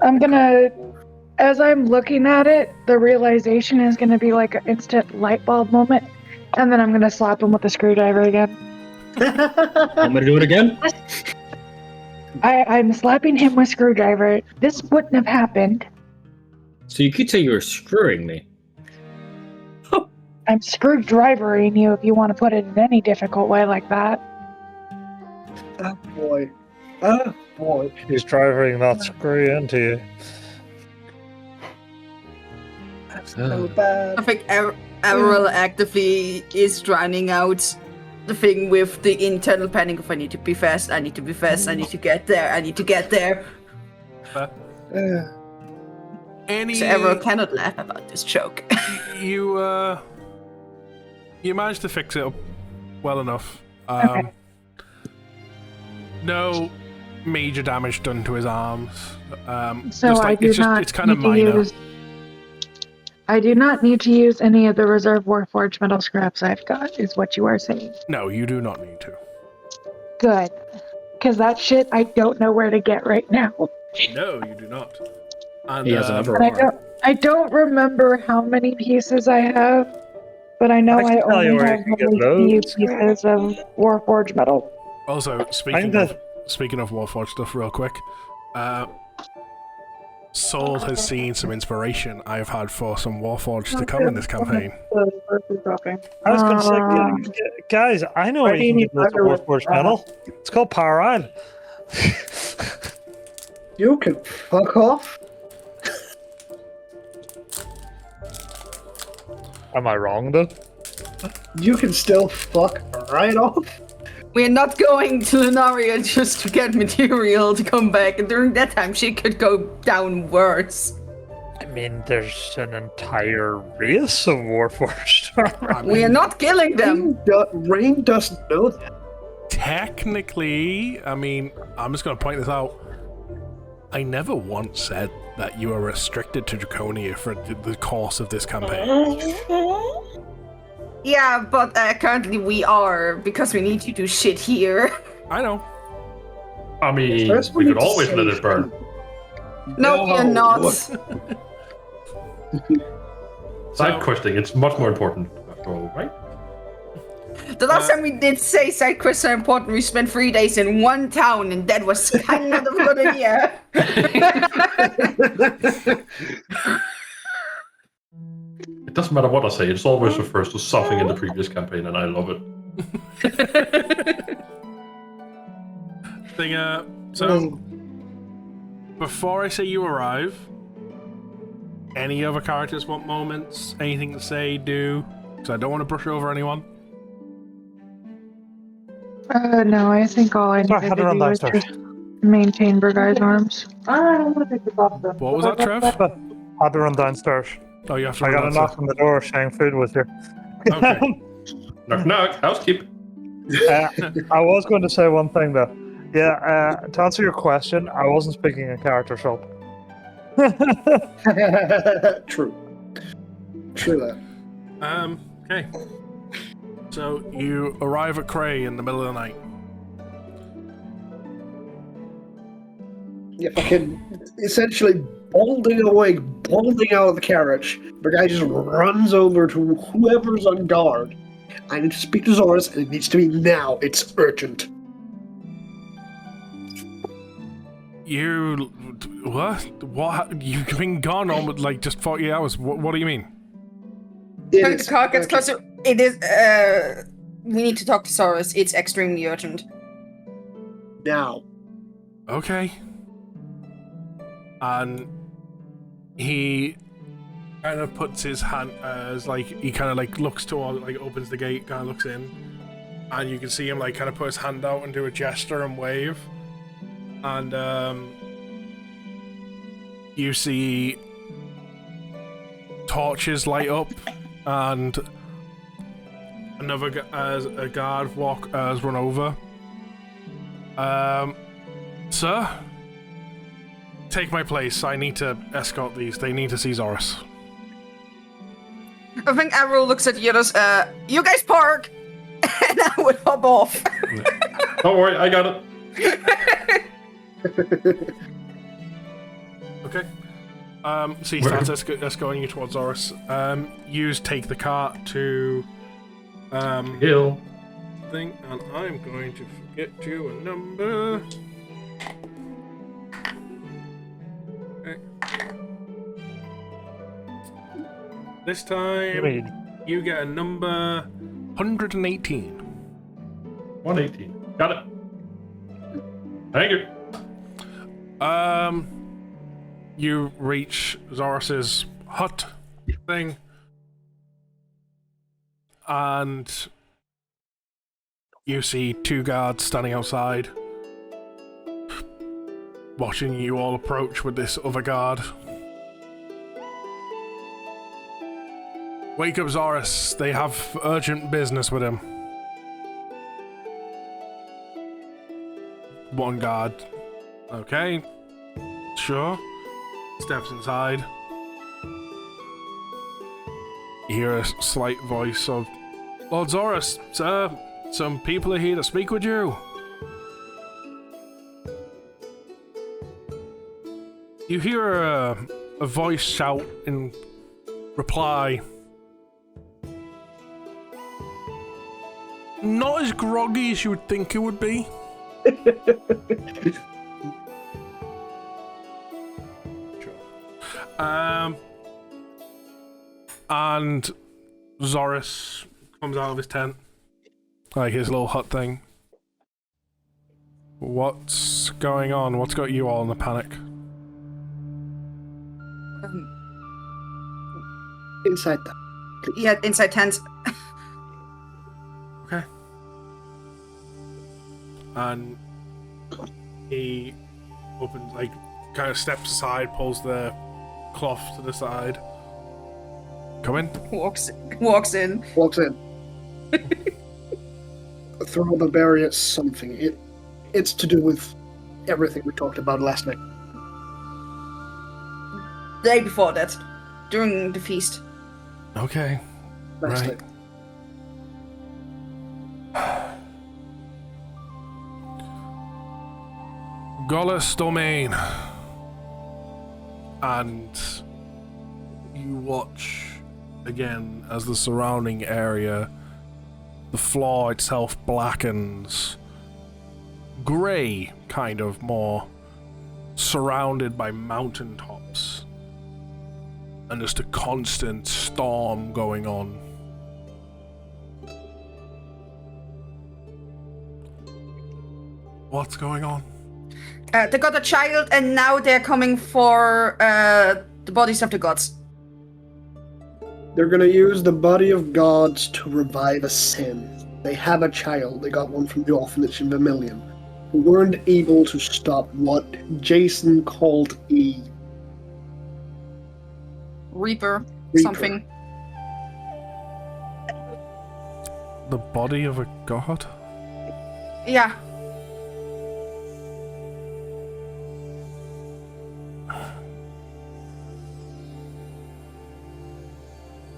I'm gonna, as I'm looking at it, the realization is gonna be like an instant light bulb moment, and then I'm gonna slap him with a screwdriver again. I'm gonna do it again? I'm slapping him with screwdriver. This wouldn't have happened. So you could say you were screwing me. I'm screwdrivering you if you want to put it in any difficult way like that. Oh boy. He's driving that screw into you. That's so bad. I think Averille actively is drowning out the thing with the internal panic of I need to be fast, I need to be fast, I need to get there, I need to get there. So Averille cannot laugh about this joke. You managed to fix it up well enough. Okay. No major damage done to his arms. So it's kind of minor. I do not need to use any of the reserve Warforged metal scraps I've got, is what you are saying. No, you do not need to. Good. Because that shit I don't know where to get right now. No, you do not. And, He has another and I don't remember how many pieces I have, but I know I only have a few pieces of Warforged metal. Also, speaking of Warforged stuff real quick, Soul has seen some inspiration I've had for some Warforged to come in this campaign. I was going to say, guys, I know where you can get lots of Warforged metal. It's called Peril. You can fuck off. Am I wrong, though? You can still fuck right off. We're not going to Lunaria just to get material to come back, and during that time, shit could go down worse. mean, there's an entire race of Warforged. We are not killing them. Raine doesn't know that. Technically, I mean, I'm just going to point this out. I never once said that you are restricted to Draconia for the course of this campaign. Yeah, but currently we are, because we need to do shit here. I know. I mean, we could always let it burn. No, we are not. Side questing, it's much more important after all, right? The last time we did say side quests are important, we spent 3 days in one town, and that was kind of a good idea. It doesn't matter what I say, it always refers to something in the previous campaign, and I love it. So, before I say you arrive, any other characters want moments? Anything to say, do? Because I don't want to brush over anyone. No, I think all I needed to do was just maintain Bergai's arms. I don't want to take this off though. What was that, Trev? I had to run downstairs. Oh, you have to I got a run knock on the door saying food was here. Okay. Knock knock, housekeep. I was going to say one thing though. Yeah, to answer your question, I wasn't speaking in character shop. True. True that. Okay. So, you arrive at Cray in the middle of the night. Yeah, fucking essentially bolting out of the carriage. The guy just runs over to whoever's on guard. I need to speak to Zorus, and it needs to be now. It's urgent. You... What? What? You've been gone almost like just 40 hours. What do you mean? The car gets closer. It is, we need to talk to Zorus. It's extremely urgent. Now. Okay. And he kind of puts his hand as like he kind of like looks toward, like opens the gate, kind of looks in, and you can see him like kind of put his hand out and do a gesture and wave, and you see torches light up, and another a guard run over. Sir, take my place. I need to escort these. They need to see Zorus. I think Averille looks at the others. You guys park, and I would hop off. Don't worry, I got it. Okay. So he starts escorting you towards Zorus. You take the cart to Hill. thing, and I'm going to get you a number. Okay. This time you get a number 118. 118. Got it. Thank you. You reach Zorus's hut thing, and you see 2 guards standing outside, watching you all approach with this other guard. Wake up, Zorus. They have urgent business with him. One guard. Okay. Sure. Steps inside. You hear a slight voice of, Lord Zorus, sir, some people are here to speak with you. You hear a voice shout in reply. Not as groggy as you would think it would be. And Zorus comes out of his tent, like his little hut thing. What's going on? What's got you all in a panic? Inside the... Yeah, inside tent. Okay. And he opens, like, kind of steps aside, pulls the cloth to the side. Come in. Walks in. Walks in. Throw the barrier at something. It's to do with everything we talked about last night. Day before that, during the feast. Okay. Last Right. night. Gollus domain. And you watch again as the surrounding area, the floor itself blackens, grey, kind of more, surrounded by mountaintops, and just a constant storm going on. What's going on? They got a child, and now they're coming for the bodies of the gods. They're gonna use the body of gods to revive a sin. They have a child. They got one from the orphanage in Vermilion, who weren't able to stop what Jason called a Reaper. Reaper. Something. The body of a god? Yeah.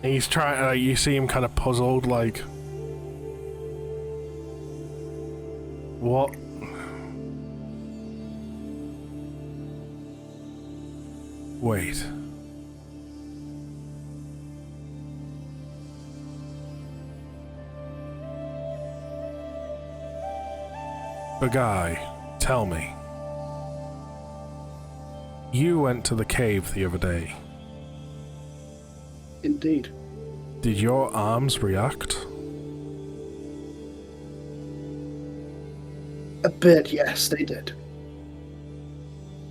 He's trying. You see him kind of puzzled, like, what? Wait. Bergai, tell me. You went to the cave the other day. Indeed. Did your arms react? A bit, yes, they did.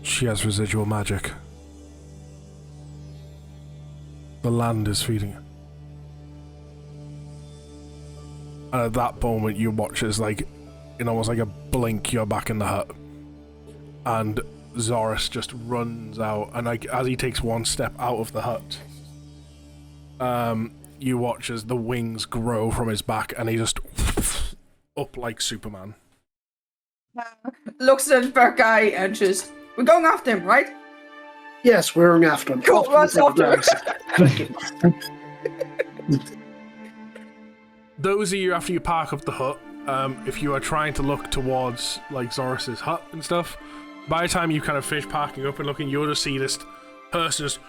She has residual magic. The land is feeding her. And at that moment, you watch as, like, in almost like a blink, you're back in the hut. And Zorus just runs out, and like as he takes one step out of the hut, you watch as the wings grow from his back, and he just up like Superman. Looks at Bergai and just, we're going after him, right? Yes, we're going after him. Cool, let's after him. Those of you, after you park up the hut, if you are trying to look towards like Zorus's hut and stuff, by the time you kind of finish parking up and looking, you'll just see this person just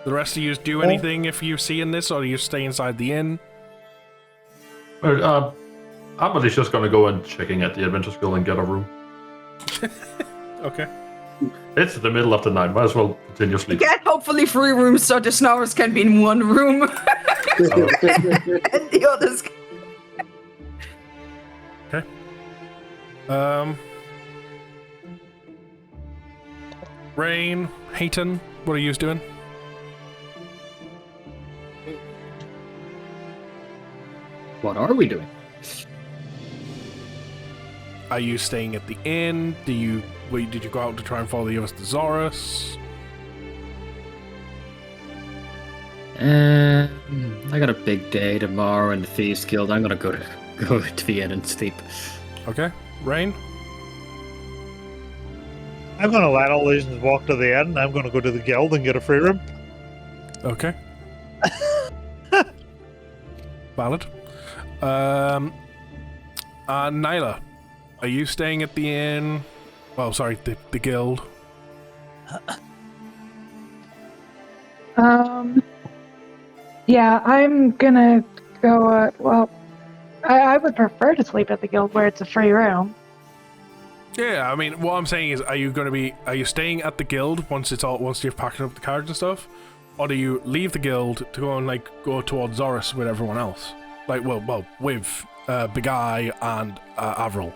The rest of you do anything if you see in this, or do you stay inside the inn? Well, Averille's just gonna go and checking at the Adventure School and get a room. Okay. It's the middle of the night, might as well continue sleeping. Get hopefully 3 rooms so the Snorers can be in 1 room. And the others can... Okay. Raine, Haiton, what are you doing? What are we doing? Are you staying at the inn? Did you go out to try and follow the others to Zorus? I got a big day tomorrow in the Thieves Guild. I'm gonna go to the inn and sleep. Okay. Raine? I'm gonna let all these walk to the end. I'm gonna go to the guild and get a free room. Okay. Valid. Nyla, are you staying at the inn? Well, sorry, the guild. Yeah, I'm gonna go, well, I would prefer to sleep at the guild where it's a free room. Yeah, I mean, what I'm saying is, are you staying at the guild once you're packing up the cards and stuff? Or do you leave the guild to go and, like, go towards Zorus with everyone else? Like, well, with Bergai and Averille.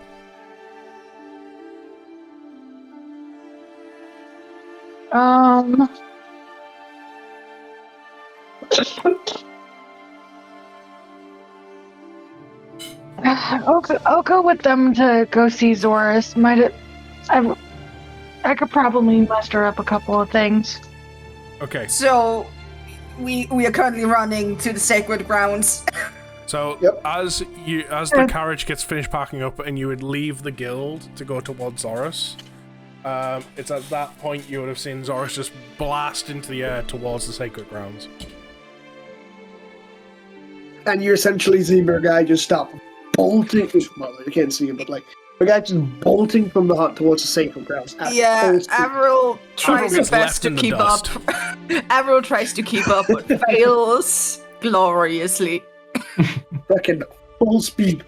I'll go with them to go see Zorus. I could probably muster up a couple of things. Okay. So, we are currently running to the sacred grounds. So Yep. as the carriage gets finished packing up and you would leave the guild to go towards Zorus, it's at that point you would have seen Zorus just blast into the air towards the sacred grounds. And you essentially see Bergai just stop bolting. Well, you can't see him, but like Bergai just bolting from the hut towards the sacred grounds. Yeah, Averille tries his best to keep up. Averille tries to keep up, but fails gloriously. Fucking full speed.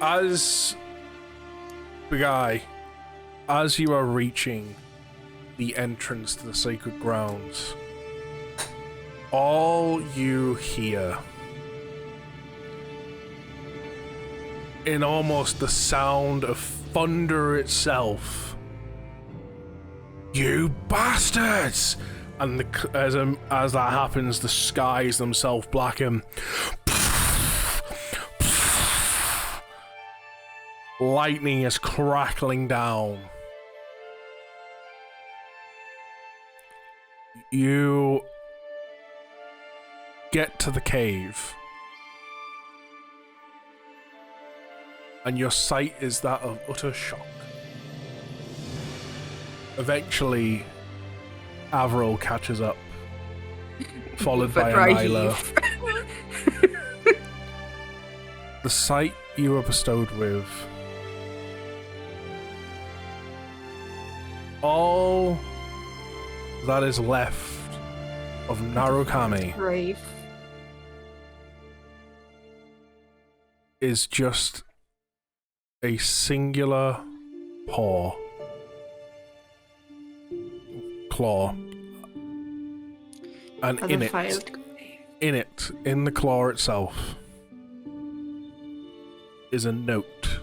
As Bergai, as you are reaching the entrance to the sacred grounds, all you hear, in almost the sound of thunder itself, "You bastards!" And as that happens, the skies themselves blacken. Lightning is crackling down. You get to the cave, and your sight is that of utter shock. Eventually, Averille catches up, followed by Nyla. The sight you are bestowed with, all that is left of Narukami Brave. is just a singular claw, and in the claw itself is a note.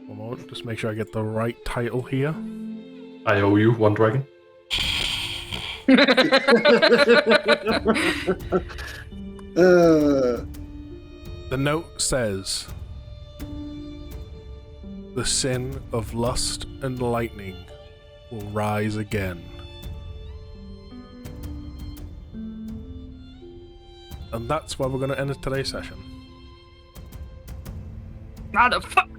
One moment, just make sure I get the right title here. I owe you one dragon. The note says, "The sin of lust and lightning will rise again." And that's where we're going to end today's session. Motherfucker.